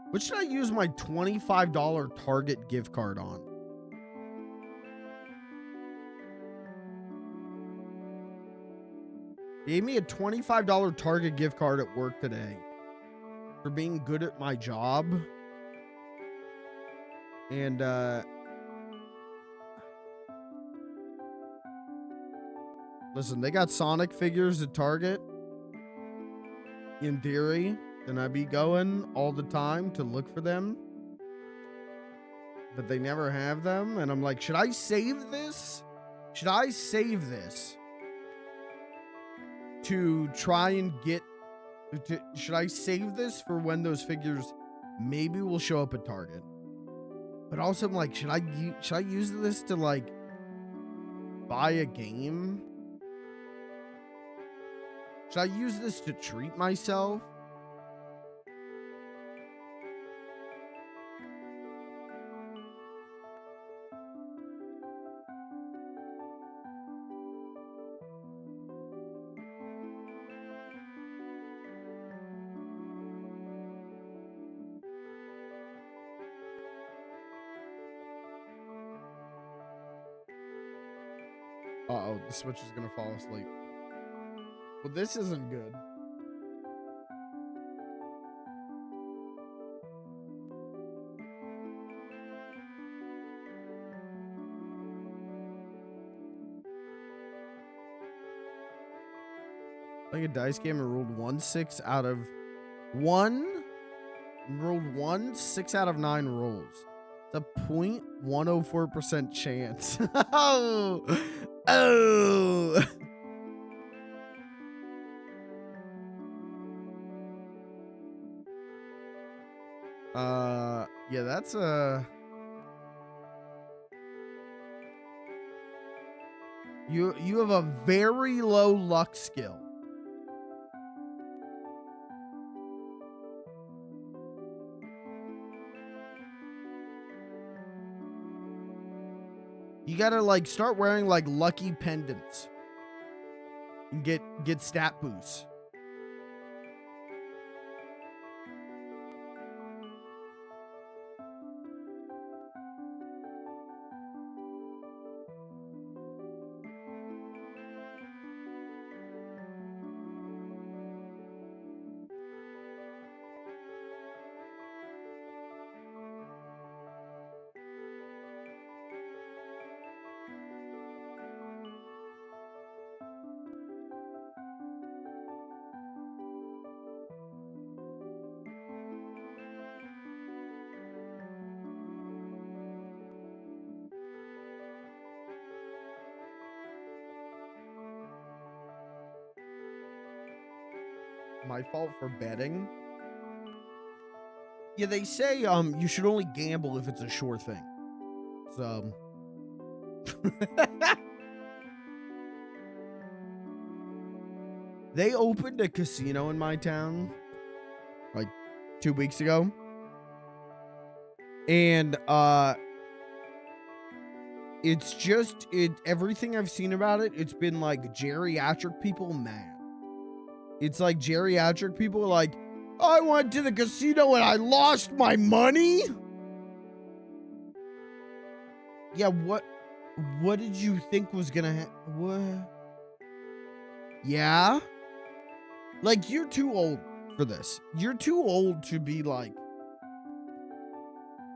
What should I use my $25 Target gift card on? Gave me a $25 Target gift card at work today for being good at my job. And, listen, they got Sonic figures at Target. In theory, and I be going all the time to look for them. But they never have them. And I'm like, should I save this? Should I save this to try and get Should I save this for when those figures maybe will show up at Target? But also, I'm like, should I use this to like buy a game? Should I use this to treat myself? Uh-oh, the Switch is gonna fall asleep. Well, this isn't good. Like a dice game and rolled 1 out of 6 out of 9 rolls. It's a 0.104% chance. Oh, oh. Yeah, that's you have a very low luck skill. You gotta like start wearing like lucky pendants and get stat boosts. My fault for betting. Yeah, they say you should only gamble if it's a sure thing. So they opened a casino in my town like 2 weeks ago. And it's just everything I've seen about it, it's been like geriatric people mad. It's like geriatric people are like, I went to the casino and I lost my money. Yeah, what did you think was gonna happen? What? Yeah? Like, you're too old for this. You're too old to be like,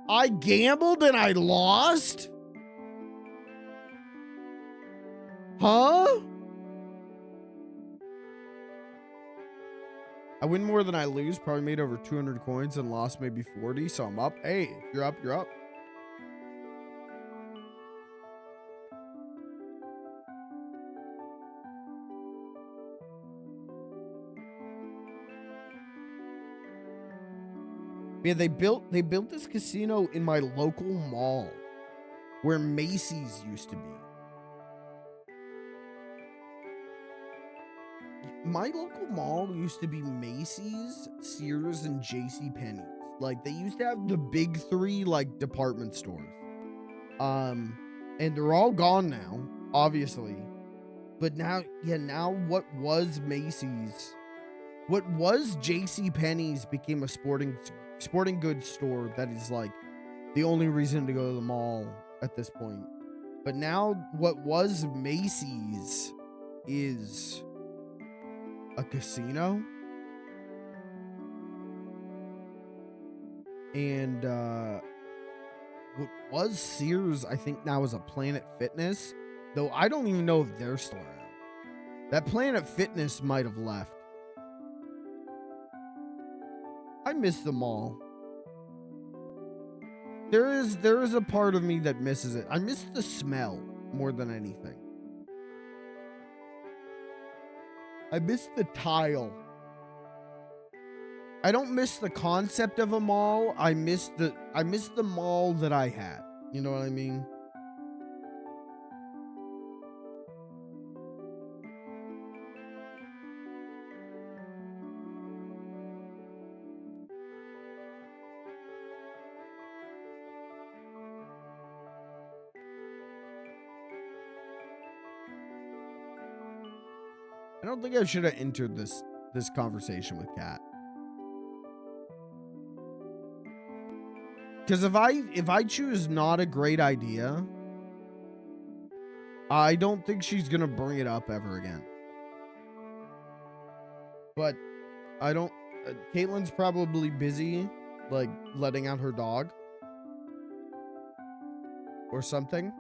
I gambled and I lost? Huh? I win more than I lose. Probably made over 200 coins and lost maybe 40. So I'm up. Hey, if you're up, you're up. Yeah, they built this casino in my local mall where Macy's used to be. My local mall used to be Macy's, Sears, and JCPenney's. Like, they used to have the big three, like, department stores. And they're all gone now, obviously. But now, yeah, now what was Macy's, what was JCPenney's became a sporting goods store that is, like, the only reason to go to the mall at this point. But now what was Macy's is a casino. And what was Sears, I think now is a Planet Fitness, though I don't even know if they're still around. That Planet Fitness might have left. I miss the mall. There is a part of me that misses it. I miss the smell more than anything. I miss the tile. I don't miss the concept of a mall. I miss the mall that I had. You know what I mean? I don't think I should have entered this conversation with Kat. Because if I choose not a great idea, I don't think she's gonna bring it up ever again. But I don't. Caitlin's probably busy, like letting out her dog or something.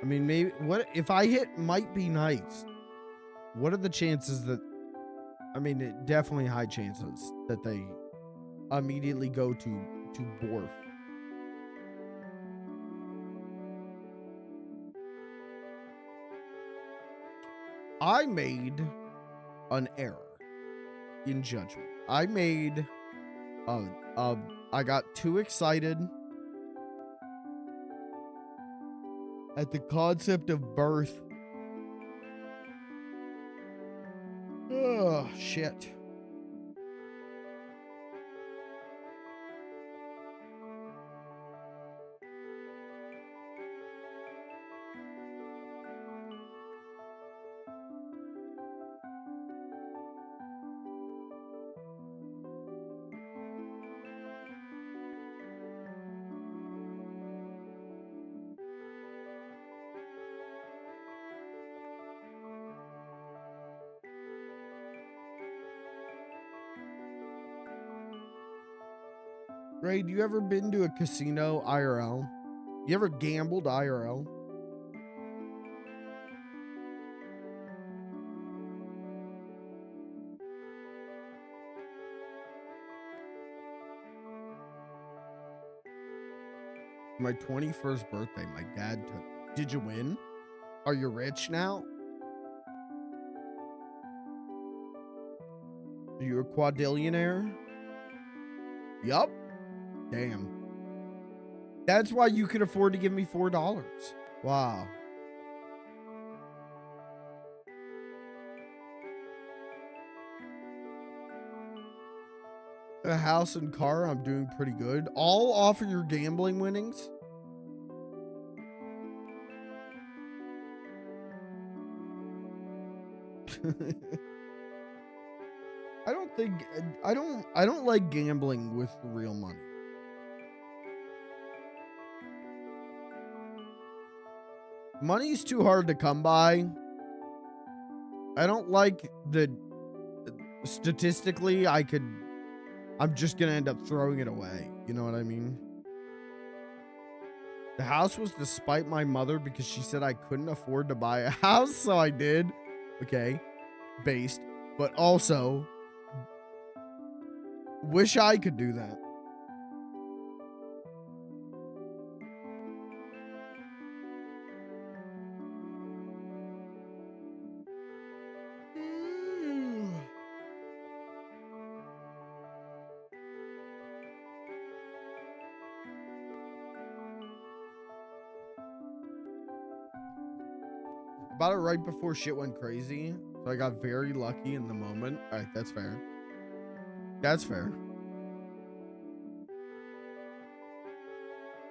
I mean, maybe what if I hit might be nice? What are the chances that? I mean, definitely high chances that they immediately go to Borf. I made an error in judgment. I made I got too excited at the concept of birth. Oh, shit. Ray, do you ever been to a casino IRL? You ever gambled IRL? My 21st birthday, my dad took. Did you win? Are you rich now? Are you a quadrillionaire? Yup. Damn. That's why you could afford to give me $4. Wow. A house and car, I'm doing pretty good. All off of your gambling winnings? I don't like gambling with real money. Money's too hard to come by. I don't like statistically I'm just gonna end up throwing it away. You know what I mean? The house was to spite my mother because she said I couldn't afford to buy a house, so I did. Okay. Based. But also, wish I could do that. About it right before shit went crazy. So I got very lucky in the moment. All right, that's fair. That's fair.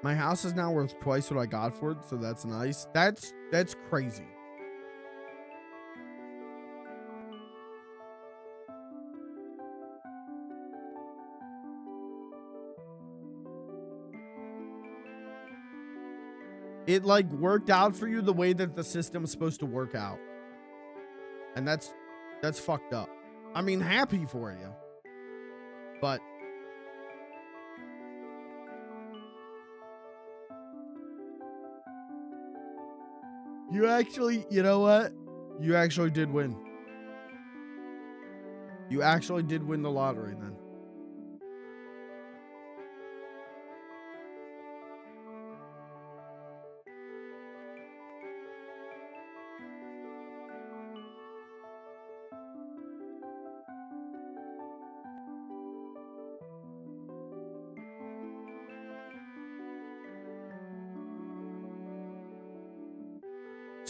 My house is now worth twice what I got for it, so that's nice. That's crazy. It like worked out for you the way that the system's supposed to work out. And that's fucked up. I mean, happy for you. But you actually, you know what? You actually did win. You actually did win the lottery then.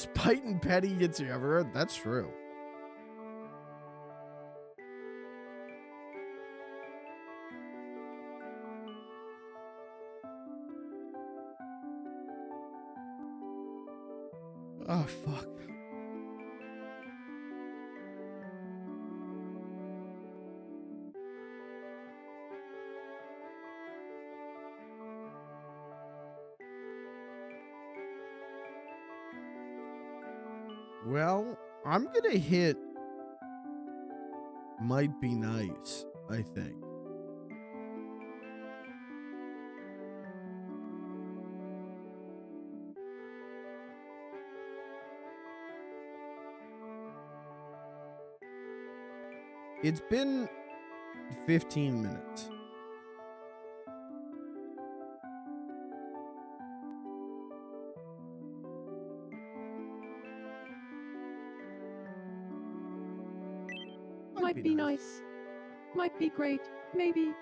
Spite and petty gets you everywhere. That's true. Oh, fuck. Well, I'm gonna hit might be nice, I think. It's been 15 minutes. Might be nice. Might be great. Maybe.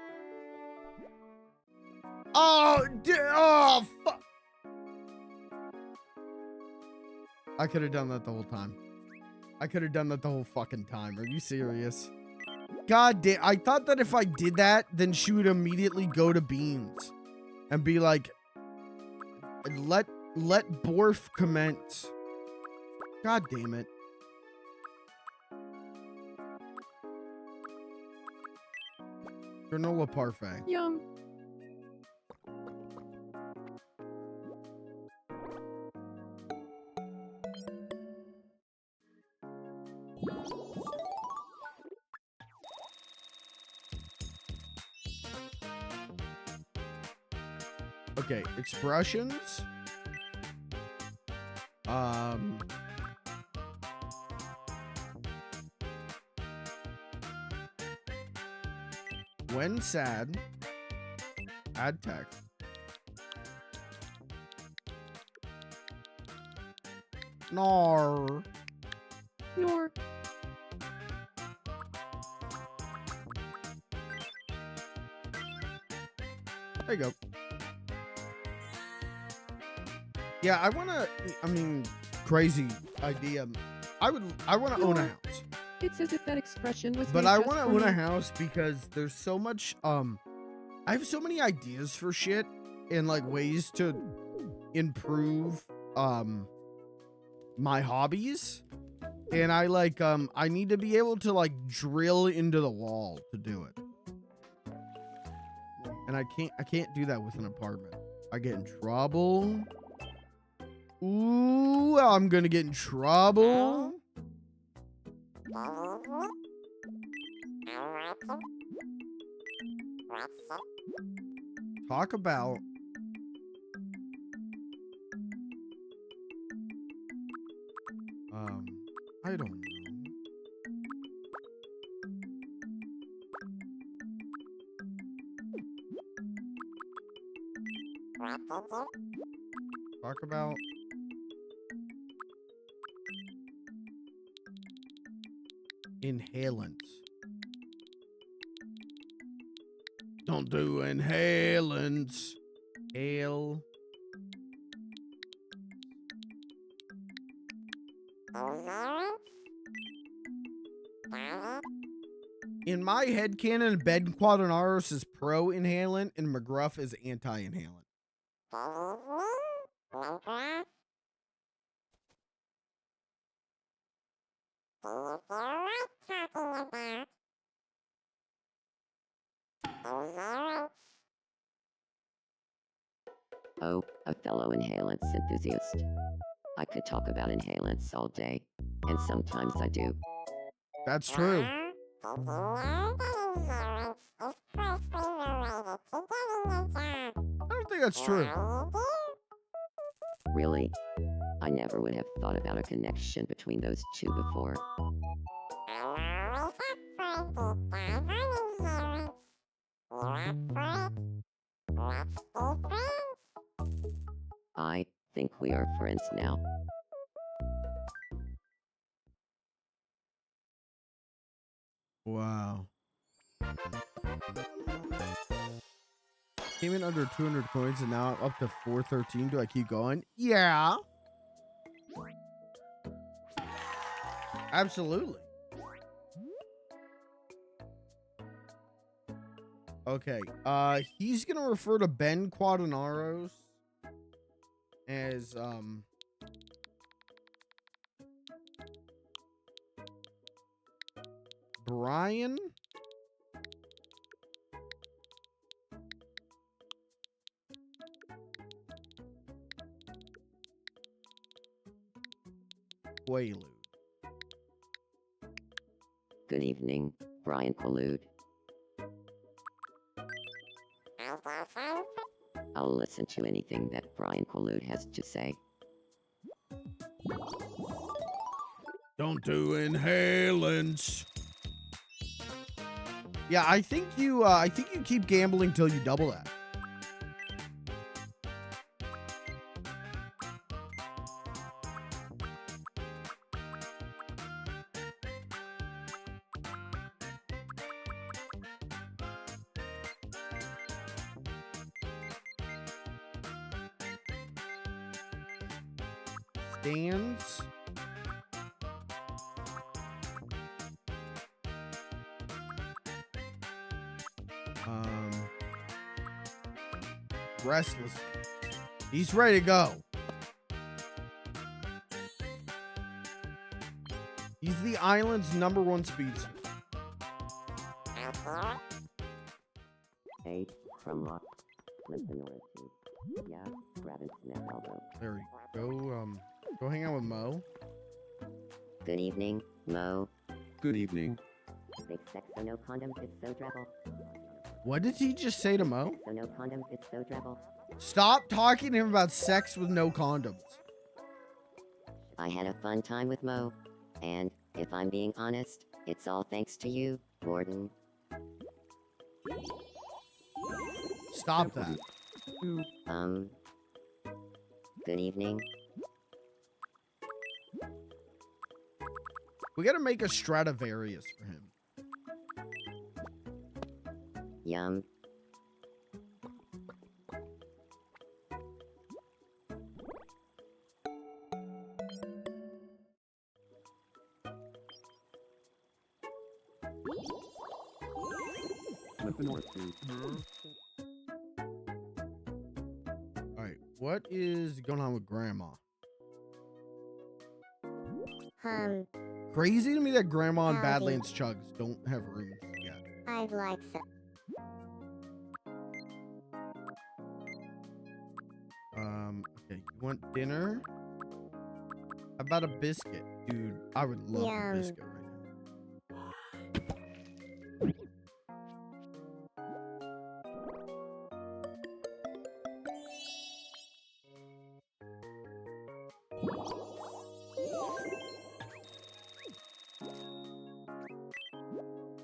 Oh, oh, fuck. I could have done that the whole time. I could have done that the whole fucking time. Are you serious? God damn. I thought that if I did that, then she would immediately go to Beans and be like, let Borf commence. God damn it. Granola parfait. Yum. Okay, expressions. When sad, add text. Nar. Nor. There you go. Yeah, I mean, crazy idea. I want to own a house. It's as if that expression was But made I just want to for own a me. house because there's so much, I have so many ideas for shit and like ways to improve, my hobbies. And I like, I need to be able to like drill into the wall to do it. And I can't do that with an apartment. I get in trouble. Ooh, I'm gonna get in trouble. Talk about I don't know. Talk about inhalants. Don't do inhalants. Hail. In my headcanon, Ben Quadranaris is pro-inhalant and McGruff is anti-inhalant. Oh, a fellow inhalants enthusiast. I could talk about inhalants all day, and sometimes I do. That's true. I don't think that's true. Really? I never would have thought about a connection between those two before. I think we are friends now. Wow. Came in under 200 coins and now I'm up to 413. Do I keep going? Yeah. Absolutely. Okay. He's gonna refer to Ben Quadinaros as Brian Quaalude. Good evening, Brian Quaalude. I'll listen to anything that Brian Quaalude has to say. Don't do inhalants. Yeah, I think you keep gambling till you double that. Stands. Restless. He's ready to go. He's the island's #1 speedster. Hey, from Lock. Clinton or two. Yeah, Rabbit Snap Elbow. There we go. Go hang out with Mo. Good evening, Mo. Good evening. Big sex so no condoms, it's so drabble. What did he just say to Mo? So no condoms, it's so drabble. Stop talking to him about sex with no condoms. I had a fun time with Mo. And, if I'm being honest, it's all thanks to you, Gordon. Stop that. Good evening. We gotta make a Stradivarius for him. Yum. Alright, what is going on with Grandma? Crazy to me that Grandma and Badlands Chugs don't have rooms yet. I'd like some. Okay, you want dinner? How about a biscuit? Dude, I would love a biscuit right now.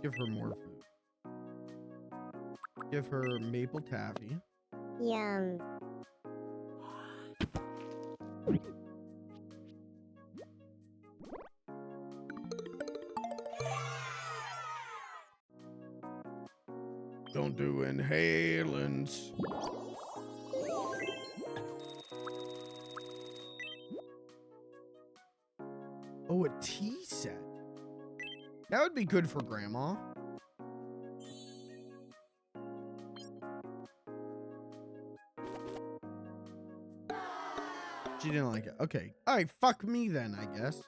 Give her more food. Give her maple taffy. Yum. Don't do inhalants. Oh, a tea set. That would be good for Grandma. She didn't like it. Okay. All right. Fuck me then, I guess.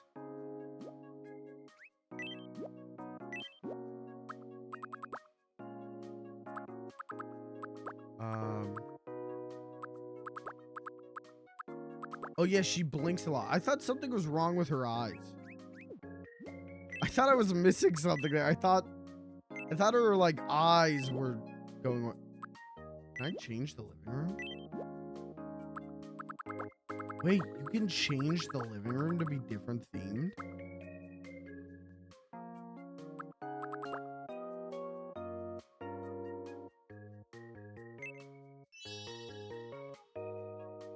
Oh yeah, she blinks a lot. I thought something was wrong with her eyes. I thought I was missing something there. I thought her like eyes were going. Can I change the living room? Wait, you can change the living room to be different themed?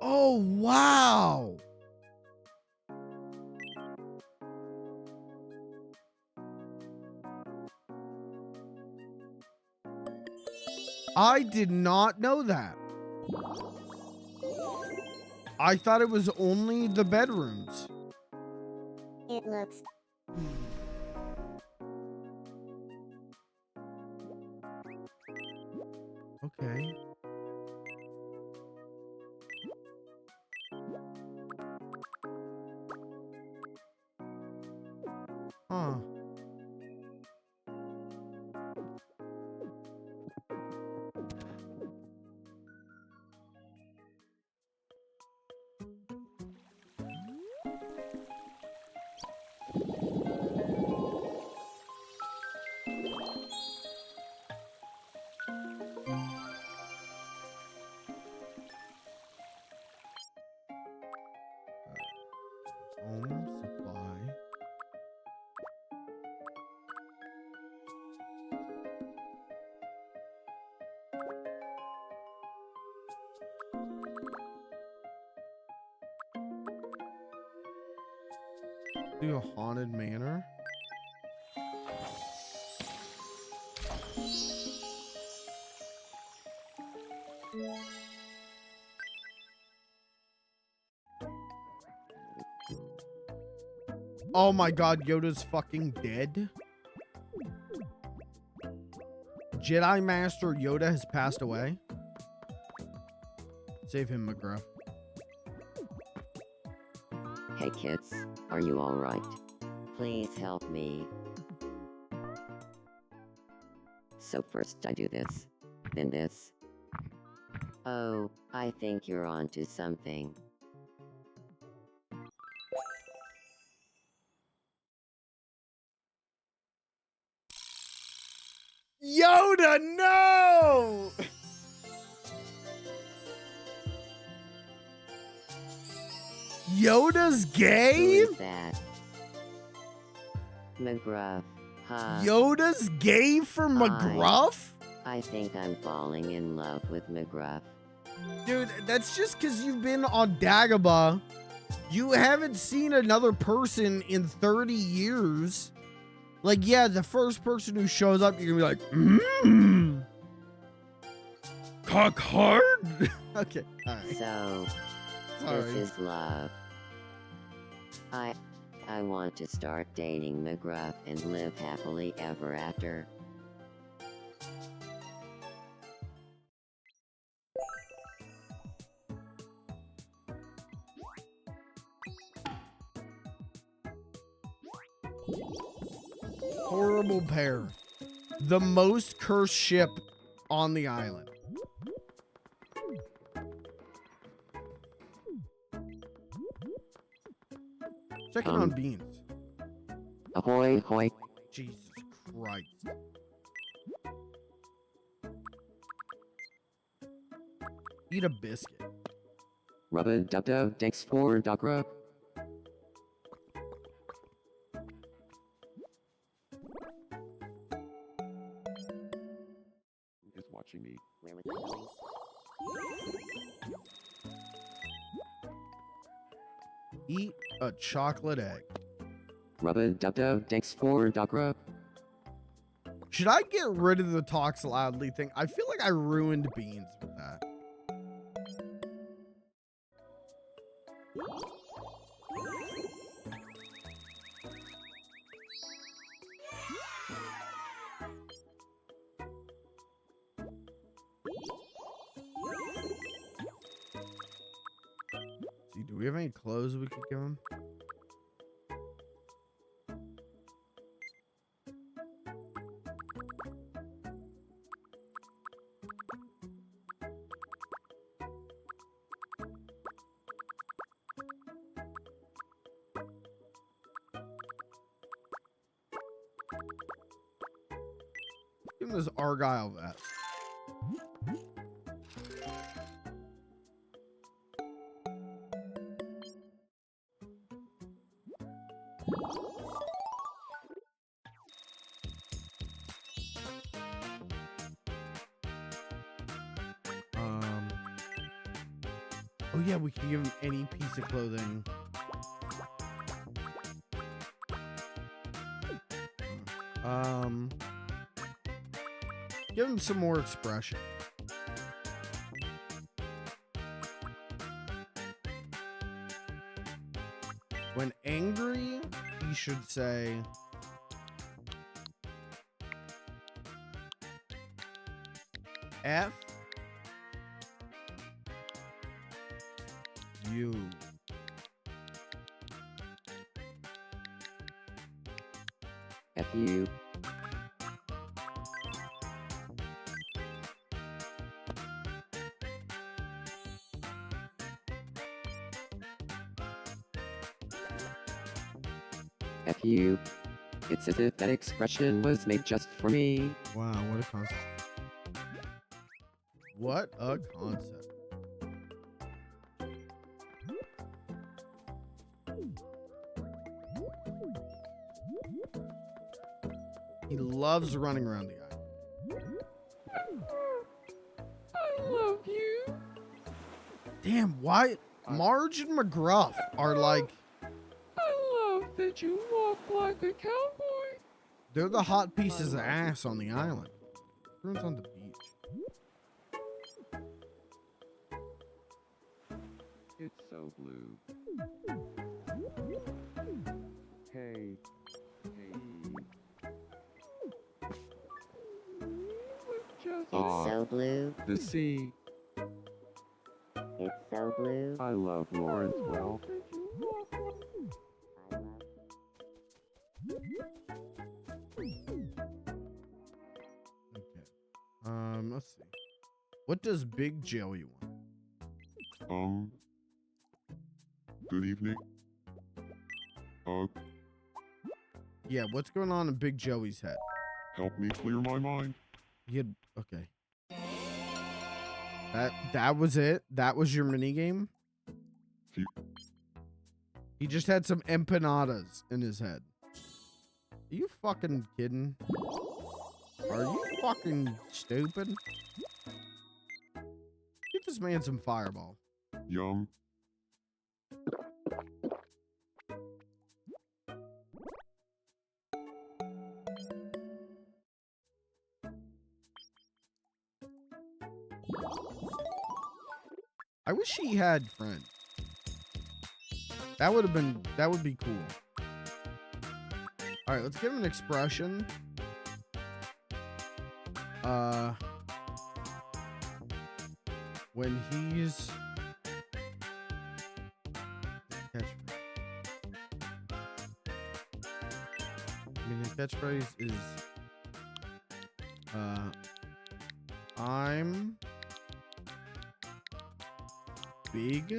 Oh, wow. I did not know that. I thought it was only the bedrooms. It looks Okay. Huh. Home supply. Do a haunted manor. Oh my god, Yoda's fucking dead. Jedi Master Yoda has passed away. Save him, McGruff. Hey kids, are you alright? Please help me. So first I do this, then this. Oh, I think you're onto something. Yoda, no! Yoda's gay? Who is that? McGruff. Huh. Yoda's gay for McGruff? I think I'm falling in love with McGruff. Dude, that's just because you've been on Dagobah. You haven't seen another person in 30 years. Like, yeah, the first person who shows up, you're gonna be like, cock hard? Okay, all right. So, Sorry. this is love. I want to start dating McGruff and live happily ever after. Horrible pair. The most cursed ship on the island. Checking on beans. Ahoy, hoy. Jesus Christ. Eat a biscuit. Rubba dub dub dex for Dogra. Is watching me. Eat a chocolate egg. Rubba dub dub dex for Dogra. Should I get rid of the talks loudly thing? I feel like I ruined beans with that. See, do we have any clothes we could give him? Give him this Argyle vest. Oh yeah, we can give him any piece of clothing. Give him some more expression. When angry, he should say, F you. F you. F you. It's as if that expression was made just for me. Wow, what a concept. What a concept. He loves running around the island. I love you. Damn, why Marge and McGruff are like, I love that you walk like a cowboy. they're the hot pieces of ass on the island. Everyone's on the beach. It's so blue. Hey. Hey. It's so blue. The sea. It's so blue. I love Lawrenceville. Okay. Let's see. What does Big Joey want? Good evening. Yeah, what's going on in Big Joey's head? Help me clear my mind. He had, okay. That was it? That was your mini game? He just had some empanadas in his head. Are you fucking kidding? Are you fucking stupid? Get this man some Fireball. Yum. I wish he had friends. That would be cool. All right, let's give him an expression. When he's his catchphrase is I'm Big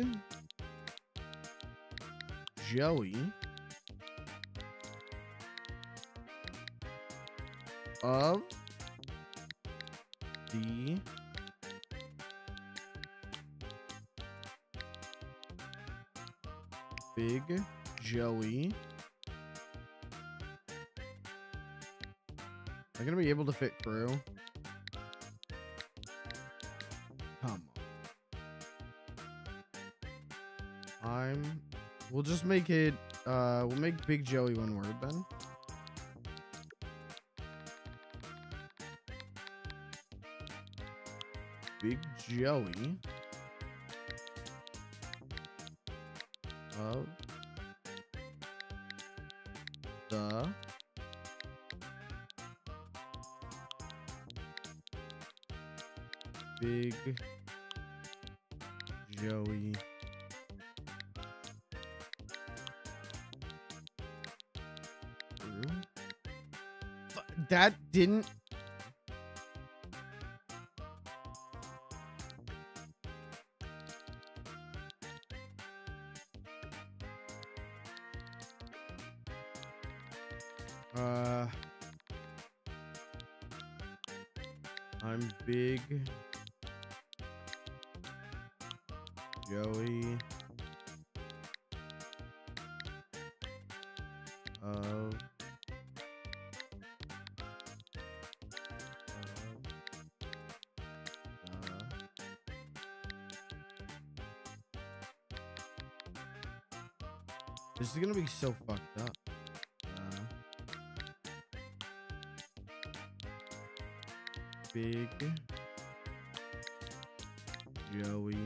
Joey of the Big Joey. Am I gonna be able to fit crew? Come on. We'll just make it, we'll make Big Joey one word then. Big Joey of the Big Joey that didn't I'm Big Joey of this is gonna be so fucked up. Big Joey.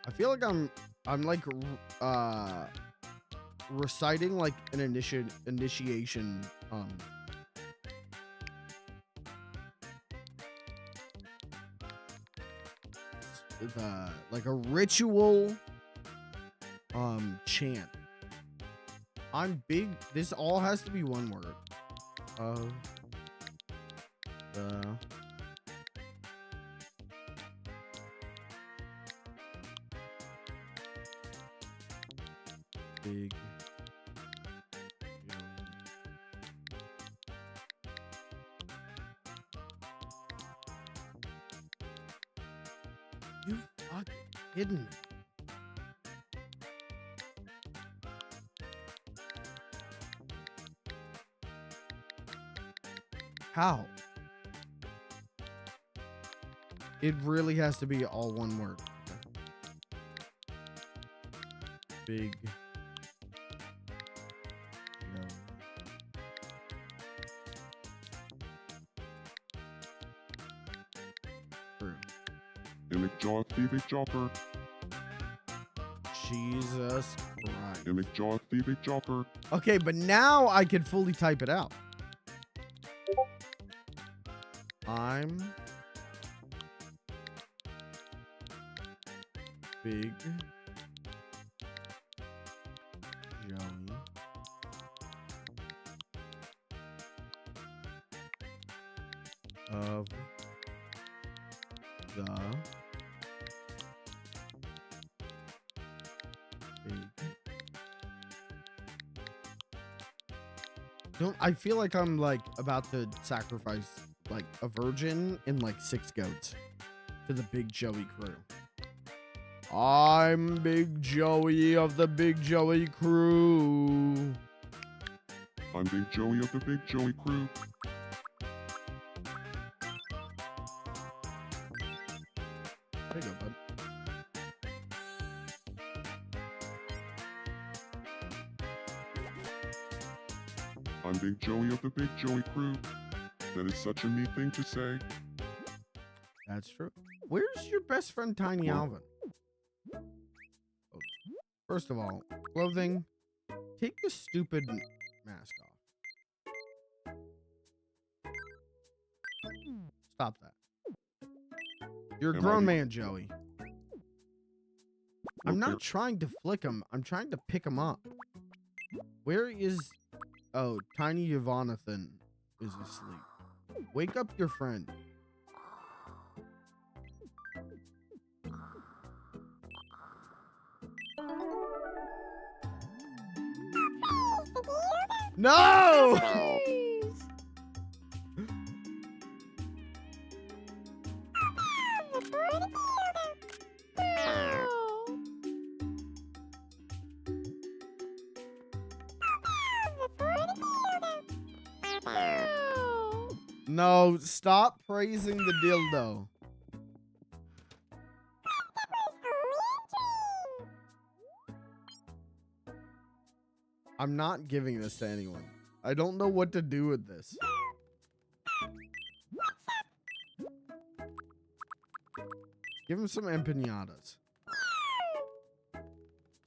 I feel like I'm like reciting like an initiation like a ritual chant. I'm big. This all has to be one word. Of the big You fucking kidding me? How? It really has to be all one word. Big. McJaw Thieving Jopper. Jesus Christ. McJaw Thieving Jopper. Okay, but now I can fully type it out. I'm big Joey of the I feel like I'm like about to sacrifice like a virgin and like 6 goats to the Big Joey crew. I'm Big Joey of the Big Joey crew. I'm Big Joey of the Big Joey crew. There you go, bud. I'm Big Joey of the Big Joey crew. That is such a neat thing to say. That's true. Where's your best friend Tiny Alvin? Oh, first of all, clothing, take the stupid mask off. Stop that. You're a grown man, Joey. I'm not trying to flick him. I'm trying to pick him up. Where is... Oh, Tiny Yvonathan is asleep. Wake up your friend. No! No, stop praising the dildo. I'm not giving this to anyone. I don't know what to do with this. Give him some empanadas.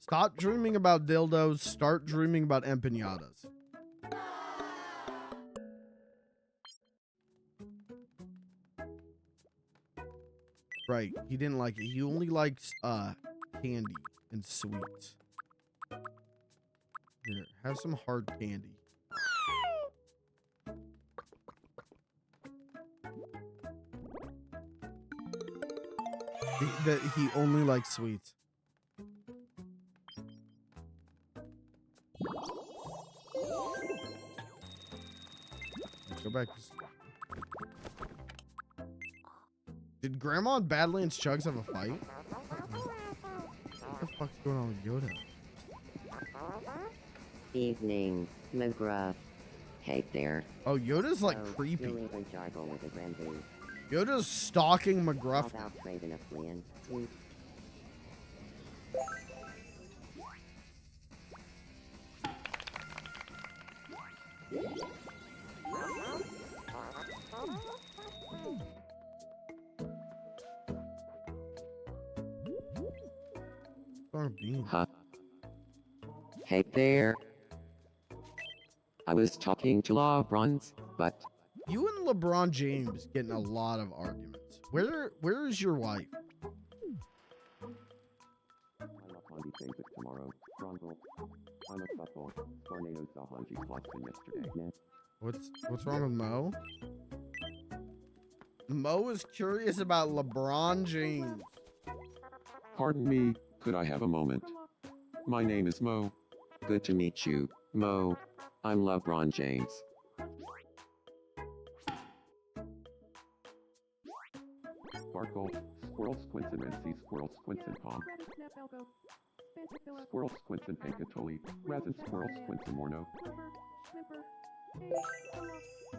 Stop dreaming about dildos. Start dreaming about empanadas. Right, he didn't like it. He only likes candy and sweets. Here, have some hard candy. He only likes sweets. Go back to sleep. Did Grandma and Badlands Chugs have a fight? What the fuck's going on with Yoda? Evening, McGruff. Hey there. Oh, Yoda's like So, creepy. you leave a jargle with a Granby. Yoda's stalking McGruff. How about trading a fleeing? Huh. Hey there. I was talking to LeBron's, but You and LeBron James get in a lot of arguments. Where is your wife? Hanji favorite tomorrow. Rongle. I'm a couple. Tornado saw Hanji Klotzen yesterday. What's wrong with Mo? Mo is curious about LeBron James. Pardon me, could I have a moment? My name is Mo. Good to meet you, Mo. I'm LeBron James. Sparkle, Squirrel Squints and Rency, Squirrel Squints and Palm. Squirrel Squints and Pankatoli, Razin Squirrel Squints and Morno.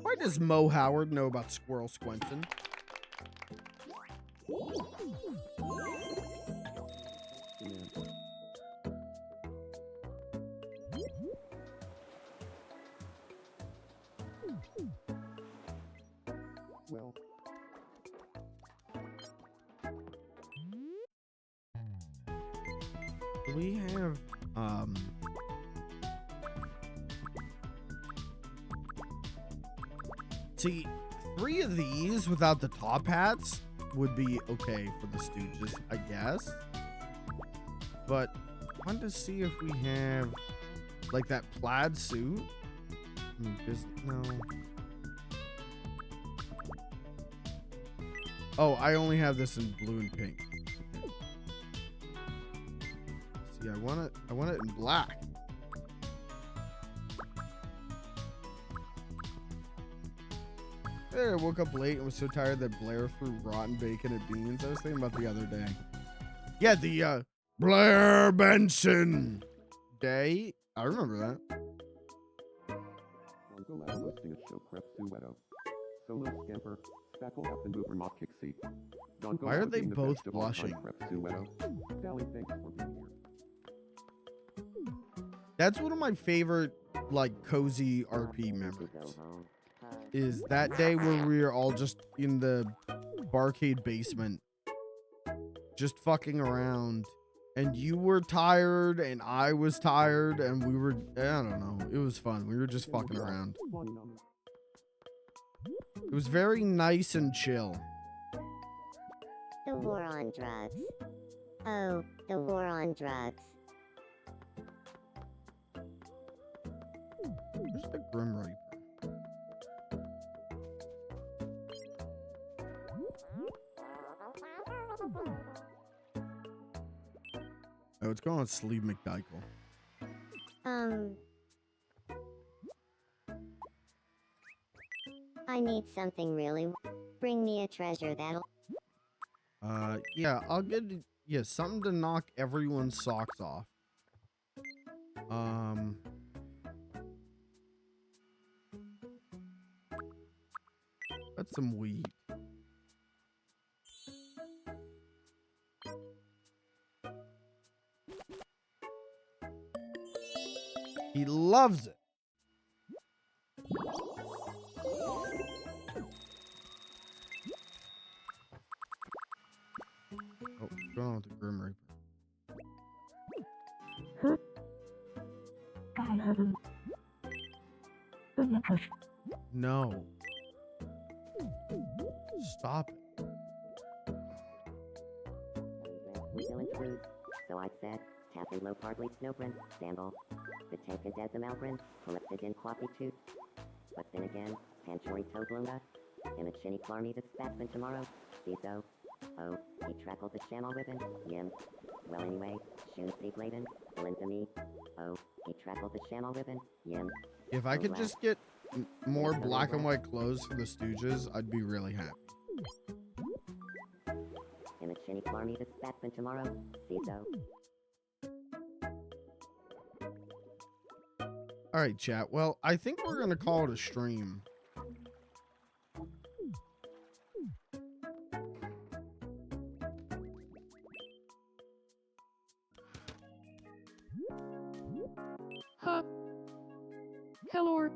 Why does Mo Howard know about Squirrel Squinson? Well. We have, see, 3 of these without the top hats would be okay for the Stooges, I guess. But I wanted to see if we have, like, that plaid suit. I mean, no. Oh, I only have this in blue and pink. See, I want it in black. I woke up late and was so tired that Blair threw rotten bacon at beans. I was thinking about the other day. Yeah, the Blair Benson Day. I remember that. Hosting a show prep Sueto. Solo Scamper, Spackle Up and Boober Mock Kixie. Why are they both blushing? Dally, thanks for being here. That's one of my favorite, like, cozy RP memories. Is that day where we were all just in the barcade basement, just fucking around, and you were tired and I was tired and we were, I don't know, it was fun. We were just fucking around. It was very nice and chill. The war on drugs. Oh, the war on drugs. Where's the Grim Reaper? Oh, it's going on Sleeve McDykel. I need something really. Bring me a treasure that'll. Yeah, I'll get something to knock everyone's socks off. That's some weed. He loves it. Oh, what's going on with the Grim Reaper? No. Stop it. We still include, so I said, tapping low partly snowprint, sandal, the tank and decimalprint, collected in coffee tooth. But then again, Panchori Toglunda, Imachini Clarmy the Spatsman tomorrow, Ciso. Oh, he trackled the channel ribbon, Yim. Well anyway, Shun C Bladen, Linda me. Oh, he trackled the channel ribbon, Yim. If I could just get more black and white clothes for the Stooges, I'd be really happy. Imachini Clarmy the Spatsman tomorrow, Ciso. All right, chat. Well, I think we're going to call it a stream. Huh. Hello.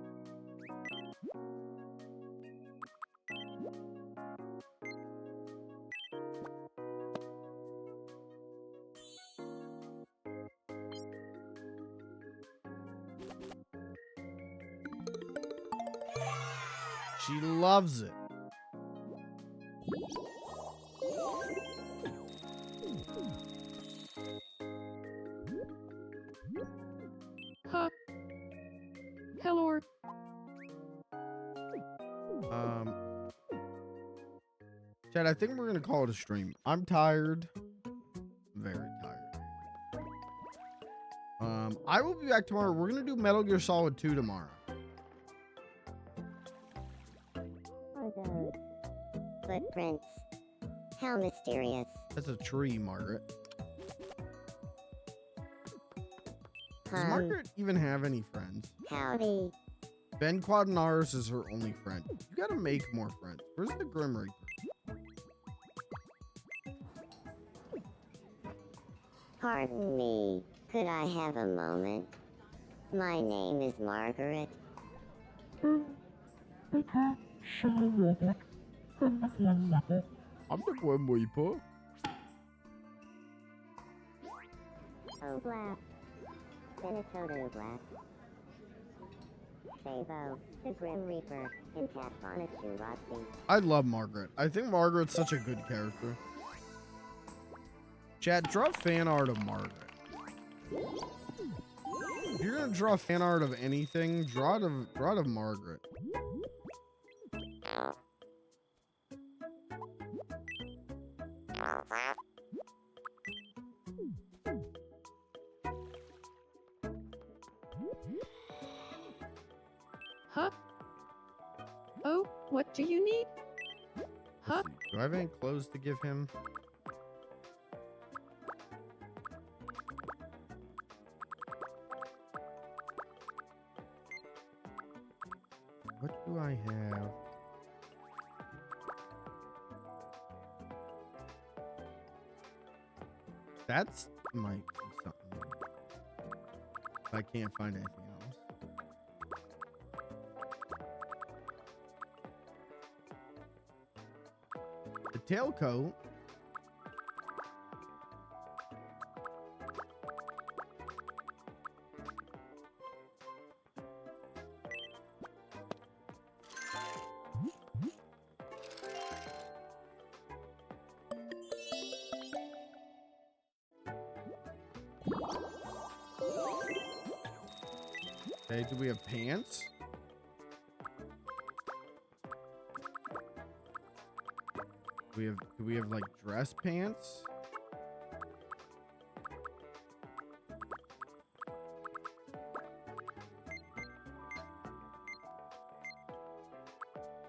She loves it. Chad, I think we're gonna call it a stream. I'm tired. Very tired. I will be back tomorrow. We're gonna do Metal Gear Solid 2 tomorrow. Are those footprints? How mysterious. That's a tree, Margaret. Does Margaret even have any friends? Howdy. Ben Quadinaris is her only friend. You gotta make more friends. Where's the Grim Reaper? Pardon me. Could I have a moment? My name is Margaret. I'm the Grim Reaper. Oblap. Benitoto Oblap. Sabo, the Grim Reaper, and Catbonichu Rossi. I love Margaret. I think Margaret's such a good character. Chad, draw fan art of Margaret. If you're gonna draw fan art of anything, draw it of Margaret. Huh? Oh, what do you need? Huh? Do I have any clothes to give him? What do I have? That's might be something. If I can't find anything else. The tailcoat. Okay, do we have pants? Do we have like dress pants?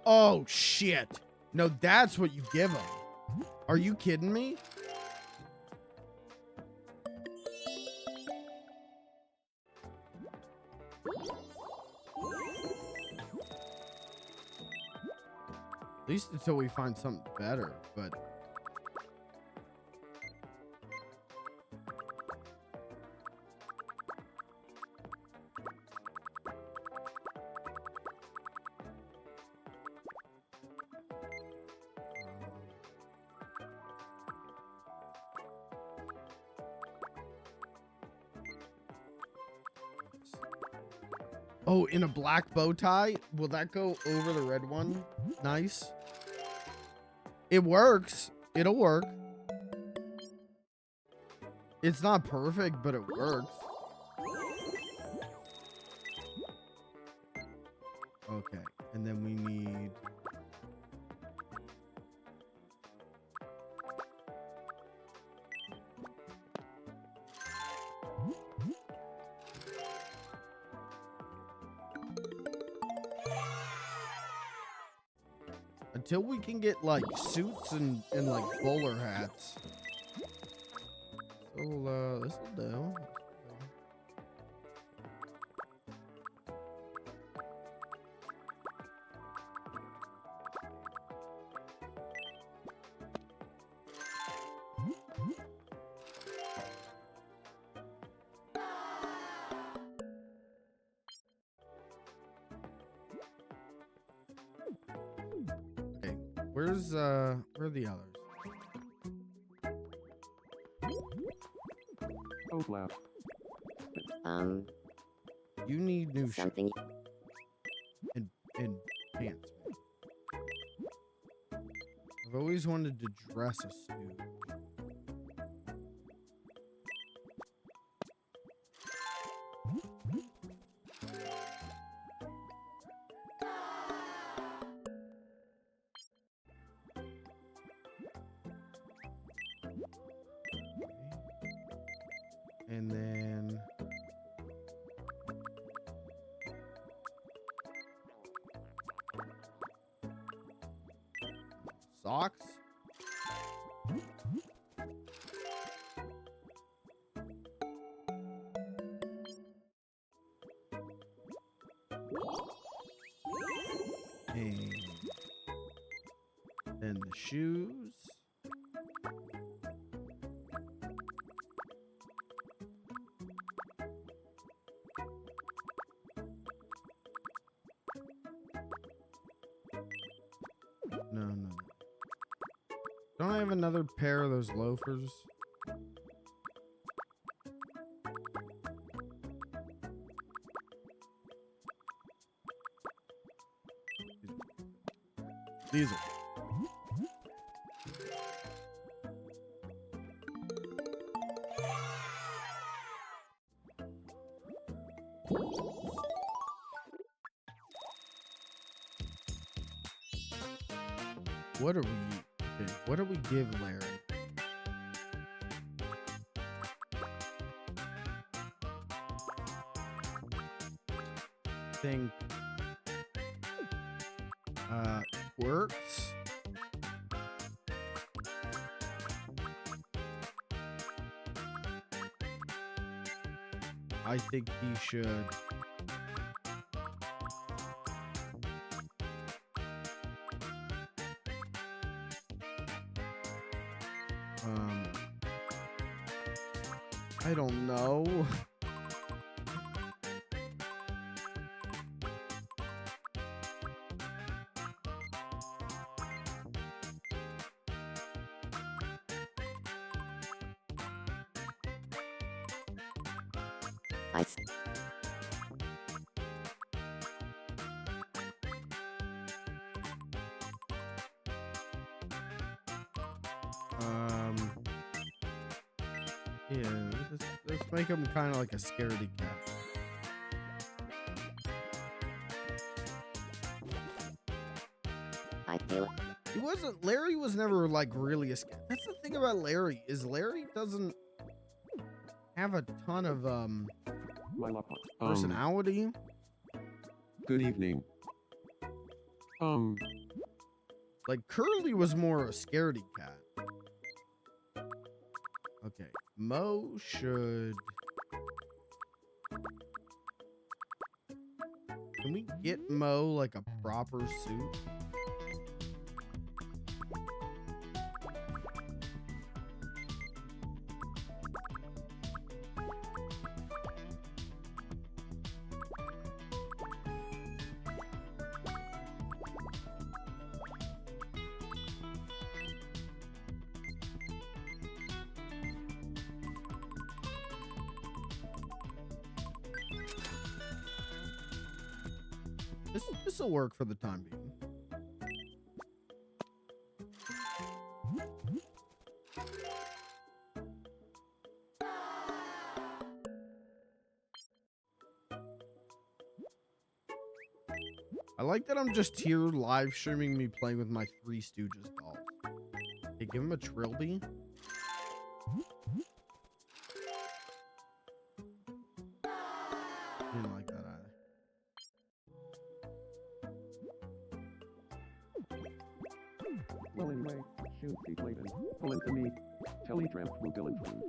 Oh shit. No, that's what you give them. Are you kidding me? At least until we find something better, but oh, in a black bow tie? Will that go over the red one? Nice. It works. It'll work. It's not perfect, but it works. Okay, and then we need... Until we can get like suits and like bowler hats. So this'll do. Where are the others? Oblap. You need new something and pants. I've always wanted to dress a suit. And then socks. And then the shoes. No. Don't I have another pair of those loafers? These are. What do we give Larry? Think works. I think he should I don't know. Yeah, let's make him kind of like a scaredy cat. I feel it. Larry was never like really a scaredy. That's the thing about Larry, is Larry doesn't have a ton of personality. Good evening. Like Curly was more a scaredy cat. Okay, Mo should. Can we get Mo like a proper suit? This will work for the time being. I like that I'm just here live streaming me playing with my Three Stooges dolls. Hey, give him a trilby. Didn't like that either. Well, anyway, shoot, be played and pull into me. Teletramp will go in through.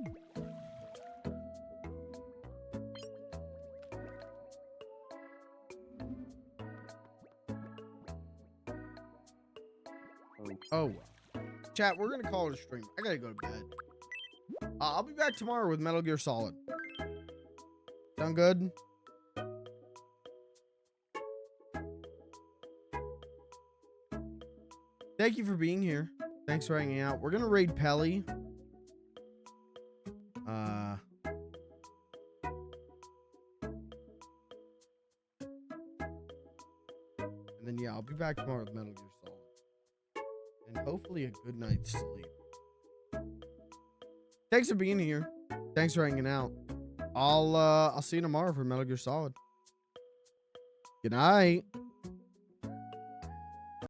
Oh, chat, we're gonna call it a stream. I gotta go to bed. I'll be back tomorrow with Metal Gear Solid. Sound good? Thank you for being here. Thanks for hanging out. We're gonna raid Pelly. And then yeah, I'll be back tomorrow with Metal Gear Solid. And hopefully a good night's sleep. Thanks for being here. Thanks for hanging out. I'll see you tomorrow for Metal Gear Solid. Good night.